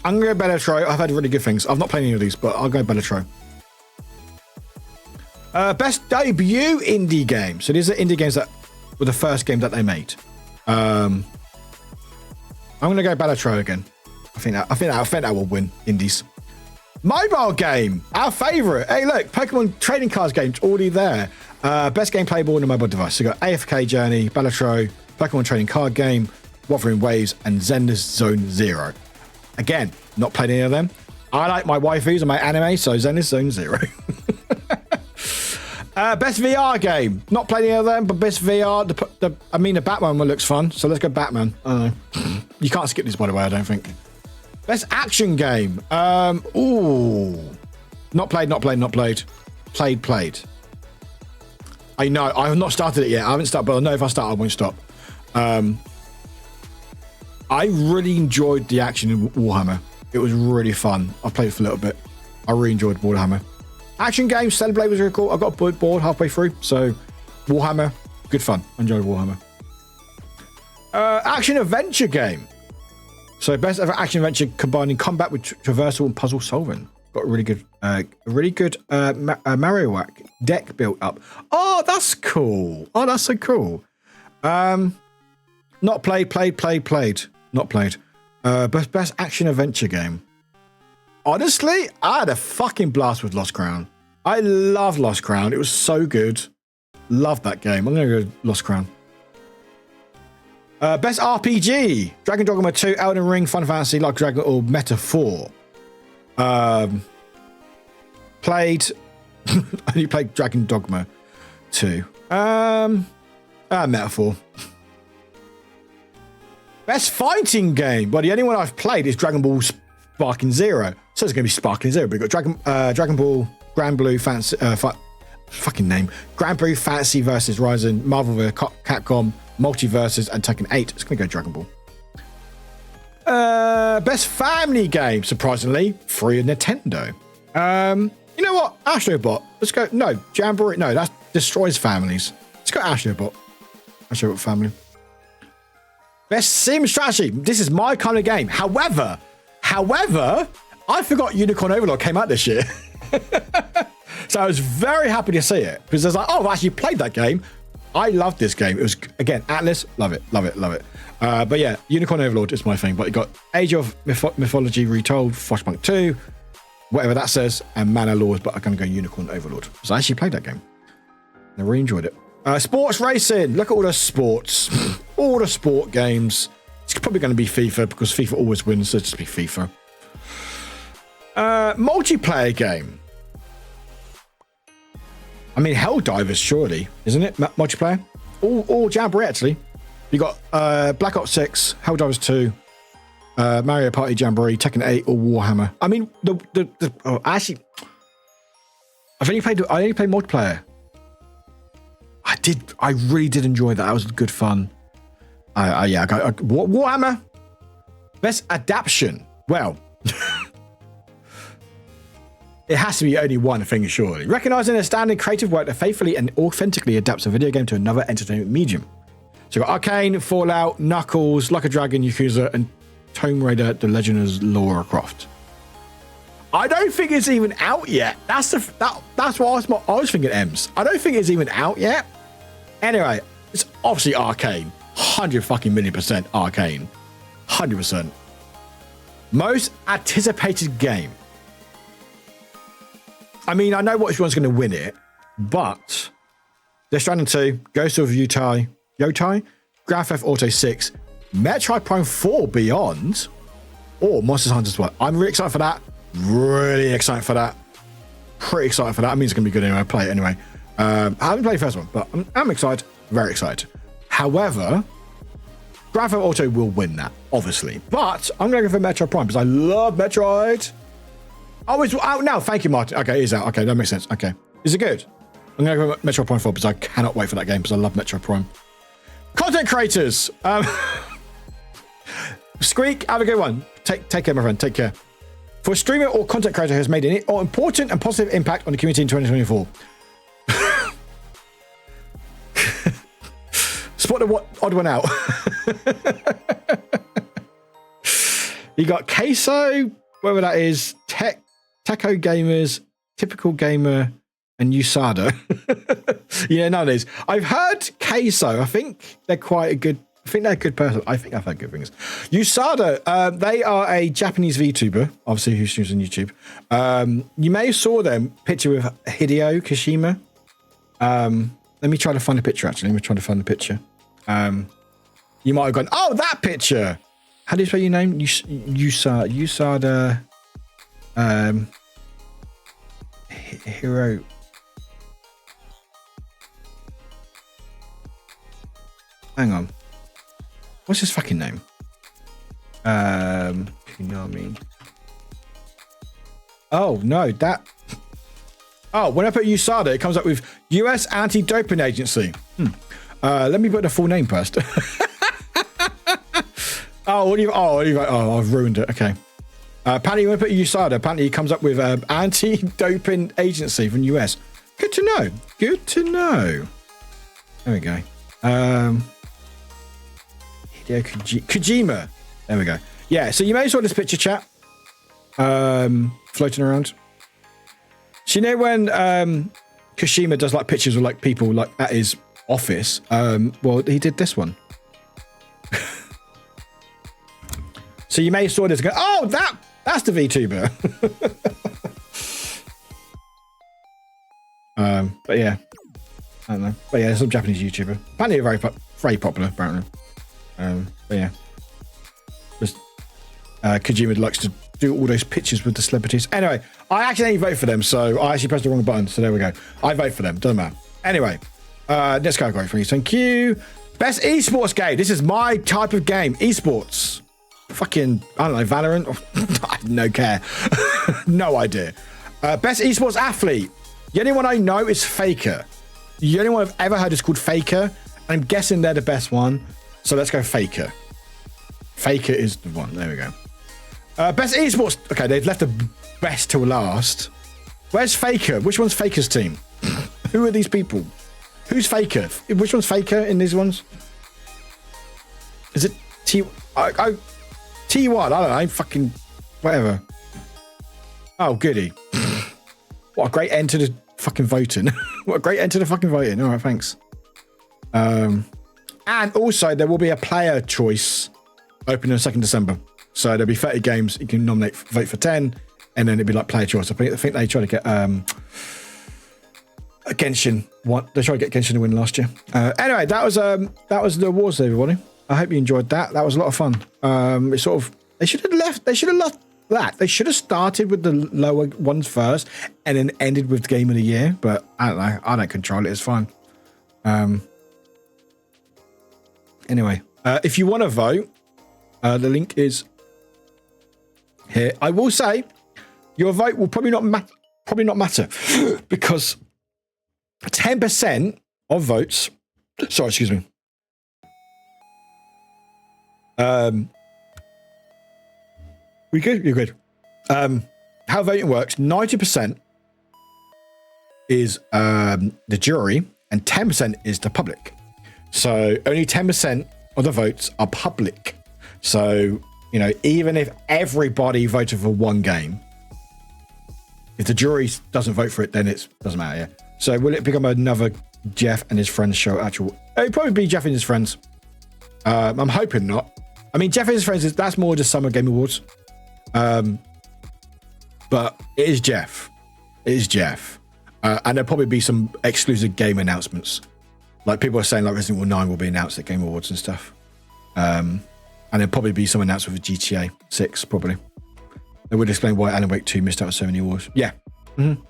going to go Balatro. I've had really good things. I've not played any of these, but I'll go Balatro. Best debut indie game. So these are indie games that were the first game that they made. I'm going to go Balatro again. I think that will win indies. Mobile game, our favorite. Hey, look, Pokemon trading cards game's already there. Best game playable on a mobile device. So you got AFK Journey, Balatro, Pokemon trading card game, Wuthering Waves, and Zenless Zone Zero. Again, not played any of them. I like my waifus and my anime, so Zen is Zone Zero. Best VR game. Not played any of them, but best VR. The Batman one looks fun, so let's go Batman. I don't know. You can't skip this, by the way, I don't think. Best action game. Ooh. Not played. Played. I know. I have not started it yet. I haven't started, but I know if I start, I won't stop. I really enjoyed the action in Warhammer. It was really fun. I played it for a little bit. I really enjoyed Warhammer. Action game, Celebrate was really cool. I got bored halfway through, so Warhammer, good fun. I enjoyed Warhammer. Action adventure game. So best ever action adventure combining combat with traversal and puzzle solving. Got a really good Mario deck built up. Oh, that's cool. Oh, that's so cool. Not played. Not played. Best action adventure game. Honestly, I had a fucking blast with Lost Crown. I love Lost Crown. It was so good. Love that game. I'm going to go Lost Crown. Best RPG. Dragon Dogma 2, Elden Ring, Final Fantasy, Like Dragon, or Meta 4. Played... only played Dragon Dogma 2. Meta 4. Best fighting game. Well, the only one I've played is Dragon Ball Sparking Zero. So it's going to be Sparking Zero, but we've got Dragon Ball, Grand Blue Fantasy, fucking name, Grand Blue Fantasy versus Ryzen, Marvel vs. Capcom, Multiverses, and Tekken 8. It's going to go Dragon Ball. Best family game, surprisingly, free of Nintendo. You know what? Astrobot. Let's go. No, Jamboree. No, that destroys families. Let's go Astrobot. Astrobot family. Best sim strategy. This is my kind of game. However, I forgot Unicorn Overlord came out this year. So I was very happy to see it because I was like, oh, I've actually played that game. I love this game. It was, again, Atlas. Love it. But yeah, Unicorn Overlord is my thing. But you got Age of Mythology Retold, Flashpunk 2, whatever that says, and Mana Laws. But I'm going to go Unicorn Overlord. So I actually played that game. I really enjoyed it. Sports racing. Look at all the sports. All the sport games. It's probably going to be FIFA because FIFA always wins. So just be FIFA. Multiplayer game. I mean, Helldivers, surely, isn't it? Multiplayer? All Jamboree, actually. You got Black Ops 6, Helldivers 2, Mario Party Jamboree, Tekken 8, or Warhammer. I mean, actually, I only played multiplayer. I really did enjoy that. That was good fun. Yeah, Warhammer. Best adaptation. Well, it has to be only one thing, surely. Recognizing a standard creative work that faithfully and authentically adapts a video game to another entertainment medium. So you've got Arcane, Fallout, Knuckles, Like a Dragon, Yakuza, and Tomb Raider, The Legend of Lara Croft. I don't think it's even out yet. That's what I was thinking, Ems. I don't think it's even out yet. Anyway, it's obviously Arcane. 100% Arcane. 100%. Most anticipated game. I mean, I know which one's going to win it, but Death Stranding 2, Ghost of Yotai, Grand Theft Auto 6, Metroid Prime 4 Beyond, or Monster Hunter as well. I'm really excited for that. Really excited for that. Pretty excited for that. I mean, it's going to be good anyway. I play it anyway. I haven't played the first one, but I'm excited. Very excited. However, Grand Theft Auto will win that, obviously. But I'm going to go for Metroid Prime because I love Metroid. Oh, it's out now. Thank you, Martin. Okay, it is out. Okay, that makes sense. Okay. Is it good? I'm going to go for Metroid Prime 4 because I cannot wait for that game because I love Metroid Prime. Content creators. Squeak, have a good one. Take care, my friend. Take care. For a streamer or content creator who has made an important and positive impact on the community in 2024. Spot the odd one out. You got Queso, whatever that is, Techo Gamers, Typical Gamer, and USADA. Yeah, none of these. I've heard Queso. I think they're quite a good. I think they're a good person. I think I've heard good things. USADA, they are a Japanese VTuber, obviously, who streams on YouTube. You may have saw them picture with Hideo Kashima. Let me try to find a picture, actually. Let me try to find a picture. You might have gone, oh, that picture. How do you spell your name? USADA. Hero. Hang on. What's his fucking name? Konami. Oh no, that. Oh, when I put USADA, it comes up with US Anti-Doping Agency. Let me put the full name first. I've ruined it. Okay. Apparently, when I put USADA, apparently it comes up with Anti-Doping Agency from US. Good to know. Good to know. There we go. Hideo Kojima. There we go. Yeah, so you may saw this picture, chat. Floating around. So you know when Kojima does like pictures of like people like at his office? Well, he did this one. So you may have saw this and go, oh, that's the VTuber. But yeah, I don't know. But yeah, some Japanese YouTuber. Apparently very popular, apparently. But yeah. Just, Kojima likes to do all those pictures with the celebrities. Anyway, I accidentally vote for them, so I actually pressed the wrong button, so there we go. I vote for them, doesn't matter. Anyway, let's go, great, please. Thank you. Best esports game. This is my type of game. Esports. Fucking, I don't know, Valorant? I no care. No idea. Best esports athlete. The only one I know is Faker. The only one I've ever heard is called Faker. I'm guessing they're the best one. So let's go Faker. Faker is the one. There we go. Best esports. Okay, they've left the best till last. Where's Faker? Which one's Faker's team? Who are these people? Who's Faker? Which one's Faker in these ones? Is it T1? I don't know. Fucking whatever. Oh, goody. What a great end to the fucking voting. What a great end to the fucking voting. All right, thanks. And also, there will be a player choice opening on 2nd December. So there'll be 30 games. You can nominate, vote for 10, and then it'll be like player choice. I think they tried to get a Genshin. They tried to get Genshin to win last year. Anyway, that was the awards, everybody. I hope you enjoyed that. That was a lot of fun. It's sort of they should have left that. They should have started with the lower ones first, and then ended with Game of the Year. But I don't know. I don't control it. It's fine. Anyway, if you want to vote, the link is here. I will say your vote will probably not matter because 10% of votes. Sorry, excuse me. We good? You're good. How voting works: 90% is the jury, and 10% is the public. So only 10% of the votes are public. So, you know, even if everybody voted for one game, if the jury doesn't vote for it, then it doesn't matter. Yeah. So will it become another Jeff and his friends show? It'll probably be Jeff and his friends. I'm hoping not. I mean, Jeff and his friends, that's more just Summer Game Awards. But it is Jeff. It is Jeff. And there'll probably be some exclusive game announcements. Like people are saying like Resident Evil 9 will be announced at Game Awards and stuff. And there'll probably be some announcement for GTA 6, probably. They would explain why Alan Wake 2 missed out on so many awards. Yeah. Mm-hmm.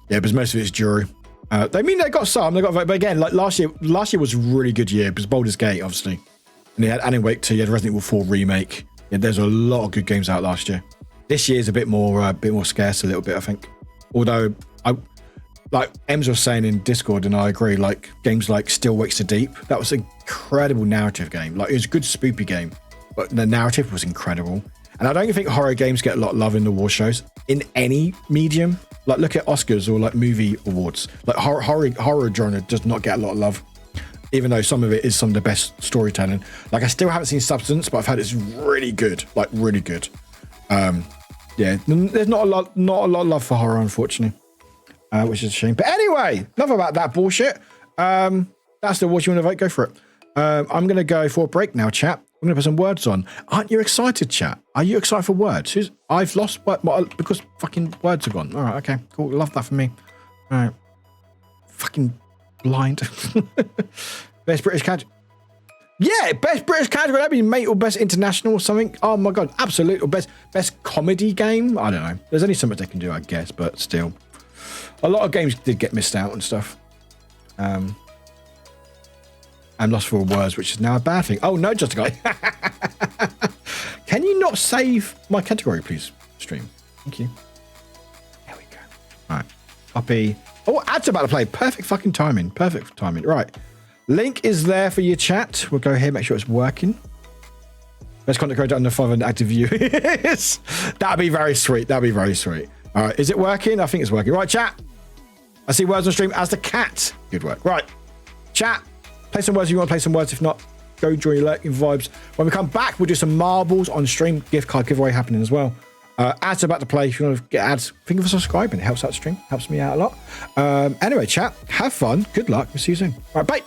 Yeah, because most of it's jury. They got some, they got vote, but again, like last year was a really good year because Baldur's Gate, obviously. And they had Alan Wake 2, you had Resident Evil 4 remake. Yeah, there's a lot of good games out last year. This year's a bit more scarce, a little bit, I think. Although, like Ems was saying in Discord, and I agree, like games like Still Wakes the Deep, that was an incredible narrative game. Like it was a good spoopy game, but the narrative was incredible. And I don't think horror games get a lot of love in the award shows in any medium. Like look at Oscars or like movie awards. Like horror genre does not get a lot of love, even though some of it is some of the best storytelling. Like I still haven't seen Substance, but I've heard it's really good, like really good. Yeah, there's not a lot of love for horror, unfortunately, which is a shame. But anyway, enough about that bullshit. That's the award you want to vote. Go for it. I'm going to go for a break now, chat. I'm going to put some words on. Aren't you excited, chat? Are you excited for words? I've lost because fucking words are gone. All right, okay, cool. Love that for me. All right. Fucking blind. Best British cat. Yeah, best British category. That'd be mate or best international or something. Oh my god, absolute or best comedy game. I don't know. There's only so much they can do, I guess, but still, a lot of games did get missed out and stuff. And lost for words, which is now a bad thing. Oh no, just a guy. Can you not save my category, please? Stream. Thank you. There we go. All right, copy. Oh, ads about to play. Perfect fucking timing. Perfect timing. Right. Link is there for your chat. We'll go here, make sure it's working. Best content creator under 500 active viewers. That'd be very sweet. That'd be very sweet. All right, is it working? I think it's working. Right, chat. I see words on stream as the cat. Good work. Right, chat. Play some words if you want to play some words. If not, go enjoy your lurking vibes. When we come back, we'll do some marbles on stream. Gift card giveaway happening as well. Ads are about to play. If you want to get ads, think of a subscribe and it helps out the stream. Helps me out a lot. Anyway, chat. Have fun. Good luck. We'll see you soon. All right, bye.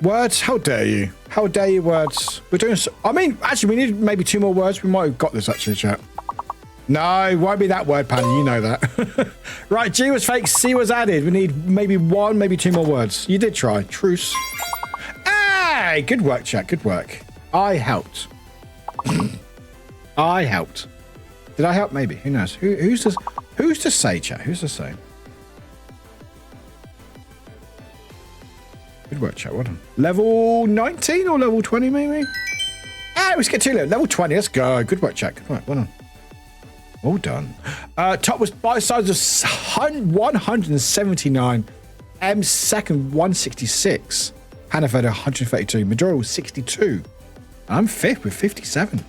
Words? How dare you? How dare you, words? We're doing... I mean, actually, we need maybe 2 more words. We might have got this, actually, chat. No, it won't be that word, Paddy. You know that. Right, G was fake. C was added. We need maybe 1, maybe 2 more words. You did try. Truce. Hey! Good work, chat. Good work. I helped. I helped. Did I help? Maybe. Who knows? Who's to say, chat? Who's to say? Good work, chat. Well done. Level 19 or level 20, maybe? Ah, let's get to level 20. Let's go. Good work, chat. Good work. Well done. Well done. Top was bite size of 179. M second 166. Hannaford 132. Maduro was 62. I'm 5th with 57.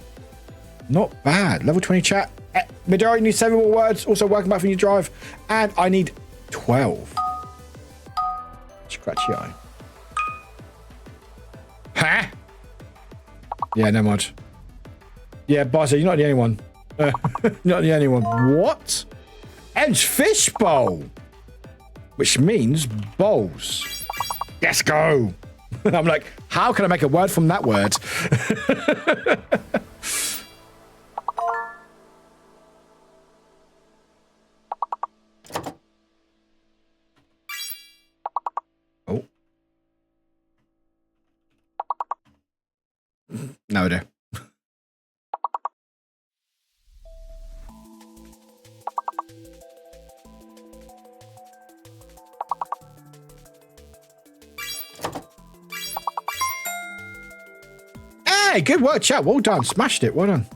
Not bad. Level 20 chat. Maduro, you need 7 more words. Also, welcome back from your drive. And I need 12. Scratchy eye. Huh? Yeah, no mod. Yeah, Barzo, you're not the only one. Not the only one. What? Edge fishbowl. Which means bowls. Let's go. I'm like, how can I make a word from that word? Oh. No idea. Hey, good work, chat. Well done. Smashed it. Well done.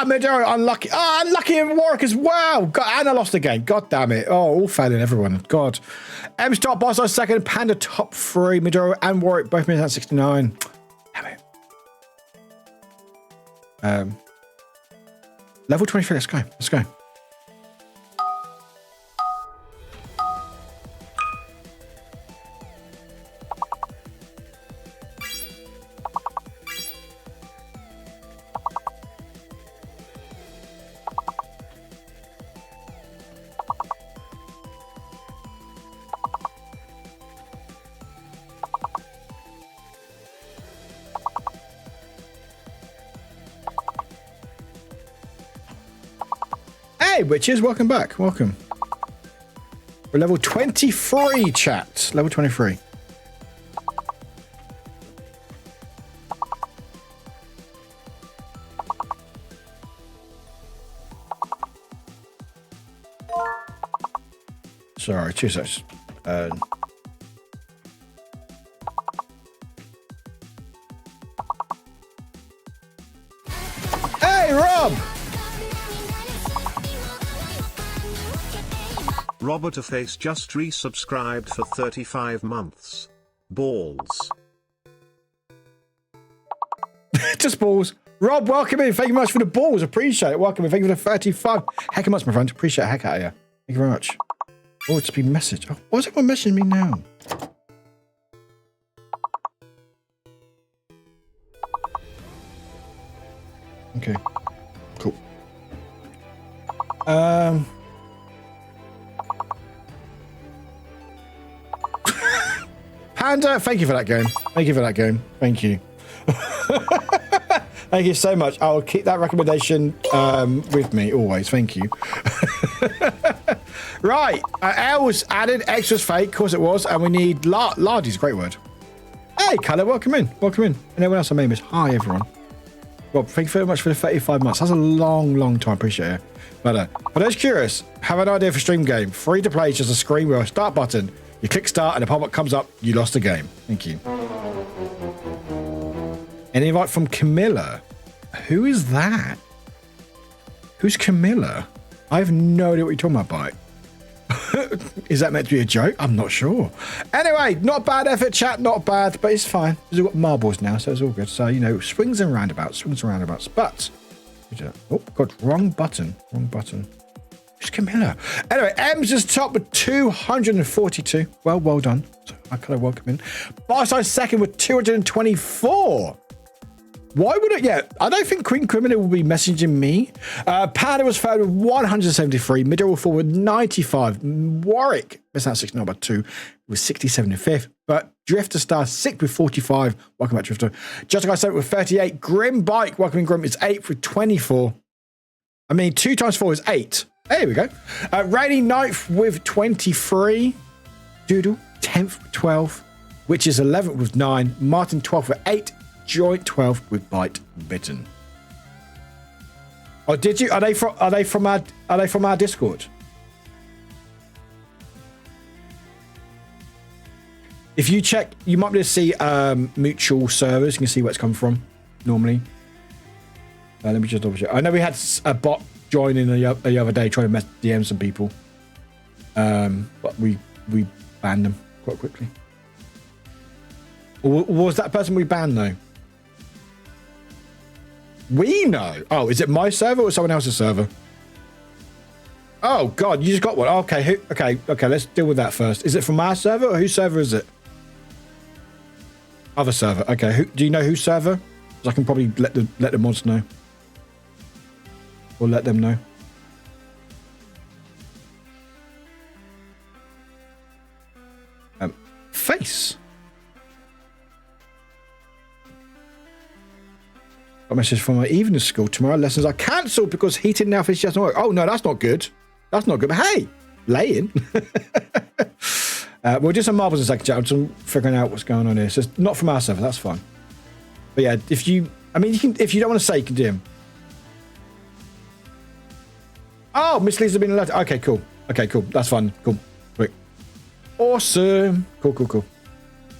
Maduro, unlucky. Oh, unlucky in Warwick as well. God, and I lost the game. God damn it. Oh, all failing everyone. God. M's top boss, I was second. Panda top 3. Maduro and Warwick both minutes at 69. Damn it. Level 23. Let's go. Let's go. Hey, witches, welcome back. Welcome. We're level 23, chat. Level 23. Sorry, 2 seconds. Hey, Rob! Robert Face just resubscribed for 35 months. Balls. Just balls. Rob, welcome in. Thank you much for the balls. Appreciate it. Welcome in. Thank you for the 35. Heck of much, my friend. Appreciate it. Heck out of you. Thank you very much. Oh, it's been messaged. Oh, why is everyone messaging me now? Okay. Cool. Panda, thank you for that game. Thank you for that game. Thank you. Thank you so much. I'll keep that recommendation with me always. Thank you. Right. L was added. X was fake. Of course it was. And we need Lardy's a great word. Hey, Colour, welcome in. Welcome in. And everyone else I may miss. Hi, everyone. Rob, thank you very much for the 35 months. That's a long, long time. Appreciate it. But for those curious, have an idea for stream game. Free to play, just a screen with a start button. You click start and a pop-up comes up. You lost the game. Thank you. An invite from Camilla. Who is that? Who's Camilla? I have no idea what you're talking about. Is that meant to be a joke? I'm not sure. Anyway, not bad effort, chat. Not bad, but it's fine. We've got marbles now, so it's all good. So, you know, swings and roundabouts. But, oh, God, wrong button. Who's Camilla? Anyway, M's is top with 242. Well done. So I kind of welcome in. Barside's second with 224. Why would it? Yeah, I don't think Queen Criminal will be messaging me. Panda was third with 173. Middle was forward 95. Warwick, missed out 6 number 2 with 67 and 5th. But Drifter Star 6th with 45. Welcome back, Drifter. Just Guy 7th with 38. Grim Bike, welcome in Grim, is 8th with 24. I mean, 2 times 4 is 8. There we go. Rainy 9th with 23. Doodle 10th with 12. Which is 11th with 9. Martin 12th with 8. Joint 12 with Bite Bitten. Oh, did you? Are they from our Discord? If you check, you might be able to see mutual servers. You can see where it's come from normally. Let me just double check. I know we had a bot join in the other day trying to DM some people, but we banned them quite quickly. Or was that person we banned though? We know. Oh, is it my server or someone else's server? Oh God, you just got one. Okay, okay. Let's deal with that first. Is it from our server or whose server is it? Other server. Okay. Do you know whose server? Because I can probably let the mods know, or let them know. Face. A message from my evening school. Tomorrow lessons are cancelled because heating now finishes doesn't work. Oh no, that's not good. That's not good. But hey, lay in. We'll do some marbles in a second, chat. I'm just figuring out what's going on here. So it's not from our server. That's fine. But yeah, you can. If you don't want to say, you can DM. Oh, Miss Lee's have been alerted. Okay, cool. That's fun. Cool. Quick. Awesome. Cool.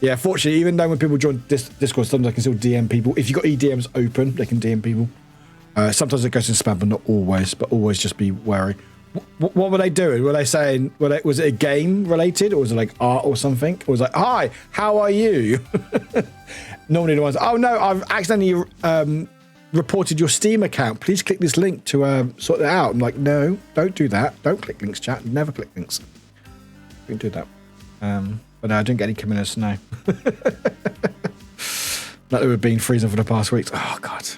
Yeah, fortunately, even though when people join Discord, sometimes I can still DM people. If you've got EDMs open, they can DM people. Sometimes it goes in spam, but not always. But always just be wary. What were they doing? Were they saying, was it a game related, or was it like art or something? Or was it like, hi, how are you? Normally the ones, oh no, I've accidentally reported your Steam account. Please click this link to sort it out. I'm like, no, don't do that. Don't click links, chat. Never click links. Don't do that. But no, I didn't get any commitments, no. Like they were being freezing for the past weeks. Oh, God.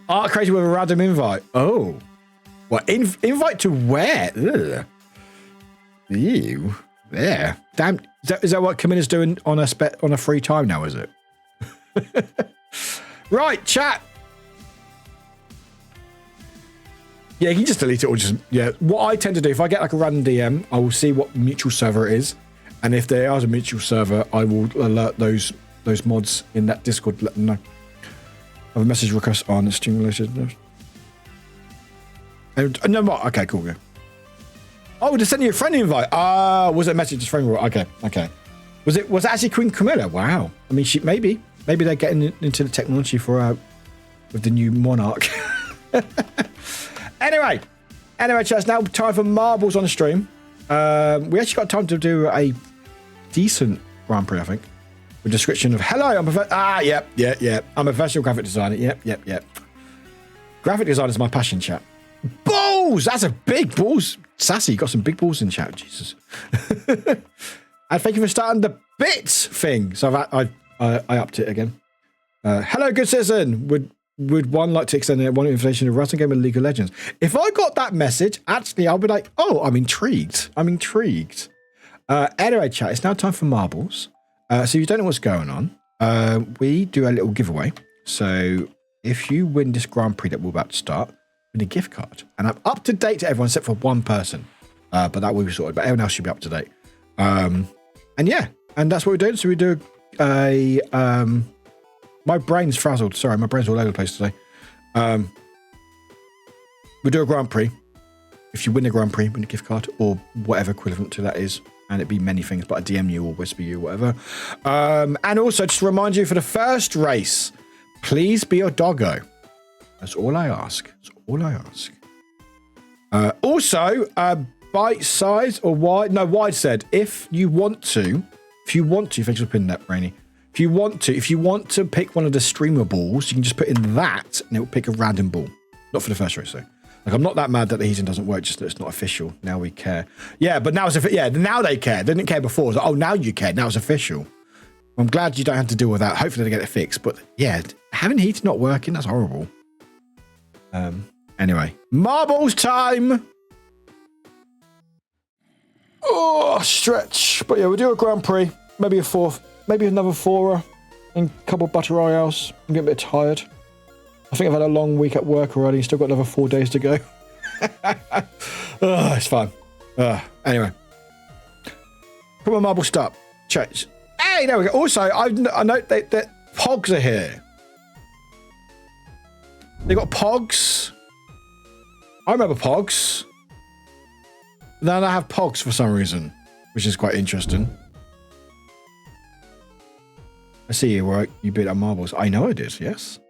Art created with a random invite. Oh. What? Invite to where? Ugh. Ew. There. Damn. Is that what Camilla's doing on a free time now, is it? Right, chat. Yeah, you can just delete it or just, yeah. What I tend to do, if I get like a random DM, I will see what mutual server it is. And if there is a mutual server, I will alert those mods in that Discord, let them know. I have a message request on the stream related. No more. Okay, cool. Yeah. Oh, they're sending you a friend invite. Was it a message to friend? Okay. Was it actually Queen Camilla? Wow. I mean, maybe they're getting into the technology for with the new monarch. Anyway, chat, it's now time for marbles on the stream. We actually got time to do a decent Grand Prix, I think. With a description of, hello, I'm yep. I'm a professional graphic designer. Yep. Graphic design is my passion, chat. Balls! That's a big balls. Sassy, you got some big balls in chat. Jesus. And thank you for starting the bits thing. So I upped it again. Hello, good citizen. Would one like to extend one invitation to Rust and Game of League of Legends? If I got that message, actually, I'll be like, oh, I'm intrigued. Anyway, chat, it's now time for marbles. So if you don't know what's going on, we do a little giveaway. So if you win this Grand Prix that we're about to start, win a gift card. And I'm up to date to everyone except for one person. But that will be sorted. But everyone else should be up to date. And that's what we're doing. So we do my brain's frazzled. Sorry, my brain's all over the place today. We do a Grand Prix. If you win a Grand Prix, win a gift card or whatever equivalent to that is. And it'd be many things, but I DM you or whisper you, whatever. And also, just to remind you, for the first race, please be a doggo. That's all I ask. That's all I ask. Also, bite size or wide? No, wide said, if you want to, thanks for pinning that, Brainy. If you want to pick one of the streamer balls, you can just put in that and it will pick a random ball. Not for the first race, though. Like, I'm not that mad that the heating doesn't work, just that it's not official. Now we care. Yeah, but now it's now they care. They didn't care before. It's like, oh, now you care. Now it's official. I'm glad you don't have to deal with that. Hopefully they get it fixed. But yeah, having heating not working, that's horrible. Anyway, marbles time. Oh, stretch. But yeah, we'll do a Grand Prix. Maybe a fourth. Maybe another fourer. And a couple of battle royales. I'm getting a bit tired. I think I've had a long week at work already. Still got another 4 days to go. It's fun. Anyway. Come on, marble stop. Check. Hey, there we go. Also, I note that Pogs are here. They got Pogs. I remember Pogs. Now I have Pogs for some reason, which is quite interesting. I see you, Warwick. You beat up marbles. I know I did, yes.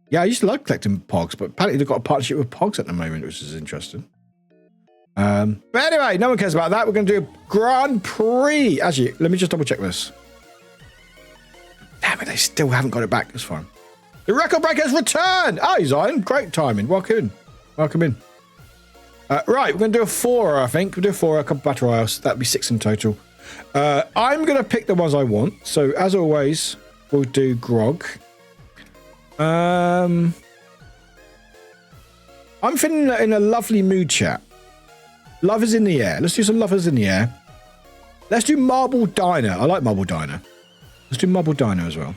Yeah, I used to like collecting Pogs, but apparently they've got a partnership with Pogs at the moment, which is interesting. But anyway, no one cares about that. We're going to do a Grand Prix. Actually, let me just double check this. Damn it, they still haven't got it back. It's fine. The record breaker's returned. Oh, he's on. Great timing. Welcome in. Welcome in. Right, we're going to do a 4, I think. We'll do a 4, a couple of battle royals. That'd be 6 in total. I'm going to pick the ones I want. So, as always, we'll do Grog. I'm feeling in a lovely mood, chat. Love is in the air. Let's do some lovers in the air. Let's do Marble Diner. I like Marble Diner. Let's do Marble Diner as well.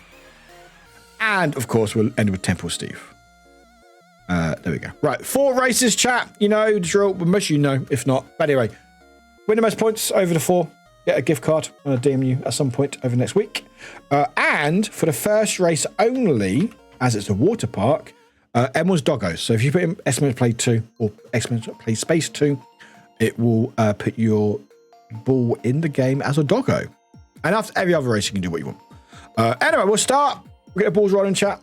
And, of course, we'll end with Temple Steve. There we go. Right, 4 races, chat. You know the drill. Most you know, if not. But anyway, win the most points over the 4. Get a gift card. I'm going to DM you at some point over next week. And for the first race only, as it's a water park, Emerald's Doggos. So if you put in Exclamation Play 2 or Exclamation Play Space 2, it will put your ball in the game as a doggo. And after every other race, you can do what you want. Anyway, we'll start. We'll get the balls rolling, chat.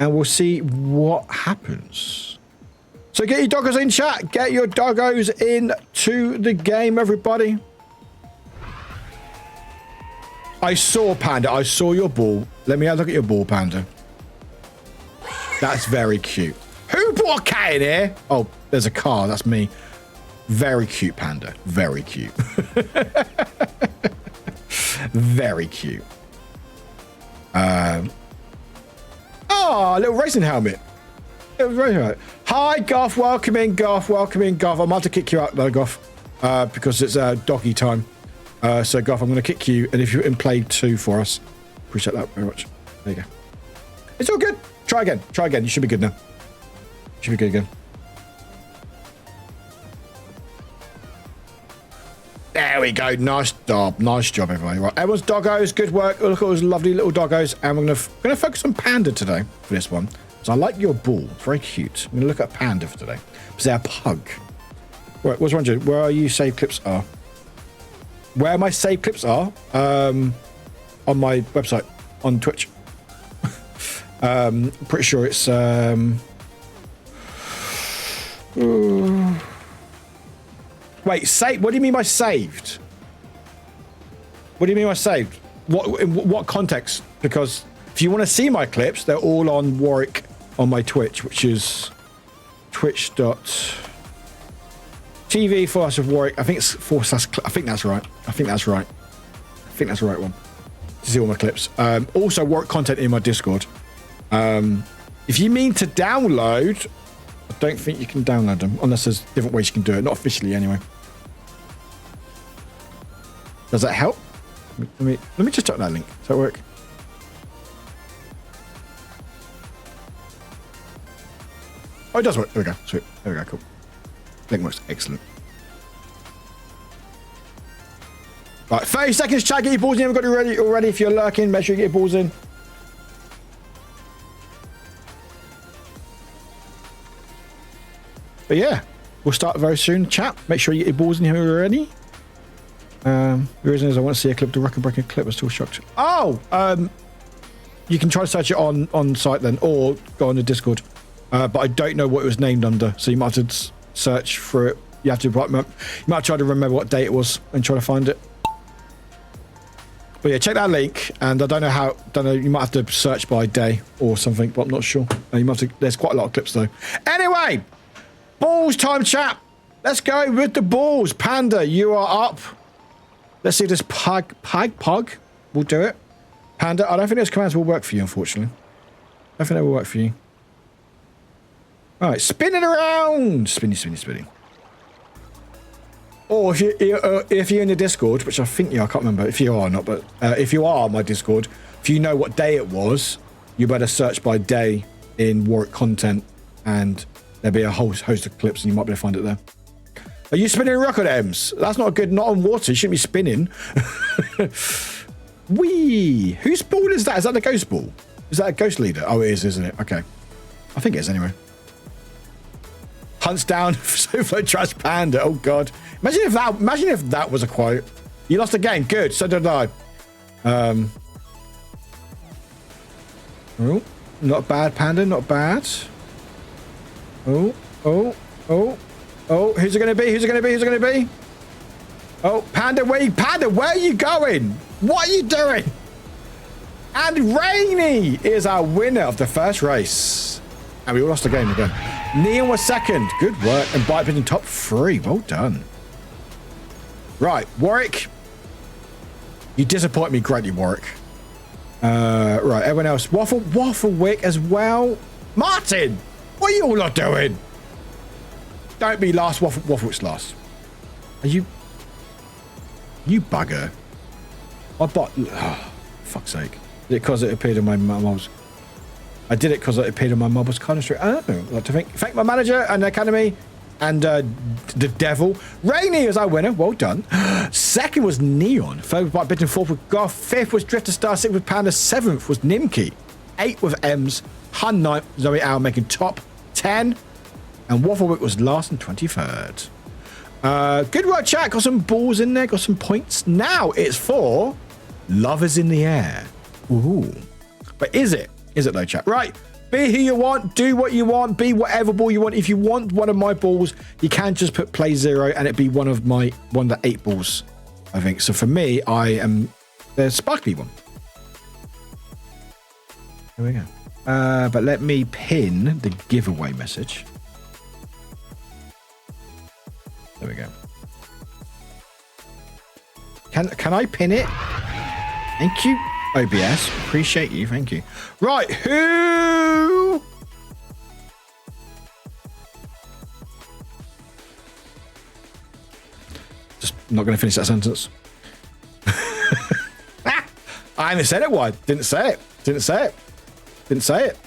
And we'll see what happens. So get your doggos in, chat. Get your doggos into the game, everybody. I saw, Panda. I saw your ball. Let me have a look at your ball, Panda. That's very cute. Who brought a cat in here? Oh, there's a car. That's me. Very cute, Panda. Very cute. Very cute. Oh, a little racing helmet. Hi, Goff. Welcome in, Goff. Welcome in, Goff. I'm about to kick you out, though, Goff, because it's doggy time. So, Goff, I'm going to kick you, and if you're in play 2 for us, appreciate that very much. There you go. It's all good. Try again. Try again. You should be good now. Should be good again. There we go. Nice job. Nice job, everybody. Right, everyone's doggos. Good work. Look at those lovely little doggos. And we're going to focus on Panda today for this one. So I like your ball. It's very cute. I'm going to look at Panda for today. Because they're a pug. Right, what's wondering? Where are you save clips are? Where my save clips are? On my website. On Twitch. Pretty sure it's... Wait, save? What do you mean by saved? What do you mean by saved? What context? Because if you want to see my clips, they're all on Warwick on my Twitch, which is twitch.tv/Warwick. I think it's / I think that's right. I think that's right. I think that's the right one. To see all my clips. Also, Warwick content in my Discord. If you mean to download, I don't think you can download them unless there's different ways you can do it. Not officially, anyway. Does that help? Let me just check that link. Does that work? Oh, it does work. There we go. Sweet. There we go. Cool. Link works. Excellent. Right, 30 seconds, chat. Get your balls in. We've got it ready already. If you're lurking, make sure you get your balls in. But yeah, we'll start very soon, chat. Make sure you get your balls in here already. The reason is I want to see a clip, the record-breaking clip. I was still shocked. Oh, you can try to search it on site then, or go on the Discord. But I don't know what it was named under, so you might have to search for it. You have to, you might try to remember what date it was and try to find it. But yeah, check that link, and I don't know, you might have to search by day or something, but I'm not sure. You might have to, there's quite a lot of clips though. Anyway, balls time chat. Let's go with the balls. Panda, you are up. Let's see if this pug will do it. Panda, I don't think those commands will work for you, unfortunately. I don't think they will work for you. All right, spinning around. Spinny, spinny, spinny. Or if you're in the Discord, which I think you are, I can't remember if you are or not, but if you are on my Discord, if you know what day it was, you better search by day in Warwick content, and there'll be a whole host of clips, and you might be able to find it there. Are you spinning record M's? That's not good. Not on water. You shouldn't be spinning. Wee. Whose ball is that? Is that the ghost ball? Is that a ghost leader? Oh, it is, isn't it? Okay. I think it is anyway. Hunts down Soflo Trash Panda. Oh God. Imagine if that was a quote. You lost again. Good. So did I. Oh, not bad, Panda. Not bad. Oh. Who's it going to be? Who's it going to be? Who's it going to be? Oh, Panda, where are you going? What are you doing? And Rainy is our winner of the first race. And we all lost the game again. Neon was second. Good work. And Bite in top 3. Well done. Right, Warwick. You disappoint me greatly, Warwick. Right, everyone else. Wafflewick as well. Martin, what are you all not doing? Don't be last. Wafflewick's last. Are you? You bugger. I bought. Oh, fuck's sake. Did it because it appeared in my mobs? I did it because it appeared in my mobs kind of straight. I don't know. I'd like to thank my manager and the academy and the devil. Rainy is our winner. Well done. Second was Neon. Third was Bite Bitten. Fourth was Goth. Fifth was Drifter Star. Sixth was Panda. Seventh was Nimki. Eighth was Ems. Hun ninth. Zoe Owl making top 10. And Wafflewick was last and 23rd. Good work, chat. Got some balls in there. Got some points. Now it's for Lovers in the Air. Ooh. But is it? Is it though, chat? Right. Be who you want. Do what you want. Be whatever ball you want. If you want one of my balls, you can just put play 0 and it'd be one of the 8 balls, I think. So for me, I am the sparkly one. There we go. But let me pin the giveaway message. There we go. Can I pin it? Thank you, OBS. Appreciate you. Thank you. Right, who? Just not going to finish that sentence. I haven't said it. Why? Didn't say it. Didn't say it. Didn't say it.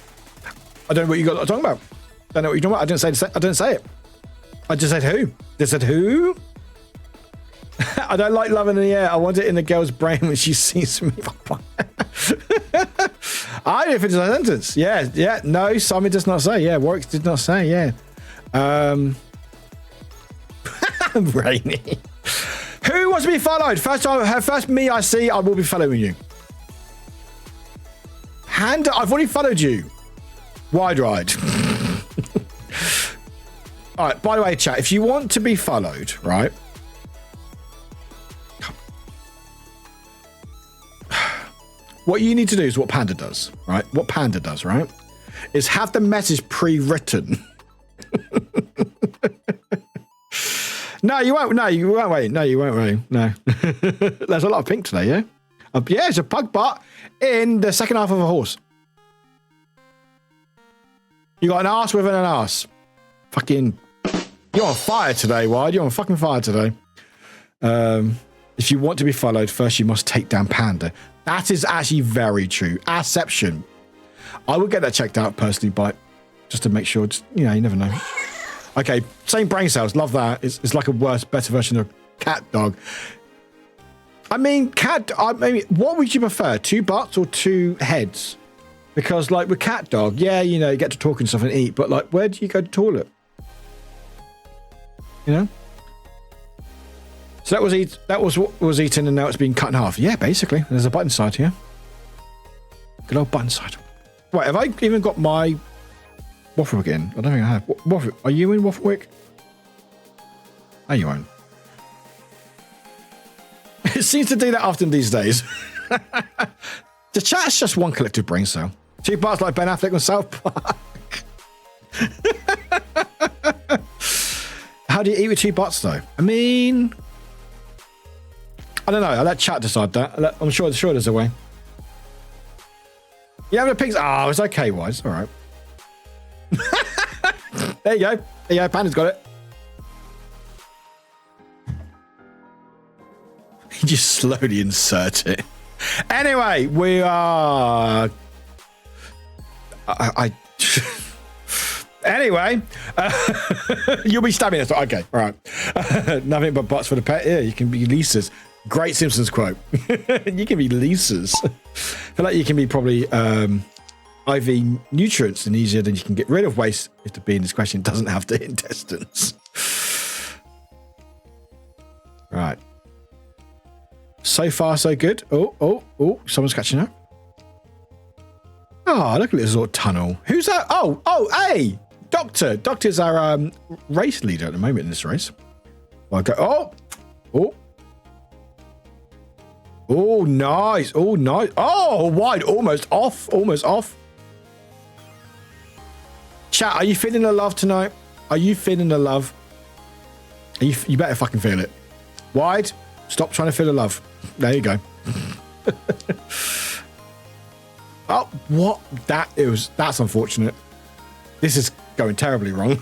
I don't know what you got talking about. Don't know what you're talking about. I didn't say it. I just said who? Just said who? I don't like love in the air. I want it in the girl's brain when she sees me. I didn't finish that sentence. Yeah. No, Simon does not say. Yeah, Warwick did not say. Yeah. Rainy. Who wants to be followed? First me I see, I will be following you. Panda, I've already followed you. Wide ride. All right, by the way, chat, if you want to be followed, right? What you need to do is what Panda does, right? What Panda does, right? Is have the message pre-written. No, you won't. No, you won't wait. No, you won't wait. No. There's a lot of pink today, yeah? Yeah, it's a pug butt in the second half of a horse. You got an ass with an ass. Fucking... You're on fire today, Wide. You're on fucking fire today. If you want to be followed, first you must take down Panda. That is actually very true. Asception. I would get that checked out personally, but just to make sure, you never know. Okay, same brain cells. Love that. It's like a better version of cat dog. I mean, what would you prefer? 2 butts or 2 heads? Because like with cat dog, yeah, you get to talk and stuff and eat, but like, where do you go to the toilet? So that was what was eaten and now it's been cut in half. Yeah, basically. There's a button side here. Good old button side. Right, have I even got my Wafflewick in? I don't think I have. Waffle, are you in Wafflewick? Are you on? It seems to do that often these days. The chat's just one collective brain cell. 2 parts like Ben Affleck on South Park. How do you eat with 2 butts though? I mean, I don't know. I'll let chat decide that. I'm sure there's a way. You have a pigs? Oh, it's okay, Wise. All right. There you go. There you go. Panda's got it. You just slowly insert it. Anyway, we are. Anyway, you'll be stabbing us. Okay, all right. Nothing but butts for the pet. Yeah, you can be Lisa's. Great Simpsons quote. You can be Lisa's. I feel like you can be probably IV nutrients and easier than you can get rid of waste if the bee in this question doesn't have the intestines. Right. So far, so good. Oh, someone's catching up. Oh, look at this little tunnel. Who's that? Oh, hey, Doctor. Doctor's our race leader at the moment in this race. Okay. Oh, nice. Oh, nice. Oh, wide. Almost off. Chat, are you feeling the love tonight? Are you feeling the love? You better fucking feel it. Wide. Stop trying to feel the love. There you go. Oh, what? That's unfortunate. This is going terribly wrong.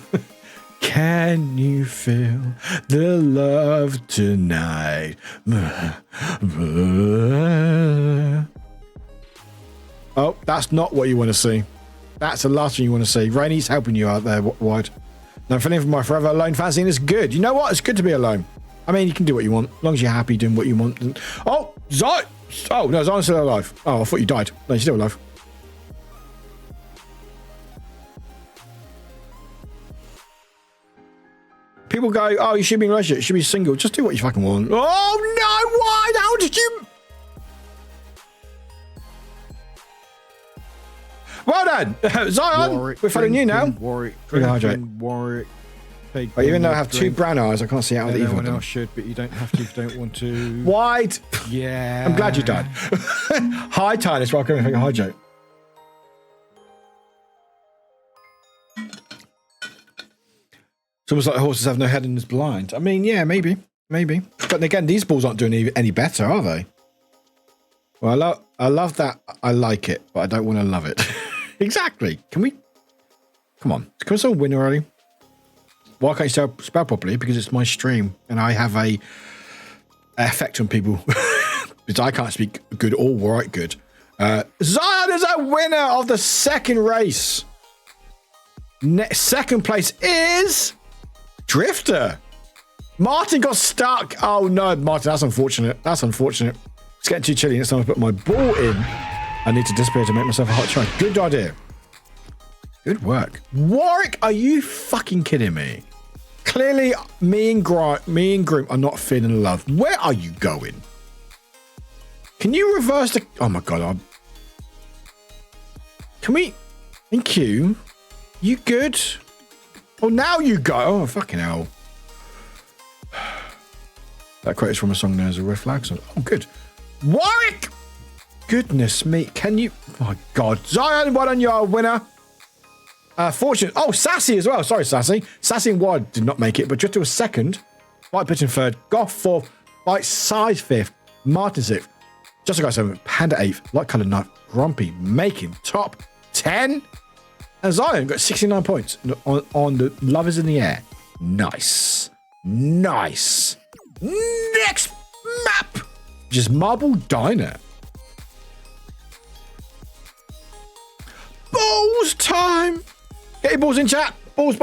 Can you feel the love tonight? Oh, that's not what you want to see. That's the last thing you want to see. Rainy's helping you out there, Wide. No, feeling for my forever alone fancy, and it's good. You know what? It's good to be alone. I mean, you can do what you want, as long as you're happy doing what you want. Oh, Zion! Oh, no, Zion's still alive. Oh, I thought you died. No, you're still alive. People go, oh, you should be in a relationship, you should be single. Just do what you fucking want. Oh, no, why? How did you... Well done, Zion. Warwick, we're following you now. Warwick, Warwick. Even though I have 2 brown eyes, I can't see out of either of them. Everyone else should, but you don't have to if you don't want to. Wide. Yeah. I'm glad you died. Hi, Titus. Welcome. Hi, Joe. It's almost like horses have no head and is blind. I mean, yeah, maybe. But again, these balls aren't doing any better, are they? Well, I love that. I like it, but I don't want to love it. Exactly. Can we? Come on. Can we someone win already? Why can't you spell properly? Because it's my stream and I have a effect on people. Because I can't speak good or write good. Zion is a winner of the second race. Second place is Drifter. Martin got stuck. Oh no, Martin, that's unfortunate. It's getting too chilly. Next time I put my ball in, I need to disappear to make myself a hot try. Good idea. Good work. Warwick, are you fucking kidding me? Clearly, me and Groom are not feeling love. Where are you going? Can you reverse the... Oh my God. Can we... Thank you. You good? Oh, now you go. Oh, fucking hell. That quote is from a song known as a red flag song. Oh, good. Warwick! Goodness me. Can you... Oh my God. Zion, well done, you're a winner. Fortune. Oh, Sassy as well. Sorry, Sassy. Sassy and Wide did not make it, but Drifter was second. White Pitch in third. Goff fourth. White Size fifth. Martin sixth. Just a guy seventh. Panda eighth. Light Coloured Knife. Grumpy making top 10. And Zion got 69 points on the Love is in the Air. Nice. Next map. Just Marble Diner. Balls time. Get your balls in chat. Balls.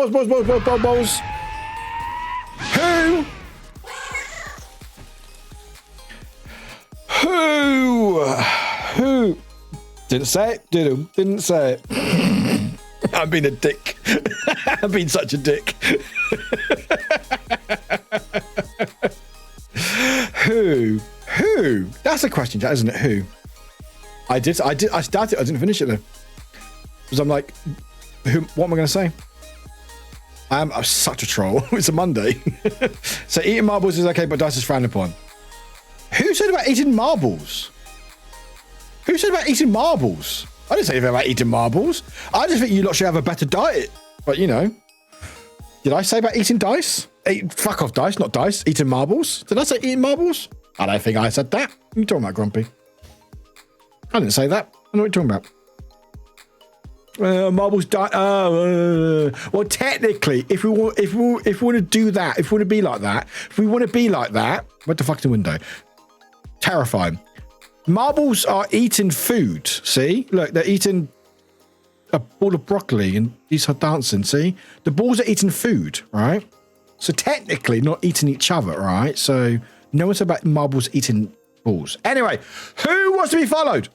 Who? Didn't say it. Didn't say it. I'm being a dick. I'm being such a dick. Who? That's a question, Jack, isn't it? Who? I started. I didn't finish it though, because I'm like, who? What am I going to say? I'm such a troll. It's a Monday. So eating marbles is okay, but dice is frowned upon. Who said about eating marbles? Who said about eating marbles? I didn't say anything about eating marbles. I just think you lot should have a better diet. But you know, did I say about eating dice? Fuck off dice, not dice. Eating marbles. Did I say eating marbles? I don't think I said that. What are you talking about, Grumpy? I didn't say that. I know what you're talking about. Marbles die. Well, technically, if we want to do that, if we want to be like that, what the fuck's the window? Terrifying. Marbles are eating food. See, look, they're eating a ball of broccoli, and these are dancing. See, the balls are eating food, right? So technically, not eating each other, right? So no one's about marbles eating balls. Anyway, who wants to be followed?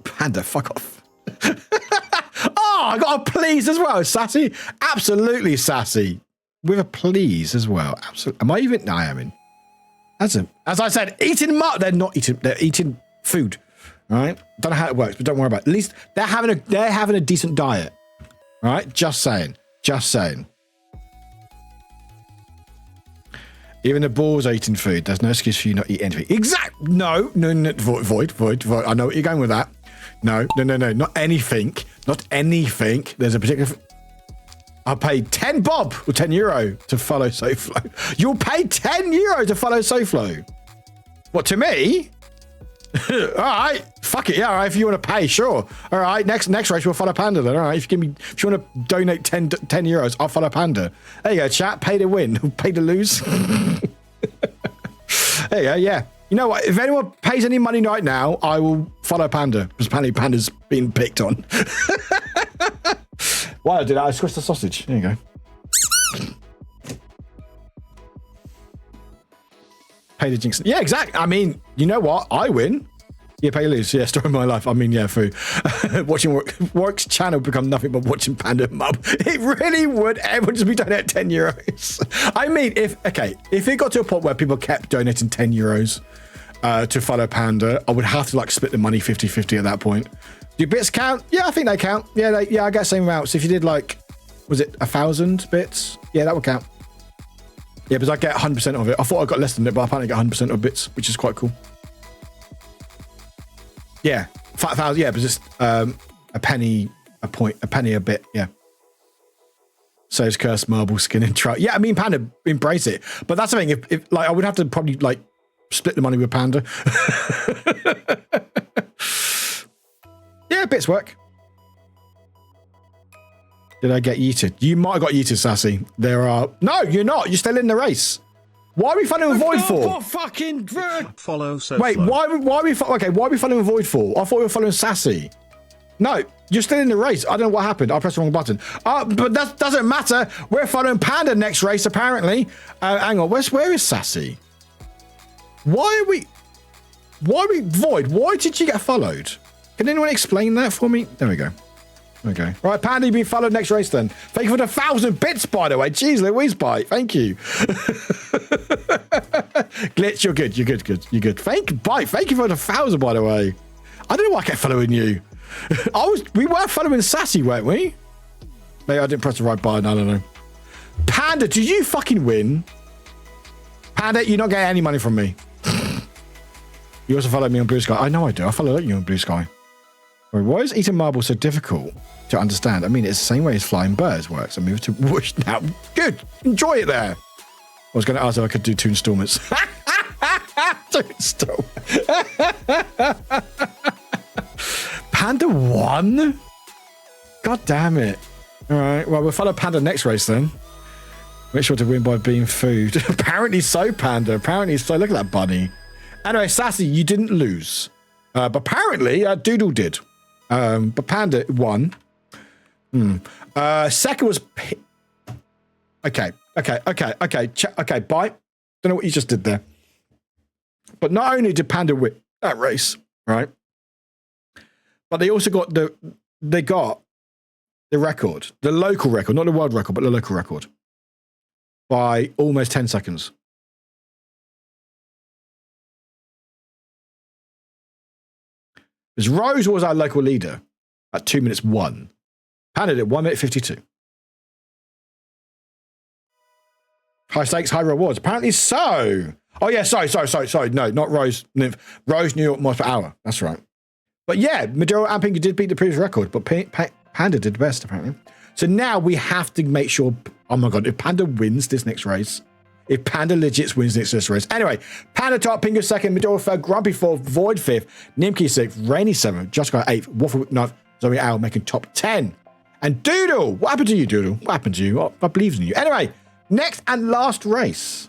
Panda, fuck off. Oh, I got a please as well. Sassy? Absolutely sassy. With a please as well. Absolutely. Am I even? No, I am in. As I said, eating they're not eating, they're eating food. All right? Don't know how it works, but don't worry about it. At least they're having a decent diet. All right? Just saying. Even the balls are eating food. There's no excuse for you not eating anything. No. Void. I know what you're going with that. No. Not anything. There's a particular... I paid 10 bob or 10 euro to follow SoFlo. You'll pay 10 euro to follow SoFlo. What, to me? All right. Fuck it. Yeah, all right. If you want to pay, sure. All right. Next race, we'll follow Panda then. All right. If you want to donate 10 euros, I'll follow Panda. There you go, chat. Pay to win. Pay to lose. There you go. Yeah. You know what? If anyone pays any money right now, I will follow Panda, because apparently Panda's been picked on. Why did I squish the sausage? There you go. Pay to jinx. Yeah, exactly. I mean, you know what? I win. Yeah, pay to lose. Yeah, story of my life. I mean, yeah, food. Watching Warwick's channel become nothing but watching Panda Mub. It really would. Everyone just be donating 10 euros. I mean, if it got to a point where people kept donating 10 euros to follow Panda, I would have to like split the money 50-50 at that point. Do bits count? Yeah, I think they count. Yeah, I get the same amount. So if you did like, was it 1,000 bits? Yeah, that would count. Yeah, because I get 100% of it. I thought I got less than it, but I apparently get 100% of bits, which is quite cool. Yeah, 5,000. Yeah, but just a penny a point, a penny a bit. Yeah. So it's cursed marble skin and trout. Yeah, I mean, Panda, embrace it. But that's the thing. If like I would have to probably like split the money with Panda. Yeah, bits work. Did I get yeeted? You might have got yeeted, Sassy. No, you're not. You're still in the race. Why are we following Void for? What fucking follow? So wait, why are we following Void for? I thought we were following Sassy. No, you're still in the race. I don't know what happened. I pressed the wrong button. But that doesn't matter. We're following Panda next race, apparently. Hang on. Where is Sassy? Why are we Void? Why did you get followed? Can anyone explain that for me? There we go. Okay. Right, Panda, you've been followed next race then. Thank you for the 1,000 bits, by the way. Jeez Louise, bite. Thank you. Glitch, you're good. You're good. Thank you for the 1,000, by the way. I don't know why I kept following you. We were following Sassy, weren't we? Maybe I didn't press the right button. I don't know. Panda, do you fucking win? Panda, you're not getting any money from me. You also follow me on Blue Sky. I know I do. I follow you on Blue Sky. Why is eating marble so difficult to understand? I mean, it's the same way as flying birds works. I moved to whoosh now. Good. Enjoy it there. I was going to ask if I could do 2 installments. 2 installments. Panda won? God damn it. All right. Well, we'll follow Panda next race then. Make sure to win by being food. Apparently so, Panda. Apparently so. Look at that bunny. Anyway, Sassy, you didn't lose. But apparently, Doodle did. But Panda won. Second was... Okay, bye. Don't know what you just did there. But not only did Panda win that race, right? But they also got the record. The local record. Not the world record, but the local record. by almost 10 seconds. Because Rose was our local leader at 2 minutes 1. Panda did 1 minute 52. High stakes, high rewards. Apparently so. Oh, yeah, sorry. No, not Rose. Rose, New York miles per hour. That's right. But yeah, Maduro and Pinky did beat the previous record, but Panda did the best, apparently. So now we have to make sure, oh my God, if Panda wins this next race, if Panda legit wins this race. Anyway, Panda top, Pingu second, Maduro third, Grumpy fourth, Void fifth, Nimki sixth, Rainy seventh, Jessica eighth, Waffle ninth, Zoe Owl making top 10. And Doodle, what happened to you, Doodle? What happened to you? I believe in you. Anyway, next and last race.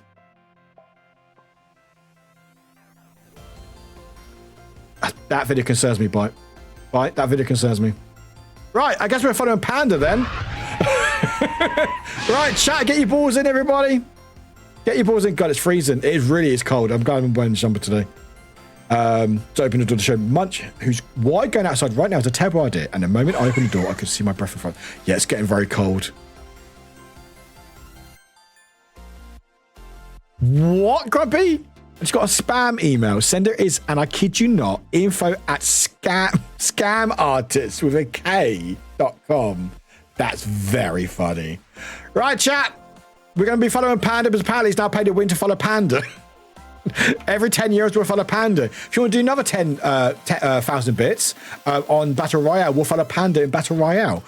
That video concerns me, Bite. That video concerns me. Right, I guess we're following Panda then. Right, chat, get your balls in, everybody. Get your balls in. God, it's freezing. It really is cold. I'm going wearing the jumper today. To open the door to show Munch, who's wide going outside right now, is a terrible idea. And the moment I open the door, I can see my breath in front. Yeah, it's getting very cold. What, Grumpy? I just got a spam email. Sender is, and I kid you not, info@scamartist with a K.com. That's very funny. Right, chat. We're going to be following Panda because apparently he's now paid a win to follow Panda. Every 10 years we'll follow Panda. If you want to do another 10,000 bits on Battle Royale, we'll follow Panda in Battle Royale.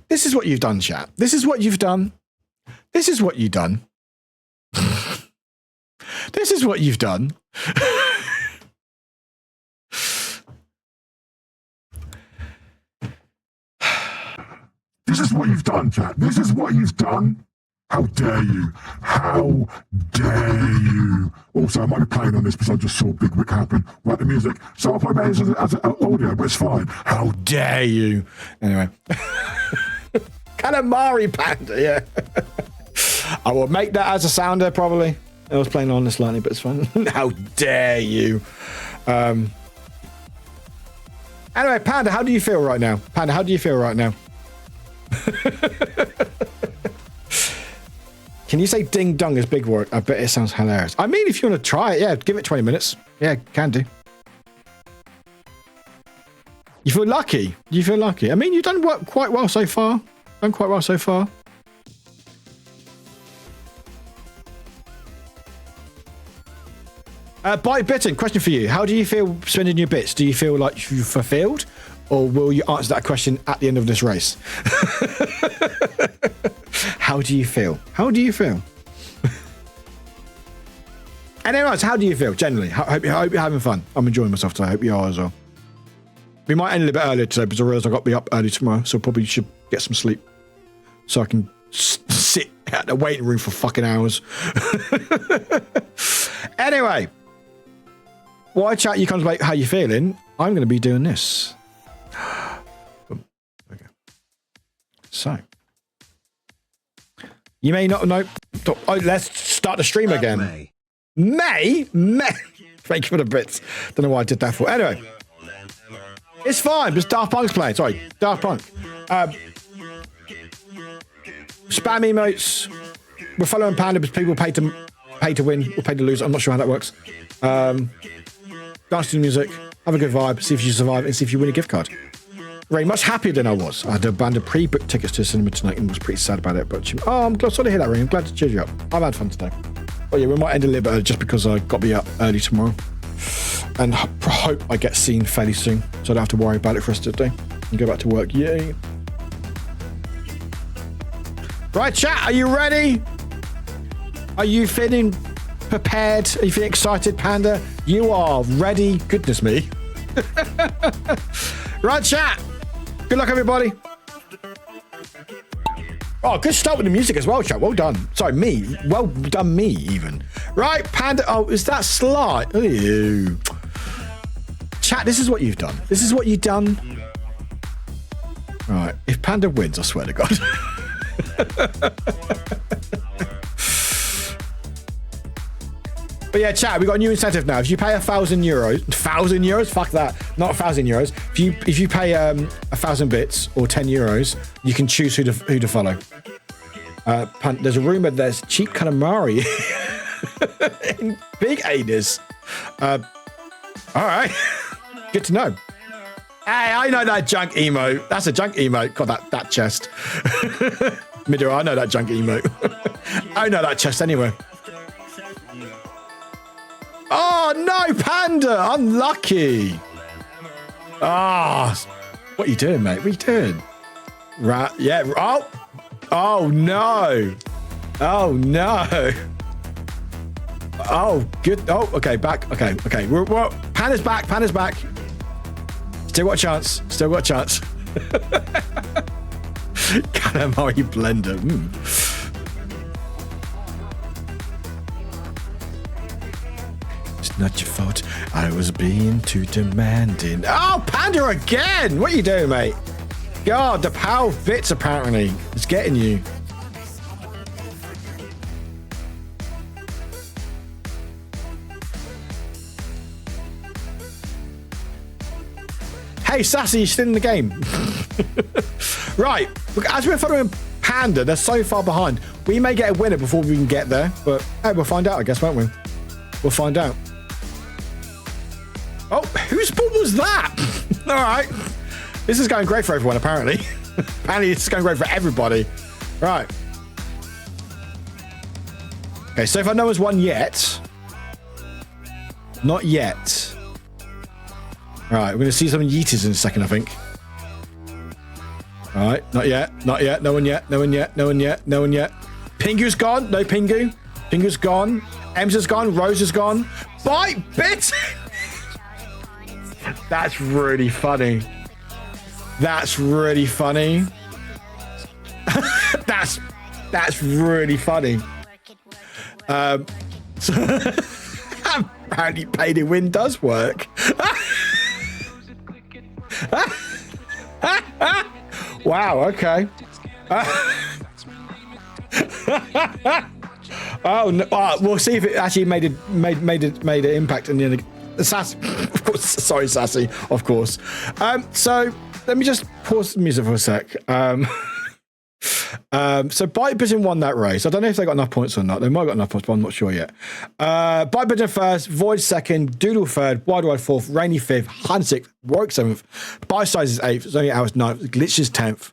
This is what you've done, chat. This is what you've done. This is what you've done. This is what you've done. This is what you've done, chat. This is what you've done. How dare you? How dare you? Also, I might be playing on this because I just saw Big Wick happen. Right, the music. So I'll play that as audio, but it's fine. How dare you? Anyway. Calamari Panda, yeah. I will make that as a sounder, probably. I was playing on this slightly, but it's fun. How dare you? Anyway, Panda, how do you feel right now? Panda, how do you feel right now? Can you say ding dong as big word? I bet it sounds hilarious. I mean, if you want to try it, yeah, give it 20 minutes. Yeah, can do. You feel lucky. You feel lucky. I mean, you've done quite well so far. Done quite well so far. Bite Bitten, question for you. How do you feel spending your bits? Do you feel like you've fulfilled? Or will you answer that question at the end of this race? How do you feel? How do you feel? Anyways, how do you feel generally? I hope you're having fun. I'm enjoying myself today. I hope you are as well. We might end a little bit earlier today because I realised I've got to be up early tomorrow, so probably should get some sleep so I can sit at the waiting room for fucking hours. Anyway, while I chat, you contemplate how you're feeling, I'm going to be doing this. Okay. So, you may not know. Oh, let's start the stream again. May. Thank you for the bits. Don't know why I did that for. Anyway, it's fine. Just Daft Punk's playing. Sorry, Daft Punk. Spam emotes. We're following Panda because people pay to win or pay to lose. I'm not sure how that works. Dance to the music. Have a good vibe. See if you survive and see if you win a gift card. Very much happier than I was. I had a band of pre-booked tickets to the cinema tonight and was pretty sad about it. But I'm glad to hear that, Ring. I'm glad to cheer you up. I've had fun today. But yeah, we might end a little bit early just because I got to be up early tomorrow. And hope I get seen fairly soon so I don't have to worry about it for the rest of the day and go back to work. Yay. Right, chat, are you ready? Are you feeling prepared? Are you feeling excited, Panda? You are ready. Goodness me. Right, chat. Good luck, everybody. Oh, good start with the music as well, chat. Well done. Sorry, me. Well done, me, even. Right, Panda. Oh, is that Sly? Ew. Chat, this is what you've done. This is what you've done. Right, if Panda wins, I swear to God. But yeah, chat, we got a new incentive now. If you pay €1,000, fuck that, not €1,000. If you pay 1,000 bits or 10 euros, you can choose who to follow. There's a rumor there's cheap calamari in big anus. All right, good to know. Hey, I know that junk emote. That's a junk emote. God, that chest. Middle, I know that junk emote. I know that chest anyway. Oh, no, Panda. Unlucky. Ah, what are you doing, mate? What are you doing? Right, yeah. Oh, no. Oh, no. Oh, good. Oh, okay, back. Okay. We're Panda's back. Still got a chance. Calamari blender. It's not your fault. I was being too demanding. Oh, Panda again! What are you doing, mate? God, the power of bits apparently is getting you. Hey, Sassy, you're still in the game. Right, as we're following Panda, they're so far behind. We may get a winner before we can get there, but hey, we'll find out, I guess, won't we? We'll find out. Oh, whose ball was that? All right. This is going great for everyone, apparently. Apparently, it's going great for everybody. Right. Okay, so far no one's won yet. Not yet. All right, we're going to see some yeeters in a second, I think. All right, not yet. No one yet. Pingu's gone. No Pingu. Pingu's gone. Ems is gone. Rose is gone. Bite bit. That's really funny. That's really funny. That's really funny. So apparently pay to win does work. Wow, okay. Oh no, we'll see if it actually made an impact in the end. Sassy, of course. Sorry, Sassy, of course. So let me just pause the music for a sec. So Bite Pigeon won that race. I don't know if they got enough points or not. They might have got enough points, but I'm not sure yet. Bite Pigeon first, Void second, Doodle third, Wide fourth, Rainy fifth, Hunt sixth, Warwick seventh, Bite Size is eighth, It's Only Hours ninth, Glitch is 10th,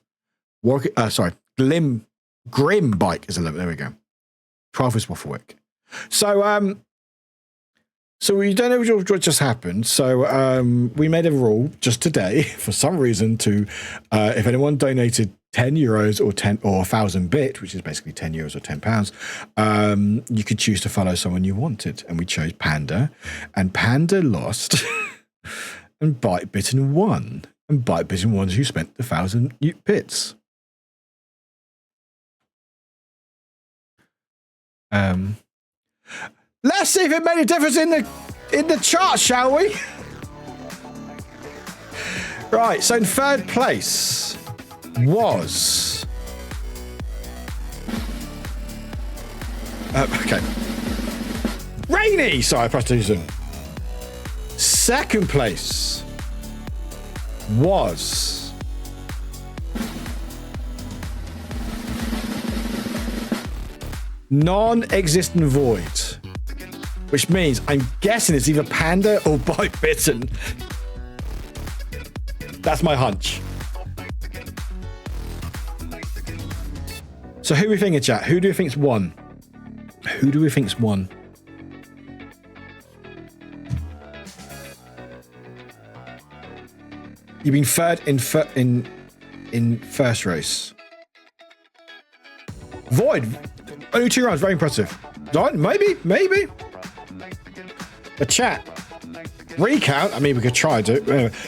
Grim Bike is 11th. There we go. 12th is Warwick. So we don't know what just happened. So we made a rule just today for some reason to if anyone donated 10 euros or 1,000 bit, which is basically 10 euros or £10, you could choose to follow someone you wanted. And we chose Panda, and Panda lost, and Bite Bitten won. And Bite Bitten won who spent the 1,000 bits. Let's see if it made a difference in the chart, shall we? Right, so in third place was okay. Rainy! Sorry, I pressed Susan. Second place was non-existent void, which means I'm guessing it's either Panda or Bite Bitten. That's my hunch. So who are we thinking, chat? Who do we think's won? Who do we think's won? You've been third in first race. Void. Only 2 rounds. Very impressive. Right? Maybe. The chat. Recount. I mean, we could try to.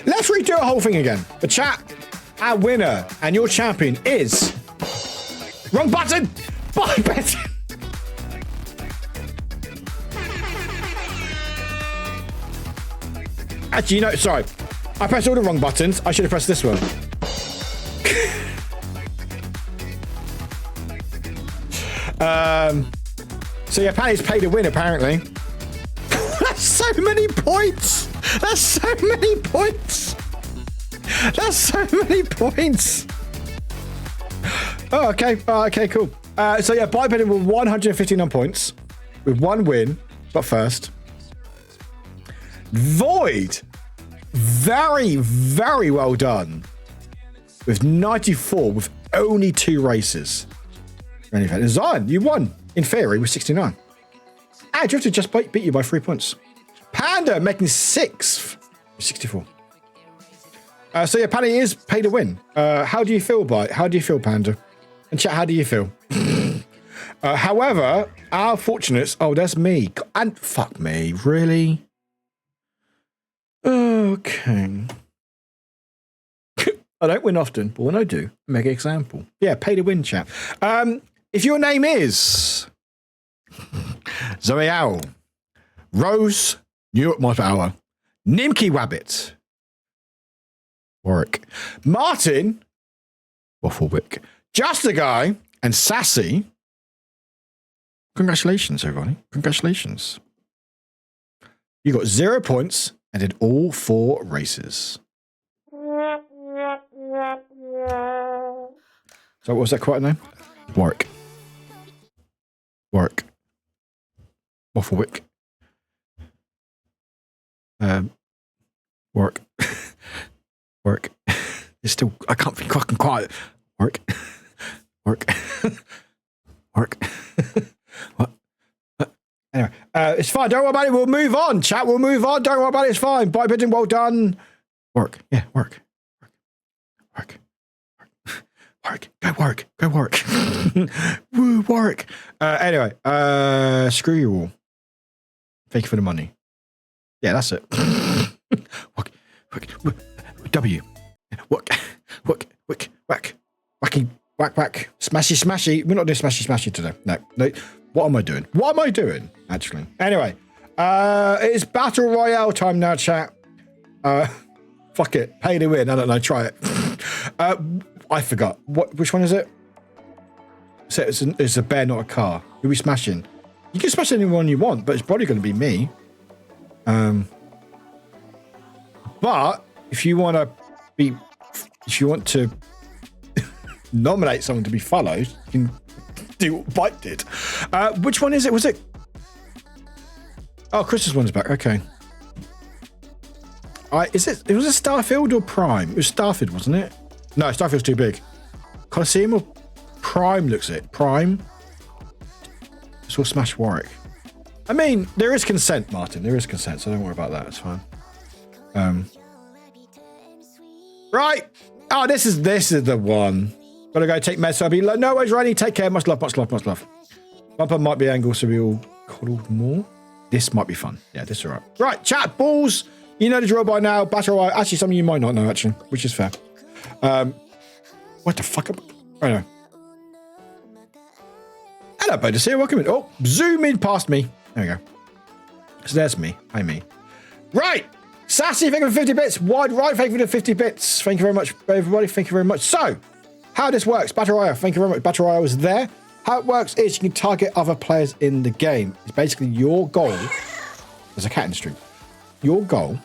Let's redo the whole thing again. The chat. Our winner and your champion is. Wrong button. Bite Bitten. Actually, no. Sorry. I pressed all the wrong buttons. I should have pressed this one. So yeah, Patty's paid to win, apparently. so many points. That's so many points. That's so many points. Oh, okay. Oh, okay, cool. So yeah, bipeding with 159 points with 1 win. But first, Void, very, very well done with 94 with only 2 races. And Zion, you won in theory with 69. And Drifter just beat you by 3 points. Panda making 6th with 64. So yeah, Panda is pay to win. How do you feel, Panda? And chat, how do you feel? However, our fortunates. Oh, there's me. And fuck me, really? Okay. I don't win often, but when I do, make an example. Yeah, pay to win, chat. If your name is Zoe Owl, Rose, New York Mile per Hour, Nimki Wabbit, Warwick, Martin, Wafflewick, Just a Guy, and Sassy. Congratulations, everybody. Congratulations. You got 0 points and did all 4 races. So what was that quite name? Warwick. Warwick. Wafflewick. Warwick. Warwick. It's still, I can't be fucking quiet. Warwick. Warwick. Warwick. What? Anyway, it's fine. Don't worry about it. We'll move on. Chat, we'll move on. Don't worry about it. It's fine. Bye, bidding. Well done. Work. Yeah, work. Work. Work. Go work. Go work. Woo, work. Anyway, screw you all. Thank you for the money. Yeah, that's it. Work. W. Work. Whack. Wacky. Whack. Smashy. We're not doing smashy today. No. What am I doing? Actually. Anyway, it's Battle Royale time now, chat. Fuck it. Pay to win. I don't know. Try it. I forgot. Which one is it? So it's a bear, not a car. Who are we smashing? You can smash anyone you want, but it's probably going to be me. But if you want to nominate someone to be followed, you can do what Bite did. Which one is it? Was it? Oh, Chris's one's back. Okay. It was a Starfield or Prime? It was Starfield, wasn't it? No, Starfield's too big. Coliseum or Prime looks it. Prime. So we'll smash Warwick. I mean, there is consent, Martin. There is consent, so don't worry about that. It's fine. Right. Oh, this is the one. Gotta go take meds. So I'll be like, no worries, Randy. Take care. Much love. Bumper might be angled, so we all cuddled more. This might be fun. Yeah, this is all right. Right, chat, balls. You know the drill by now. Battle Royale. Actually, some of you might not know, actually, which is fair. What the fuck? I know. Hello, Bodis here. Welcome in. Oh, zoom in past me. There we go. So there's me. Hi, me. Right. Sassy, thank you for 50 bits. Wide right, thank you for the 50 bits. Thank you very much, everybody. Thank you very much. So, how this works. Battle Royale. Thank you very much. Battle Royale is there. How it works is you can target other players in the game. It's basically your goal. There's a cat in the street. Your goal.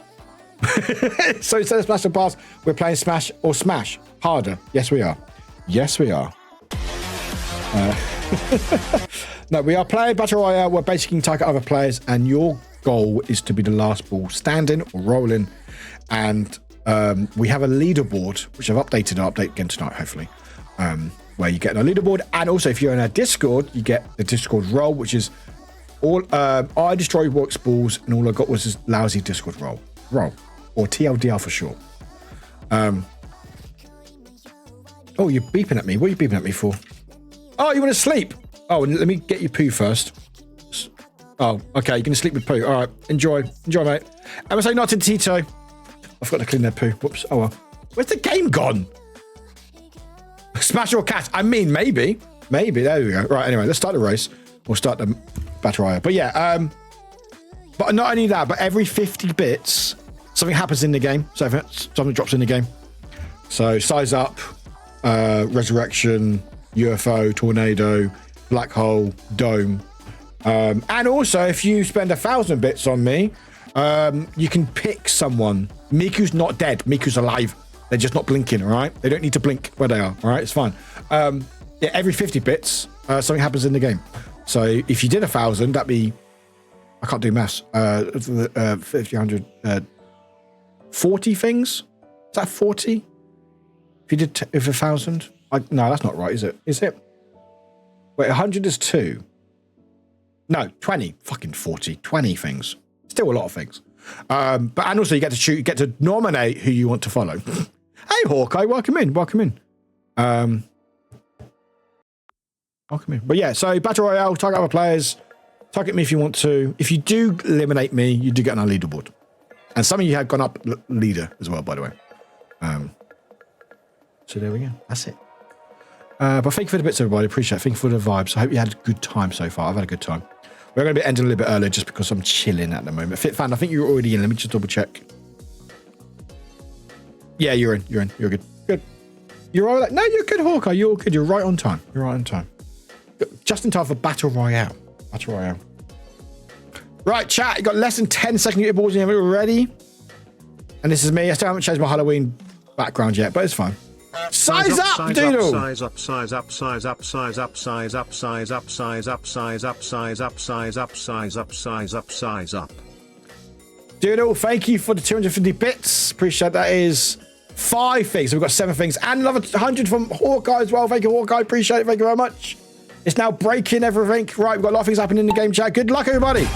So instead of Smash and Pass, we're playing Smash or Smash harder. Yes, we are. No, we are playing Battle Royale where basically you can target other players and your goal is to be the last ball standing or rolling. And we have a leaderboard, which I've updated. I'll update again tonight, hopefully. Where you get a leaderboard. And also, if you're in our Discord, you get the Discord role, which is all I destroyed Warwick's balls and all I got was this lousy Discord role. Or TLDR for short. Oh, you're beeping at me. What are you beeping at me for? Oh, you want to sleep? Oh, let me get you poo first. Oh, okay. You're going to sleep with poo. All right. Enjoy, mate. I'm going to say not to Tito. I forgot to clean their poo. Whoops. Oh, well. Where's the game gone? Smash or cat? I mean, maybe. There we go. Right. Anyway, let's start the race. We'll start the Battle Royale. But yeah, but not only that, but every 50 bits, something happens in the game. So something drops in the game. So size up, resurrection, UFO, tornado, black hole, dome, And also, if you spend 1,000 bits on me, you can pick someone. Miku's not dead. Miku's alive. They're just not blinking, all right? They don't need to blink where they are, all right? It's fine. Yeah, every 50 bits, something happens in the game. So if you did 1,000, that'd be... I can't do maths. 50, 100... 40 things? Is that 40? If you did if 1,000? No, that's not right, is it? Is it? Wait, 100 is 2. No, 20. Fucking 40. 20 things. Still a lot of things. And also you get to choose, you get to nominate who you want to follow. Hey, Hawkeye, welcome in. Welcome in. Welcome in. But yeah, so Battle Royale, target other players. Target me if you want to. If you do eliminate me, you do get on our leaderboard. And some of you have gone up leader as well, by the way. So there we go. That's it. But thank you for the bits, everybody. Appreciate it. Thank you for the vibes. I hope you had a good time so far. I've had a good time. We're going to be ending a little bit earlier just because I'm chilling at the moment. Fit fan, I think you're already in. Let me just double check. Yeah, you're in. You're in. You're good. Good. You're all right. No, you're good, Hawkeye. You're good. You're right on time. You're right on time. Just in time for Battle Royale. Battle Royale. Right, chat. You got less than 10 seconds to get your balls in already. And this is me. I still haven't changed my Halloween background yet, but it's fine. Size up, Doodle! Size up, size up, size up, size up, size up, size up, size up, size up, size up, size up, size up, size up, size up. Doodle, thank you for the 250 bits. Appreciate that. Is 5 things. So we've got 7 things. And another 100 from Hawkeye as well. Thank you, Hawkeye. Appreciate it. Thank you very much. It's now breaking everything. Right, we've got a lot of things happening in the game chat. Good luck, everybody.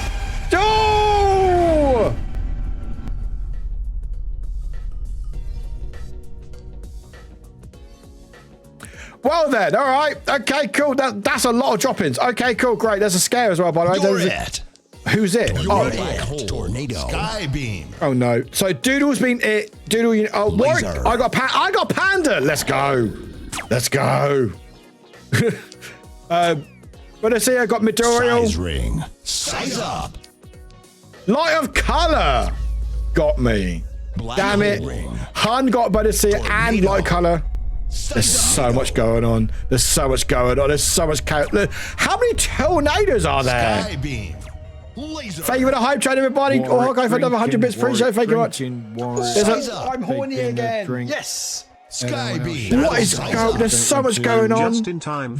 Oh! Well then, all right. Okay, cool. That's a lot of drop-ins. Okay, cool, great. There's a scare as well, by the way. Who's it? Tornado. Skybeam. Oh no. So Doodle's been it. Doodle. Oh, Warwick. I got Panda. Let's go. Let's go. What I see, I got Midoriya. Size ring. Size up. Light of color. Got me. Black Damn it. ring. Han got Bodicea and light color. There's so much going on. There's so much going on. There's so much chaos. How many tornadoes are there? Skybeam. Laser. Thank you for the hype train, everybody. Hawkeye for another 100 bits. Appreciate it. Thank you much. I'm horny again. Yes. Skybeam. What is going? There's so much going on. Just in time.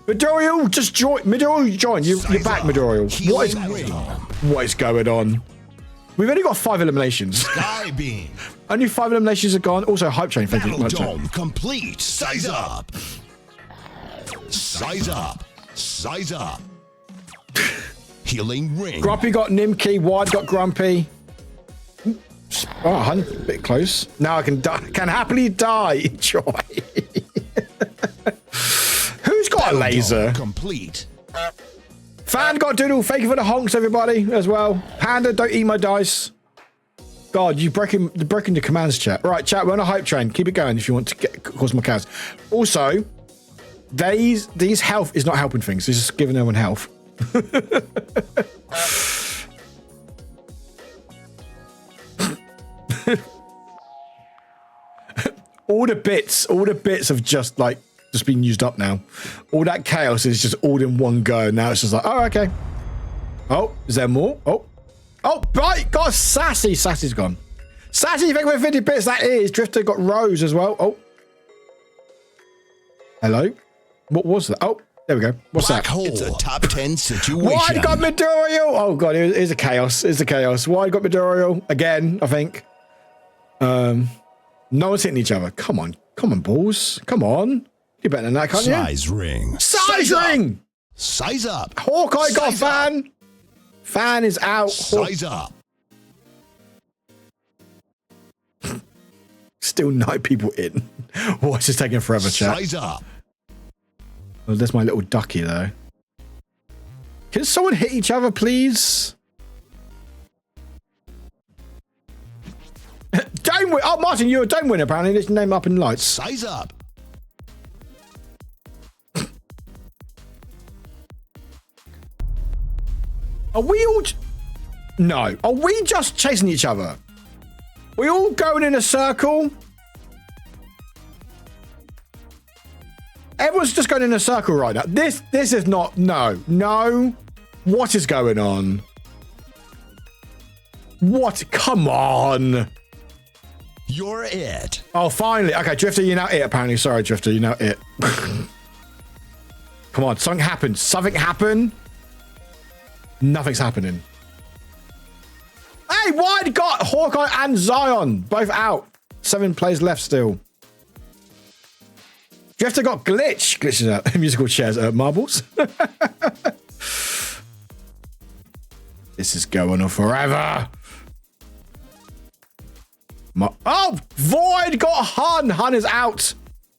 Midoriya, just join. Midoriya, join. You're back, Midoriya. What is going on? We've only got 5 eliminations. Skybeam. Only 5 eliminations are gone. Also, hype train. Thank you Battle much. dome complete. Size up. Size up. Size up. Healing ring. Grumpy got Nimki. Wide got Grumpy. Oh, a bit close. Now I can happily die. Enjoy. Who's got a laser? Complete. Fan got Doodle. Thank you for the honks, everybody, as well. Panda, don't eat my dice. God, you're breaking the commands, chat. Right, chat, we're on a hype train. Keep it going if you want to cause more chaos. Also, these health is not helping things. It's just giving everyone health. all the bits have just been used up now. All that chaos is just all in one go. Now it's just like, oh, okay. Oh, is there more? Oh, right, got Sassy. Sassy's gone. Sassy, thank you for 50 bits. That is. Drifter got Rose as well. Oh. Hello? What was that? Oh, there we go. What's Black that? hole. It's a top 10 situation. Wide got Midoriya. Oh, God, it's a chaos. It's a chaos. Wide got Midoriya again, I think. No one's hitting each other. Come on, balls. Come on. You're better than that, can't you? Size ring. Size ring. Size up. Hawkeye got a fan. Fan is out. Size up. Still 9 people in. Oh, it's just taking forever, chat. Size up. Oh, there's my little ducky, though. Can someone hit each other, please? Don't win. Oh, Martin, you're a don't win, apparently. Let's name up in lights. Size up. Are we all... No. Are we just chasing each other? We all going in a circle? Everyone's just going in a circle right now. This is not... No. What is going on? What? Come on. You're it. Oh, finally. Okay, Drifter, you're now it, apparently. Sorry, Drifter, you're now it. Come on, something happened. Something happened. Nothing's happening. Hey, wide got Hawkeye and Zion both out. 7 players left still. Drifter got glitch. Glitches out. Musical chairs. Marbles. This is going on forever. Oh, Void got Hun. Hun is out.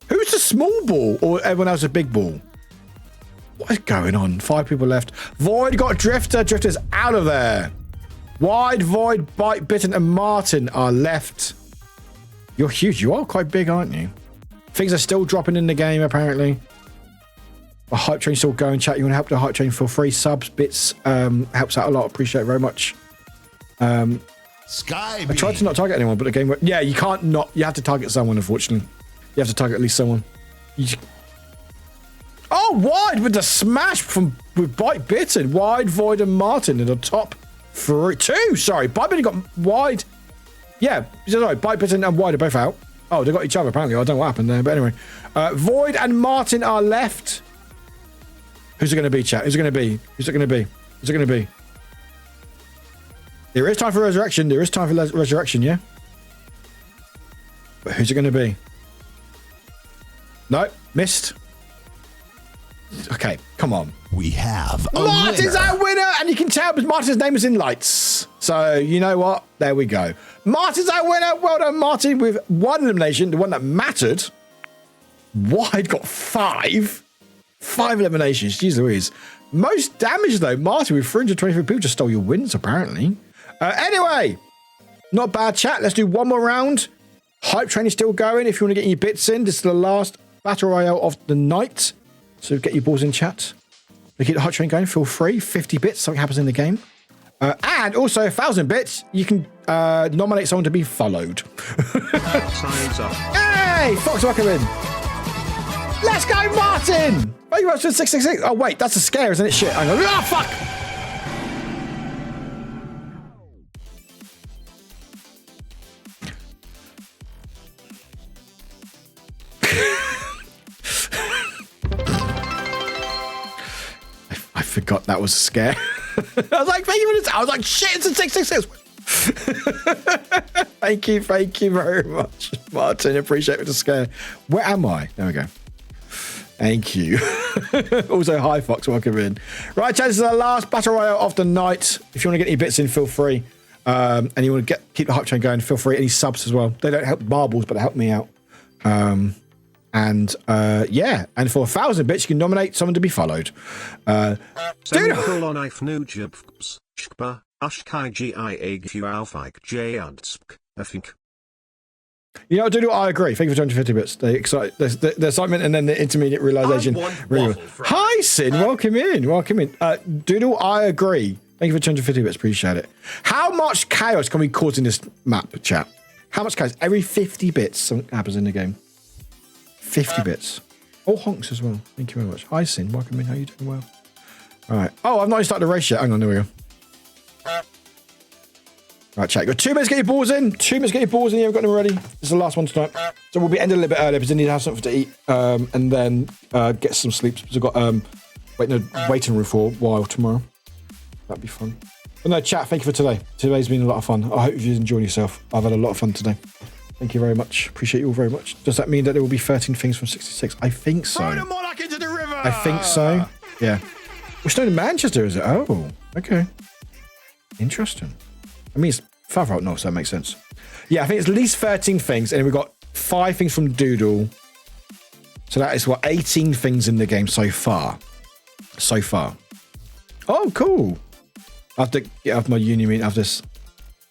Who's the small ball? Or everyone else a big ball? What is going on? 5 people left. Void got Drifter. Drifter's out of there. Wide, Void, Bite, Bitten, and Martin are left. You're huge. You are quite big, aren't you? Things are still dropping in the game, apparently. The hype train's still going. Chat, you want to help the hype train for free subs, bits? Helps out a lot. Appreciate it very much. Sky. I tried to not target anyone, but the game... Yeah, you can't not... You have to target someone, unfortunately. You have to target at least someone. Oh, Wide with the smash with Bite Bitten. Wide, Void, and Martin in the top 2. Sorry, Bite Bitten got Wide... Yeah, sorry, Bite Bitten and Wide are both out. Oh, they got each other, apparently. I don't know what happened there, but anyway. Void and Martin are left. Who's it going to be, chat? Who's it going to be? Who's it going to be? Who's it going to be? There is time for resurrection. There is time for resurrection, yeah? But who's it going to be? No, missed. Okay, come on. We have a Martin's winner. our winner, and you can tell because Martin's name is in lights. So, you know what? There we go. Martin's our winner. Well done, Martin, with 1 elimination, the one that mattered. Wide got 5. 5 eliminations. Jeez Louise. Most damage, though. Martin, with 323 people, just stole your wins, apparently. Anyway, not bad, chat. Let's do one more round. Hype train is still going. If you want to get your bits in, this is the last battle royale of the night. So get your balls in, chat. To keep the hype train going, feel free. 50 bits, something happens in the game. And also 1,000 bits, you can nominate someone to be followed. Signs up. Hey, Fox, welcome in. Let's go, Martin! Thank you very much for 666. Oh, wait, that's a scare, isn't it? Shit. Hang on. Oh, fuck! I forgot that was a scare. I was like, thank you for this. I was like, shit, it's a 666. Thank you very much, Martin. Appreciate the scare. Where am I? There we go. Thank you. Also, hi, Fox. Welcome in. Right, chat, this is the last battle royale of the night. If you want to get any bits in, feel free. And you want to keep the hype train going, feel free. Any subs as well. They don't help marbles, but they help me out. Yeah. And for 1,000 bits, you can nominate someone to be followed. I think. You know, Doodle, I agree. Thank you for 250 bits. The excitement and then the intermediate realization. Really. Hi, Sin. Welcome in. Doodle, I agree. Thank you for 250 bits. Appreciate it. How much chaos can we cause in this map, chat? How much chaos? Every 50 bits, something happens in the game. 50 bits. All honks as well. Thank you very much. Hi, Sin. Welcome in. How are you doing? Well. All right. Oh, I've not even started the race yet. Hang on. There we go. Right, chat. You got 2 minutes to get your balls in. 2 minutes to get your balls in. You haven't got them ready. This is the last one tonight. So we'll be ending a little bit earlier because I need to have something to eat and then get some sleep. Because I've got waiting room for a while tomorrow. That'd be fun. But no, chat, thank you for today. Today's been a lot of fun. I hope you've enjoyed yourself. I've had a lot of fun today. Thank you very much. Appreciate you all very much. Does that mean that there will be 13 things from 66? I think so. Throw the monarch into the river! I think so. Yeah. We're still in Manchester, is it? Oh, okay. Interesting. I mean, it's further out north, so that makes sense. Yeah, I think it's at least 13 things, and we've got 5 things from Doodle. So that is, 18 things in the game so far. Oh, cool. I have to get off my uni meeting after this.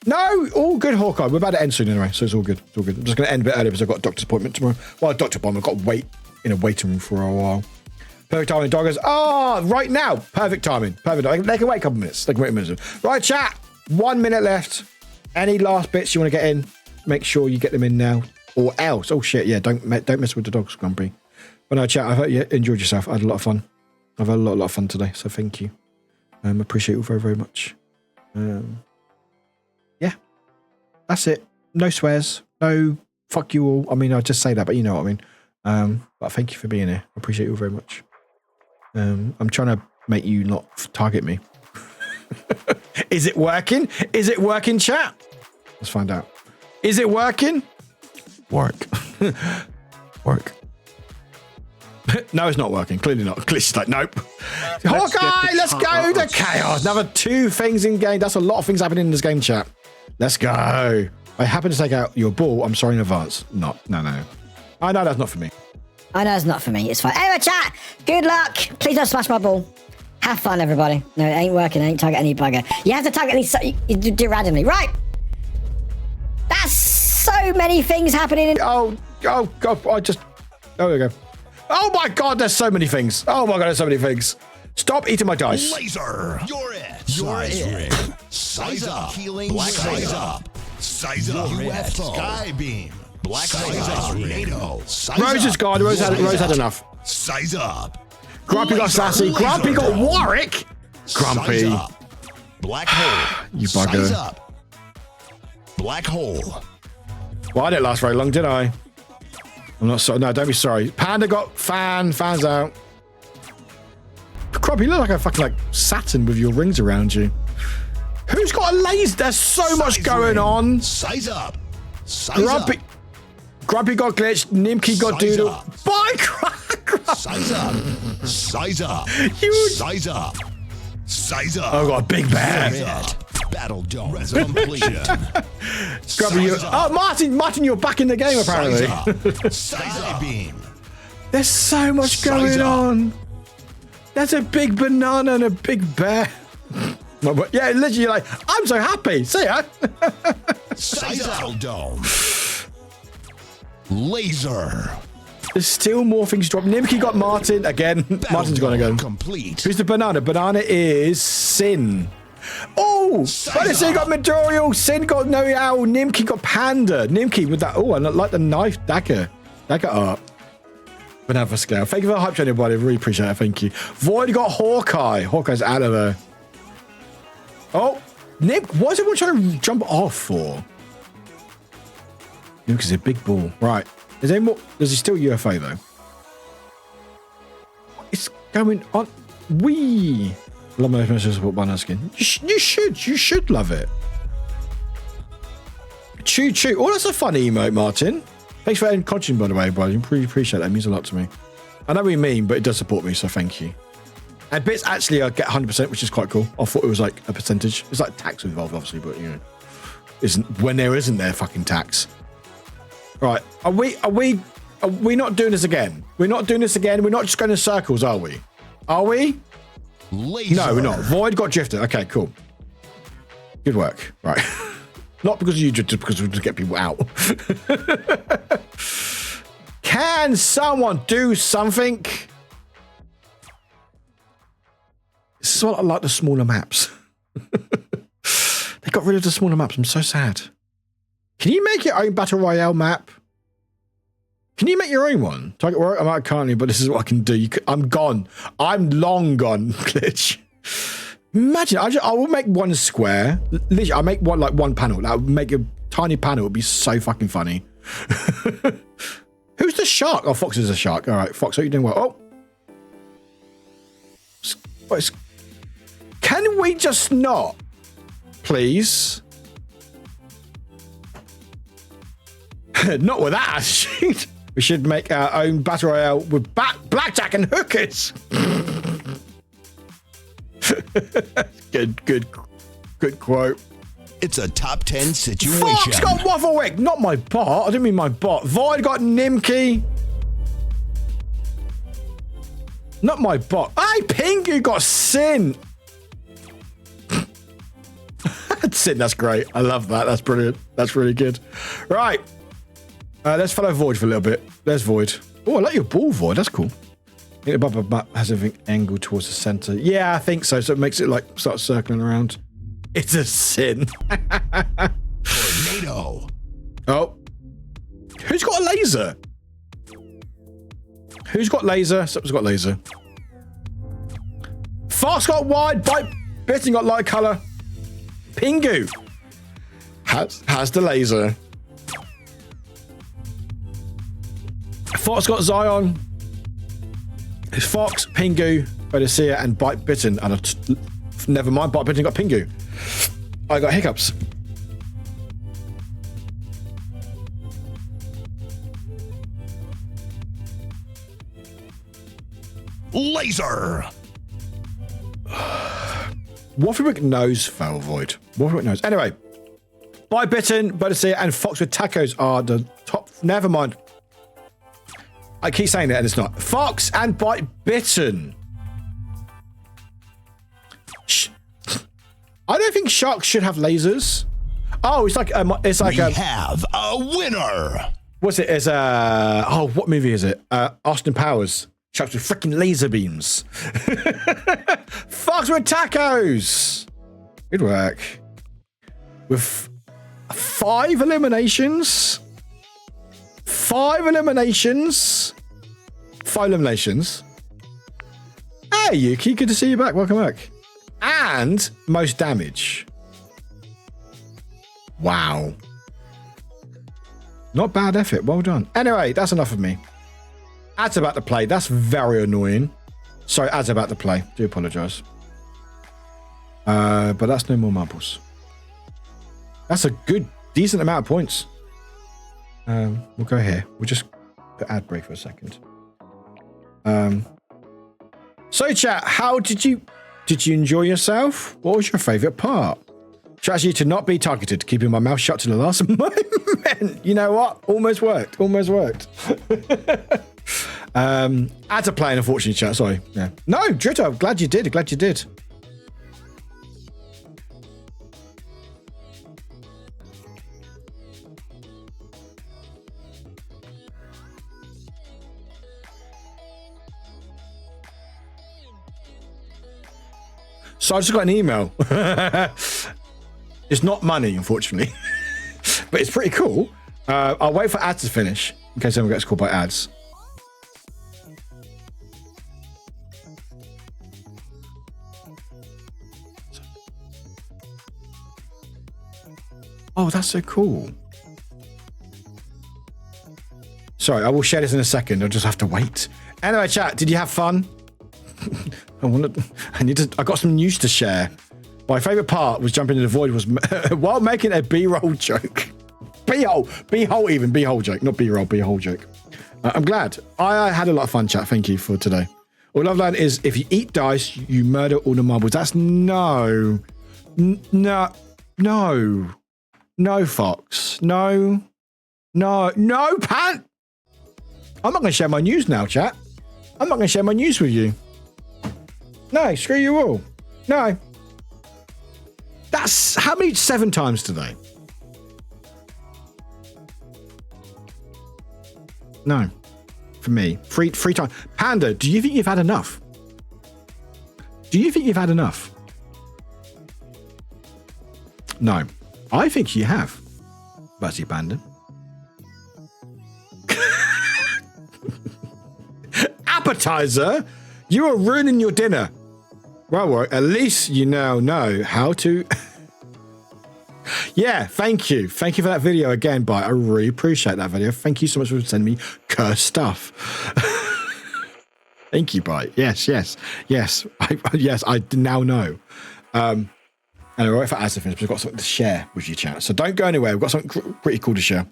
No, all good, Hawkeye. We're about to end soon anyway, so it's all good. I'm just going to end a bit early because I've got a doctor's appointment tomorrow. Well, a doctor's appointment. I've got to wait in a waiting room for a while. Perfect timing. Dog goes, right now. Perfect timing. They can wait a couple minutes. Right, chat. 1 minute left. Any last bits you want to get in, make sure you get them in now. Or else. Oh, shit, yeah. Don't mess with the dogs, Grumpy. But no, chat, I hope you enjoyed yourself. I had a lot of fun. I've had a lot of fun today, so thank you. Appreciate it all very, very much. Yeah, that's it. No swears. No fuck you all. I mean, I'll just say that, but you know what I mean. But thank you for being here. I appreciate you all very much. I'm trying to make you not target me. Is it working? Is it working, chat? Let's find out. Is it working? Work. Work. No, it's not working. Clearly not. Glitch like, nope. Hawkeye, let's go to chaos. Another 2 things in game. That's a lot of things happening in this game, chat. Let's go. I happen to take out your ball. I'm sorry in advance. No. I know that's not for me. I know it's not for me. It's fine. Anyway, chat, good luck. Please don't smash my ball. Have fun, everybody. No, it ain't working. It ain't target any bugger. You have to target at least you do it randomly. Right. That's so many things happening. Oh, God. There we go. Oh, my God. There's so many things. Oh, my God. There's so many things. Stop eating my dice. Laser. You're it. You're it. Size up. Healing. Black size up. Size up. UFO. Sky beam. Black size up. Tornado. Rose is gone. Rose had enough. Size up. Grumpy got sassy. Grumpy got Warwick. Grumpy. Black hole. You bugger. Size up. Black hole. Well, I didn't last very long, did I? I'm not sorry. No, don't be sorry. Panda got fans out. Grumpy, you look like a fucking Saturn with your rings around you. Who's got a laser? There's so much going on. Size up. Size up. Grumpy got glitched. Nimki got doodle. Bye, Size up. Size up. Size up. Size up. Oh, got a big bear. Battle dome completion. Grumpy, you. Oh, Martin, you're back in the game apparently. Size beam. There's so much going on. There's a big banana and a big bear. Yeah, literally, you're like, I'm so happy. See ya. Size dome. Laser. There's still more things to drop. Nimki got Martin again. Martin's gone again. Complete. Who's the banana? Banana is Sin. Oh, but Sin got Midoriya. Sin got Noeow. Nimki got Panda. Nimki with that. Oh, and I like the knife dagger art. Banana for scale. Thank you for the hype, everybody. Really appreciate it. Thank you. Void got Hawkeye. Hawkeye's out of there. Oh, Nick, what is everyone trying to jump off for? Nick is a big ball. Right. Is there more? There's still UFO though. What is going on? Wee. Love my message support banana skin. You should love it. Choo choo. Oh, that's a fun emote, Martin. Thanks for contributing, by the way, buddy. Really appreciate that. It means a lot to me. I know what you mean, but it does support me, so thank you. And bits actually I get 100%, which is quite cool. I thought it was like a percentage. It's like tax involved, obviously, but you know, when there isn't there fucking tax. Right, are we not doing this again? We're not doing this again. We're not just going in circles, are we? Are we? Laser. No, we're not. Void got drifted. Okay, cool. Good work. Right. Not because of you, just because we just get people out. Can someone do something? This is what I like, the smaller maps. They got rid of the smaller maps. I'm so sad. Can you make your own Battle Royale map? Can you make your own one? Target work? I can't, but this is what I can do. I'm gone. I'm long gone, Glitch. Imagine, I will make one square. Literally, I'll make one panel. That would make a tiny panel. It would be so fucking funny. Who's the shark? Oh, Fox is a shark. All right, Fox, are you doing well? Oh. Can we just not? Please? Not with that attitude. We should make our own Battle Royale with blackjack and hookers. Good quote. It's a top 10 situation. Fox got Wafflewick, not my bot. I didn't mean my bot. Void got Nimki. Not my bot. Hey, Pingu got Sin. Sin, that's great. I love that. That's brilliant. That's really good. Right. Let's follow Void for a little bit. There's Void. Oh, I like your ball, Void. That's cool. I think the map has everything angled towards the center. Yeah, I think so. So it makes it like start circling around. It's a Sin. Tornado. Oh. Who's got a laser? Who's got laser? Someone's got laser. Fox got wide, bite bitten got light color. Pingu has the laser. Fox got Zion. It's Fox, Pingu, Odysseus, and bite bitten. And never mind, bite bitten got Pingu. I got hiccups. Laser. Warwick knows foul void. Warwick knows. Anyway, bite bitten, Odysseus, and Fox with tacos are the top. Never mind. I keep saying that and it's not. Fox and bite bitten. I don't think sharks should have lasers. Oh, it's like we have a winner. What's it? It's what movie is it? Austin Powers. Sharks with freaking laser beams. Fox with tacos. Good work. With 5 eliminations. 5 eliminations. 5 eliminations. Hey, Yuki, good to see you back. Welcome back. And most damage. Wow. Not bad effort. Well done. Anyway, that's enough of me. Ads about to play. That's very annoying. Sorry, ads about to play. Do apologise. But that's no more marbles. That's a good, decent amount of points. We'll go here. We'll just put ad break for a second. So chat, how did you enjoy yourself? What was your favourite part? Strategy to not be targeted, keeping my mouth shut to the last moment. You know what? Almost worked. Almost worked. Ads are playing, unfortunately, chat. Sorry. Yeah. No, Dritto, I'm glad you did. Glad you did. So I just got an email. It's not money, unfortunately, but it's pretty cool. I'll wait for ads to finish in case anyone gets called by ads. Oh, that's so cool. Sorry, I will share this in a second. I'll just have to wait. Anyway, chat, did you have fun? I got some news to share. My favourite part was jumping into the void was while making a B-roll joke. B-hole joke, not B-roll, B-hole joke. I'm glad. I had a lot of fun, chat. Thank you for today. All I've learned is if you eat dice, you murder all the marbles. That's no, Fox. No, Pat. I'm not going to share my news now, chat. I'm not going to share my news with you. No, screw you all. No. That's how many 7 times today? No. For me. 3 times. Panda, do you think you've had enough? Do you think you've had enough? No. I think you have. Buzzy Panda. Appetizer? You are ruining your dinner. Well, at least you now know how to... Yeah, thank you. Thank you for that video again, Bite. I really appreciate that video. Thank you so much for sending me cursed stuff. Thank you, Bite. Yes. I now know. And I'm right for ads to finish, but we've got something to share with you, chat. So don't go anywhere. We've got something pretty cool to share.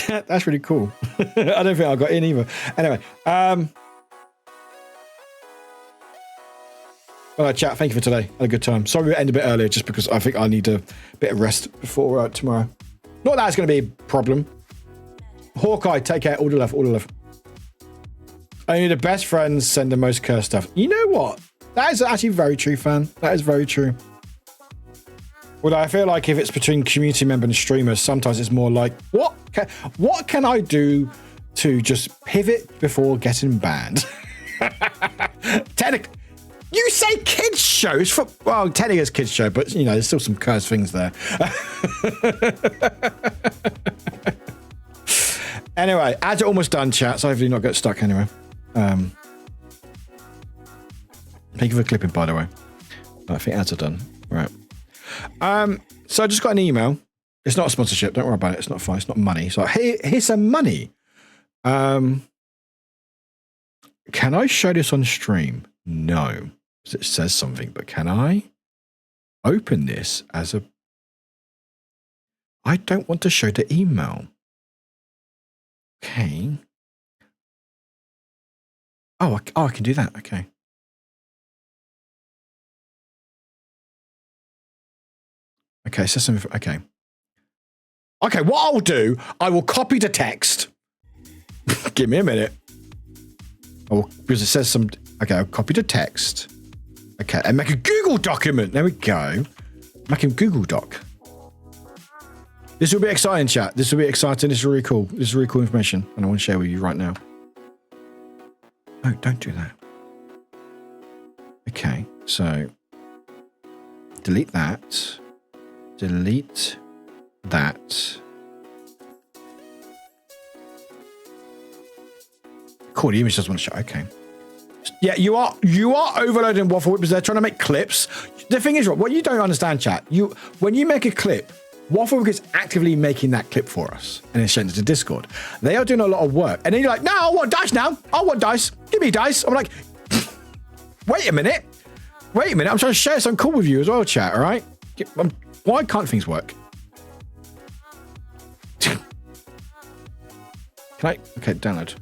That's really cool. I don't think I got in either. Anyway, all right, chat. Thank you for today. Had a good time. Sorry we ended a bit earlier, just because I think I need a bit of rest before tomorrow. Not that it's going to be a problem. Hawkeye, take care. All the love. Only the best friends send the most cursed stuff. You know what? That is actually very true, fan. That is very true. Although I feel like if it's between community member and streamers, sometimes it's more like, what can I do to just pivot before getting banned? Technically, you say kids shows well, technically it's kids show, but you know, there's still some cursed things there. Anyway, ads are almost done, chat, so hopefully not get stuck anyway. Thank you for clipping, by the way. I think ads are done. Right. So I just got an email. It's not a sponsorship. Don't worry about it. It's not fine. It's not money. So here's some money. Can I show this on stream? No. It says something, but can I open this as a... I don't want to show the email. Okay. Oh, I can do that. Okay. Okay, so some... Okay. Okay, what I'll do, I will copy the text. Give me a minute. Oh, because it says some... Okay, I'll copy the text. Okay, and make a Google document. There we go. Make a Google Doc. This will be exciting, chat. This will be exciting. This is really cool. This is really cool information, and I want to share with you right now. No, don't do that. Okay, so delete that. Delete that. Cool, the image doesn't want to show. Okay. Yeah, you are overloading Waffle Whip because they're trying to make clips. The thing is, what you don't understand, chat, when you make a clip, Waffle Whip is actively making that clip for us and then sharing it to Discord. They are doing a lot of work. And then you're like, no, I want dice now. I want dice. Give me dice. I'm like, wait a minute. I'm trying to share something cool with you as well, chat, all right? Why can't things work? Can I? Okay, download.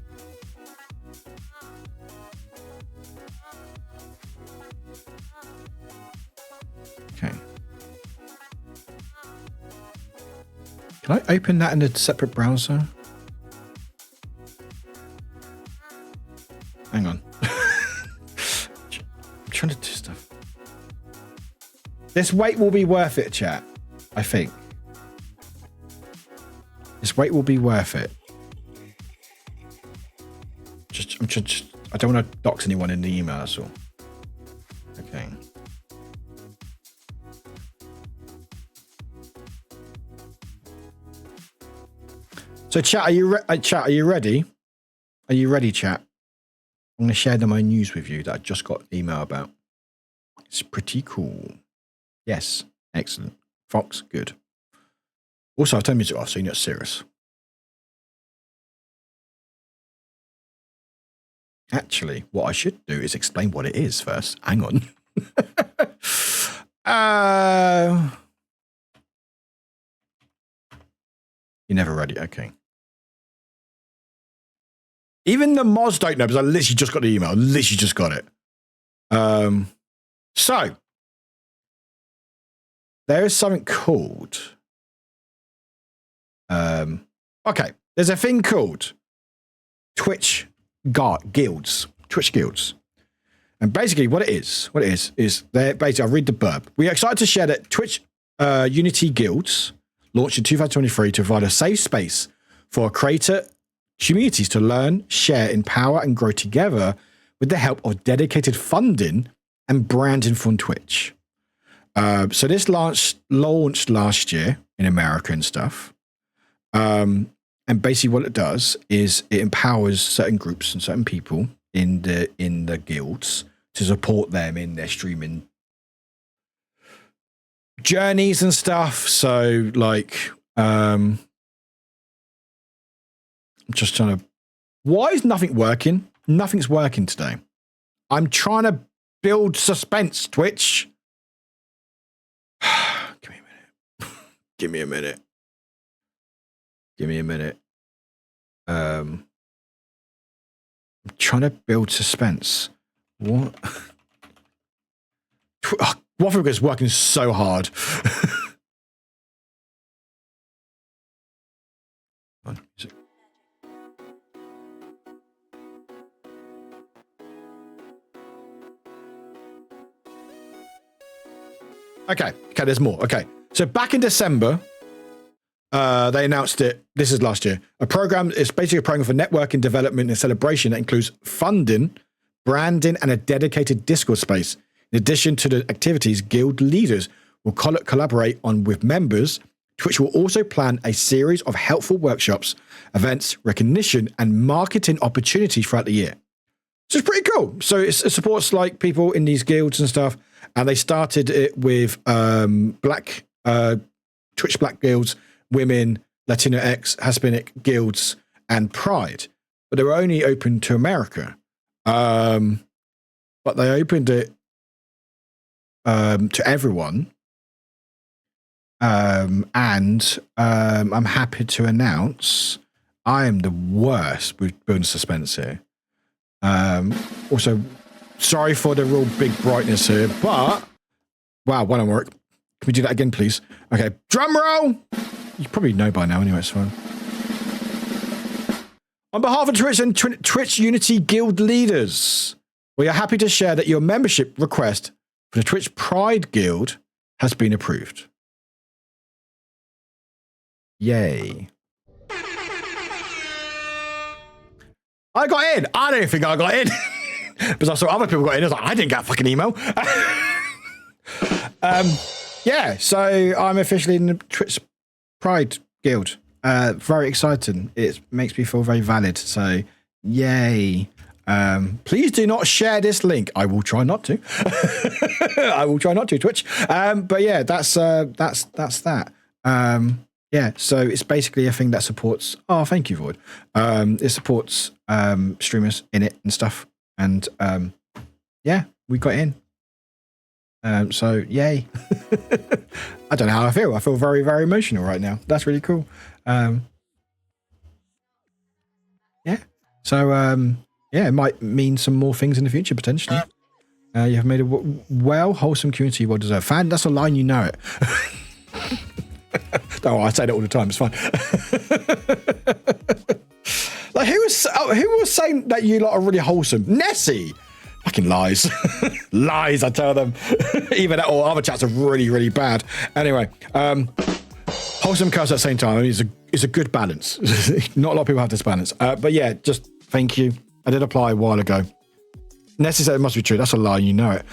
Okay. Can I open that in a separate browser? Hang on. I'm trying to do stuff. This wait will be worth it, chat. I think. This wait will be worth it. I don't want to dox anyone in the email, that's all. Okay. So chat, are you ready? Are you ready, chat? I'm going to share my news with you that I just got an email about. It's pretty cool. Yes, excellent. Fox, good. Also, I've turned music off, so you know it's serious. Actually, what I should do is explain what it is first. Hang on. You're never ready. Okay. Even the mods don't know because I literally just got the email. Literally just got it. So there is something called. Okay, there's a thing called Twitch guilds. Twitch guilds. And basically what it is they're basically, I'll read the blurb. We are excited to share that Twitch Unity Guilds launched in 2023 to provide a safe space for creator communities to learn, share, empower, and grow together with the help of dedicated funding and branding from Twitch. So this launched last year in America and stuff. And basically what it does is it empowers certain groups and certain people in the guilds to support them in their streaming journeys and stuff. So like, I'm just trying to, why is nothing working? Nothing's working today. I'm trying to build suspense, Twitch. Give me a minute. I'm trying to build suspense. What? Warwick is working so hard. Okay, there's more. Okay, so back in December, they announced it. This is last year. A program is basically a program for networking, development, and celebration that includes funding, branding, and a dedicated Discord space. In addition to the activities, guild leaders will collaborate on with members Twitch will also plan a series of helpful workshops, events, recognition, and marketing opportunities throughout the year. So it's pretty cool. So it supports like people in these guilds and stuff. And they started it with Twitch Black guilds, women, Latinx, Hispanic guilds, and Pride. But they were only open to America. But they opened it to everyone. And I'm happy to announce I am the worst with building suspense here. Also, sorry for the real big brightness here, but wow, why don't work? Can we do that again, please? Okay, drum roll. You probably know by now, anyway. It's fine. On behalf of Twitch and Twitch Unity Guild leaders, we are happy to share that your membership request for the Twitch Pride Guild has been approved. Yay. I got in. I don't think I got in. Because I saw other people got in. I was like, I didn't get a fucking email. Yeah, so I'm officially in the Twitch Pride Guild. Very exciting. It makes me feel very valid. So, yay. Please do not share this link. I will try not to. I will try not to, Twitch. But yeah, that's that. Yeah, so it's basically a thing that supports. Oh, thank you, Void. It supports streamers in it and stuff. And yeah, we got in. So yay. I don't know how I feel. I feel very, very emotional right now. That's really cool. Yeah. So yeah, it might mean some more things in the future potentially. You have made a wholesome community well deserved. Fan, that's a line, you know it. No, I say that all the time. It's fine. Like who was saying that you lot are really wholesome? Nessie. Fucking lies. Lies, I tell them. Even that or other chats are really, really bad. Anyway, wholesome curse at the same time. I mean, it's a good balance. Not a lot of people have this balance. But yeah, just thank you. I did apply a while ago. Nessie said it must be true. That's a lie, you know it.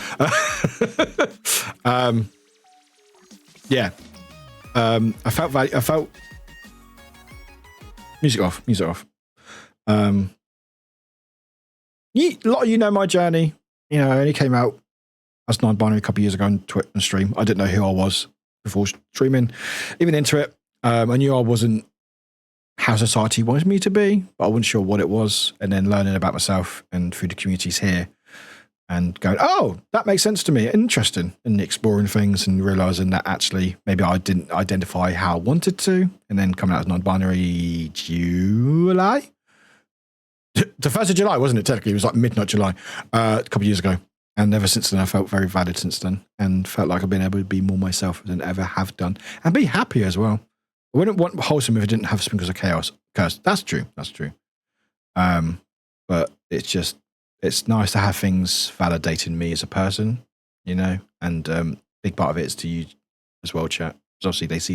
Yeah. I felt music off. A lot of you know my journey. You know, I only came out as non-binary a couple of years ago on Twitch and stream. I didn't know who I was before streaming, even into it. I knew I wasn't how society wanted me to be, but I wasn't sure what it was. And then learning about myself and through the communities here and going, oh, that makes sense to me. Interesting. And exploring things and realizing that actually maybe I didn't identify how I wanted to. And then coming out as non-binary July. The 1st of July, wasn't it? Technically, it was like midnight July, a couple of years ago. And ever since then, I felt very valid since then and felt like I've been able to be more myself than ever have done and be happy as well. I wouldn't want wholesome if I didn't have sprinkles of chaos. Curse. That's true. But it's nice to have things validating me as a person, you know, and big part of it is to you as well, chat. Because obviously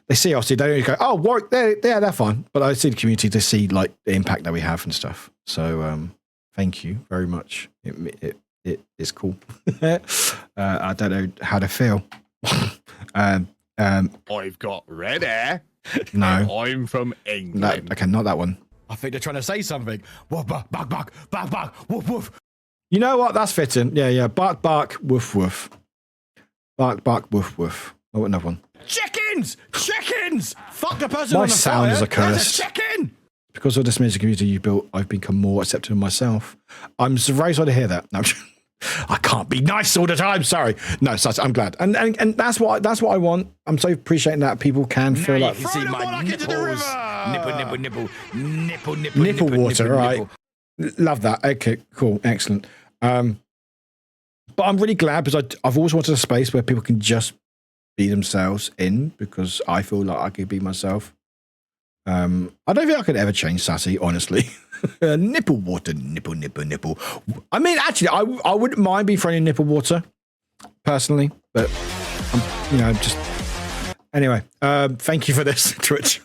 obviously they don't go, oh, Warwick, they're fine. But I see the community, they see like the impact that we have and stuff. So thank you very much. It is cool. I don't know how to feel. I've got red hair. No. I'm from England. Okay, not that one. I think they're trying to say something. Woof, bark, bark, bark, bark, woof, woof. You know what? That's fitting. Yeah. Bark, bark, woof, woof. Bark, bark, woof, woof. Oh, another one. Chickens! Fuck the person on the sound is a curse. Chicken! Because of this music community you built, I've become more accepting of myself. I'm very sorry to hear that. No, I can't be nice all the time. Sorry. No, I'm glad. And that's what I want. I'm so appreciating that people can feel like you see my nipples. Nipple water, right? Love that. Okay, cool, excellent. But I'm really glad because I've always wanted a space where people can just be themselves in because I feel like I could be myself. I don't think I could ever change Sassy, honestly. Nipple water, nipple. I mean, actually, I wouldn't mind being thrown in nipple water, personally, but just anyway. Thank you for this, Twitch.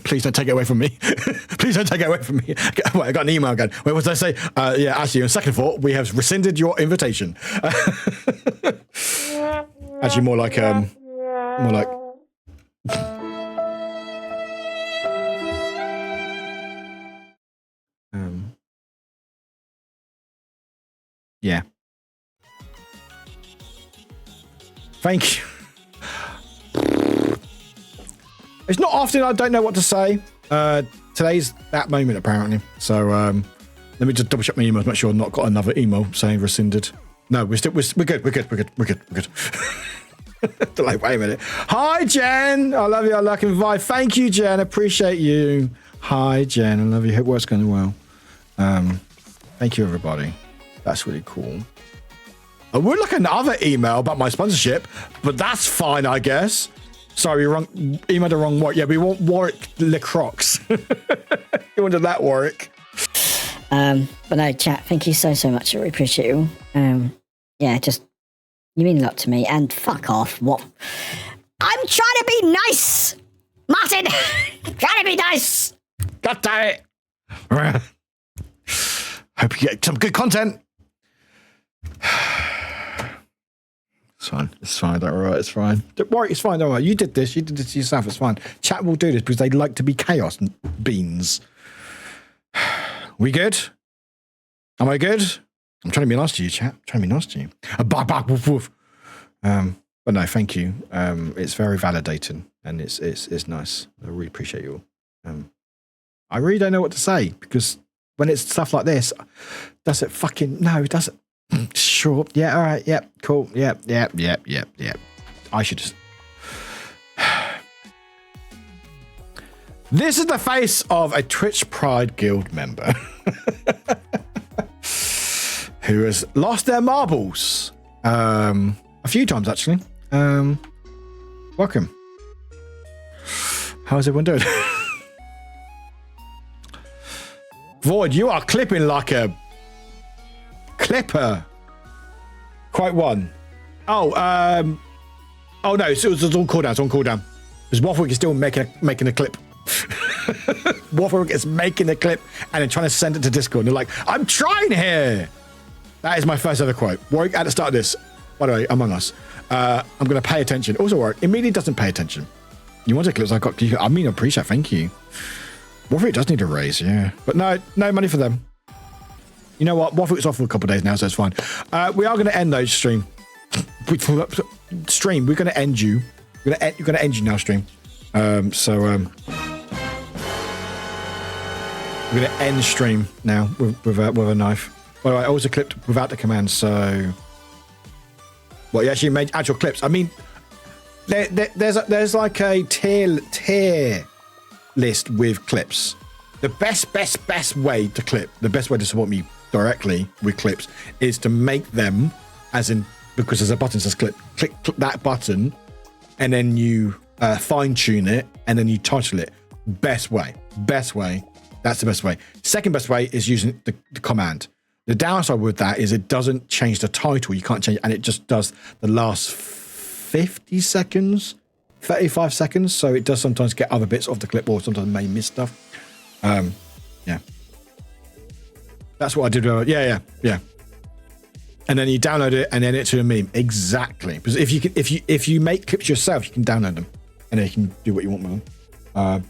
Please don't take it away from me. Please don't take it away from me. Wait, I got an email again. Wait, what did I say? Yeah, actually, on second thought, we have rescinded your invitation. Actually, more like More like. Yeah. Thank you. It's not often I don't know what to say. Today's that moment, apparently. So let me just double check my emails, make sure I've not got another email saying rescinded. No, we're good. We're good. Like, wait a minute. Hi, Jen. I love you. I like and vibe. Thank you, Jen. Appreciate you. Hi, Jen. I love you. Hope work's going well. Thank you, everybody. That's really cool. I would like another email about my sponsorship, but that's fine, I guess. Sorry, you emailed the wrong one. Yeah, we want Warwick LeCrocs. You wanted that, Warwick. But no, chat, thank you so much. I really appreciate you. Yeah, just, you mean a lot to me, and fuck off. What? I'm trying to be nice, Martin. Trying to be nice. God damn it. Hope you get some good content. It's fine. Don't worry. It's fine. Don't worry. It's fine. Don't worry. You did this yourself. It's fine. Chat will do this because they like to be chaos beans. We good? Am I good? I'm trying to be nice to you, chat. I'm trying to be nice to you. Woof, woof. But no, thank you. It's very validating and it's nice. I really appreciate you all. I really don't know what to say because when it's stuff like this, does it fucking no? It doesn't. Sure. Yeah. All right. Yep. Cool. Yep. I should just. This is the face of a Twitch Pride Guild member who has lost their marbles a few times, actually. Welcome. How's everyone doing? Void, you are clipping like a clipper. Quite one. Oh no, it's on cooldown. It's on cooldown. Because Warwick is still making a clip. Warwick is making a clip and then trying to send it to Discord. And they're like, I'm trying here. That is my first ever quote. Warwick, at the start of this, by the way, Among Us, I'm going to pay attention. Also, Warwick immediately doesn't pay attention. You want to clips I got? I mean, I appreciate. Thank you. Warwick does need a raise, yeah, but no money for them. You know what? Warwick's off for a couple of days now, so it's fine. We are going to end those stream. We're going to end you. You're going to end you now, stream. We're going to end stream now with a knife. By the way, I also clipped without the command, so. Well, you actually made actual clips. I mean, there's like a tier list with clips. The best way to clip, the best way to support me directly with clips is to make them, as in, because there's a button that says clip that button, and then you fine tune it, and then you title it. Best way. That's the best way. Second best way is using the command. The downside with that is it doesn't change the title. You can't change it, and it just does the last 50 seconds, 35 seconds. So it does sometimes get other bits of the clip, or sometimes may miss stuff. Yeah. That's what I did. Yeah. And then you download it and edit it to a meme. Exactly. Because if you make clips yourself, you can download them, and then you can do what you want with them.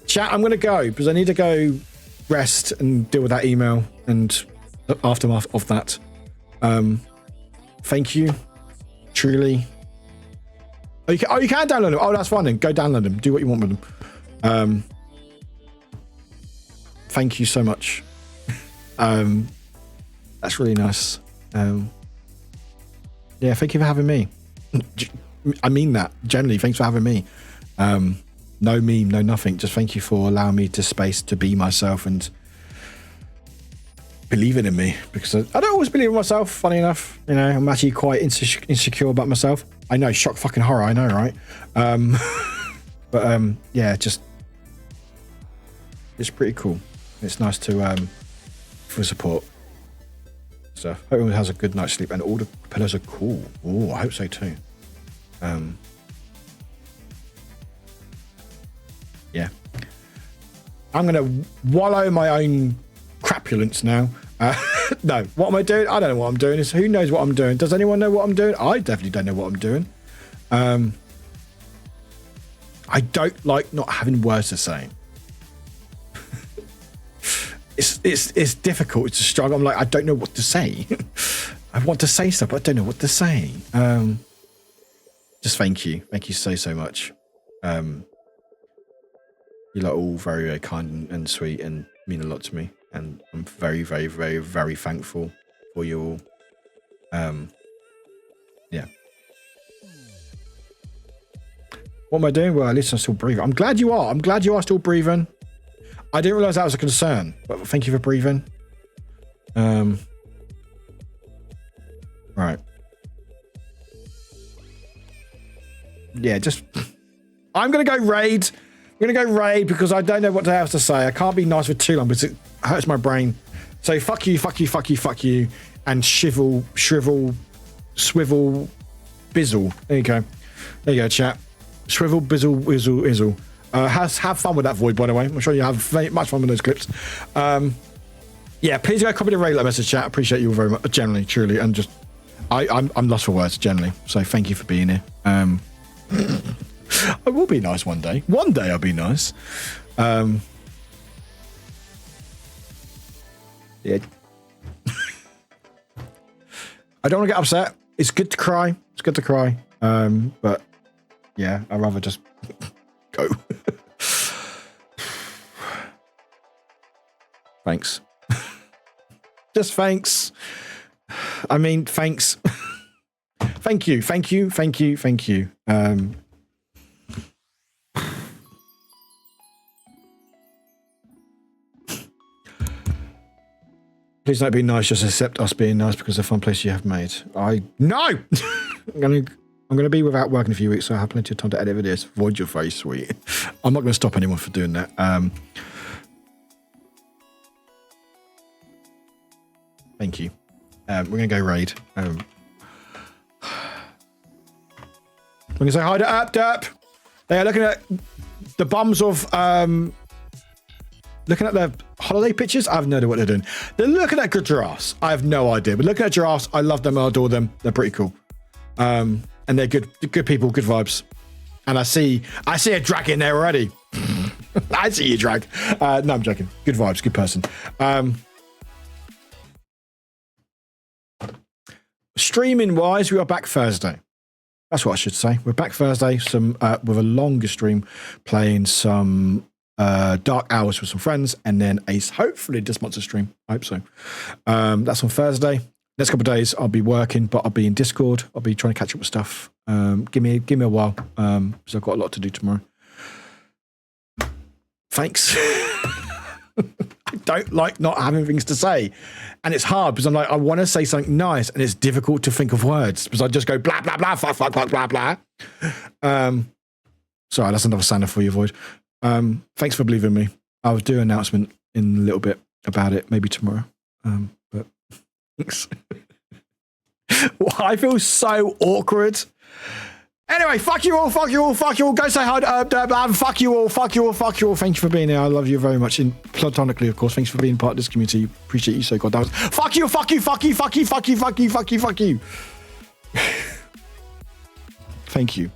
Chat, I'm going to go because I need to go rest and deal with that email and the aftermath of that. Thank you. Truly. Oh, you can download them. Oh, that's fine then. Go download them. Do what you want with them. Thank you so much. That's really nice. Yeah, thank you for having me. I mean that. Generally, thanks for having me. No meme, no nothing. Just thank you for allowing me to space to be myself and believing in me, because I don't always believe in myself, funny enough. You know, I'm actually quite insecure about myself. I know, shock fucking horror, I know, right? But yeah, just it's pretty cool. It's nice to for support. So hope everyone has a good night's sleep and all the pillows are cool. Oh, I hope so too. Yeah. I'm gonna wallow in my own crapulence now. No, what am I doing? I don't know what I'm doing. Who knows what I'm doing? Does anyone know what I'm doing? I definitely don't know what I'm doing. I don't like not having words to say. It's difficult. It's a struggle. I'm like, I don't know what to say. I want to say stuff, but I don't know what to say. Just thank you. Thank you so much. You're like all very, very kind and sweet and mean a lot to me. And I'm very, very, very, very thankful for you all. Yeah. What am I doing? Well, at least I'm still breathing. I'm glad you are. I'm glad you are still breathing. I didn't realize that was a concern, but thank you for breathing. Right. Yeah, just... I'm going to go raid. I'm going to go raid because I don't know what else to say. I can't be nice for too long because it hurts my brain. So fuck you, fuck you, fuck you, fuck you. And shrivel, swivel, bizzle. There you go. There you go, chat. Shrivel, bizzle, whizzle, izzle. Have fun with that void, by the way. I'm sure you have much fun with those clips. Yeah, please go copy the regular message, chat. I appreciate you all very much, generally, truly, and just I'm lost for words, generally. So thank you for being here. I will be nice one day. One day I'll be nice. Yeah. I don't want to get upset. It's good to cry. It's good to cry. But yeah, I'd rather just go. Thanks. Just thanks. I mean, thanks. Thank you. Thank you. Thank you. Thank you. Please don't be nice, just accept us being nice because of the fun place you have made. No! I'm gonna be without work in a few weeks, so I have plenty of time to edit videos. Void your face, sweet. I'm not gonna stop anyone from doing that. Thank you. We're gonna go raid. We're gonna say hi to Derp. They are looking at the bums of looking at their holiday pictures. I have no idea what they're doing. They're looking at good giraffes. I have no idea. But looking at giraffes, I love them. I adore them. They're pretty cool. And they're good people, good vibes. And I see a drag in there already. I see you, drag. No, I'm joking. Good vibes, good person. Streaming wise, we are back Thursday. That's what I should say. We're back Thursday. With a longer stream, playing some Dark Hours with some friends, and then a hopefully this month's stream. I hope so. That's on Thursday. Next couple of days I'll be working, but I'll be in Discord. I'll be trying to catch up with stuff. Give me a while, because I've got a lot to do tomorrow. Thanks. I don't like not having things to say, and it's hard because I'm like, I want to say something nice, and it's difficult to think of words because I just go blah blah blah fuck blah blah. Sorry, that's another sound for you, Void. Thanks for believing me. I'll do an announcement in a little bit about it, maybe tomorrow. But thanks. I feel so awkward. Anyway, fuck you all, fuck you all, fuck you all. Go say hi to fuck you all, fuck you all, fuck you all. Thank you for being here. I love you very much. Platonically, of course. Thanks for being part of this community. Appreciate you so goddamn much. Fuck you, fuck you, fuck you, fuck you, fuck you, fuck you, fuck you, fuck you. Thank you.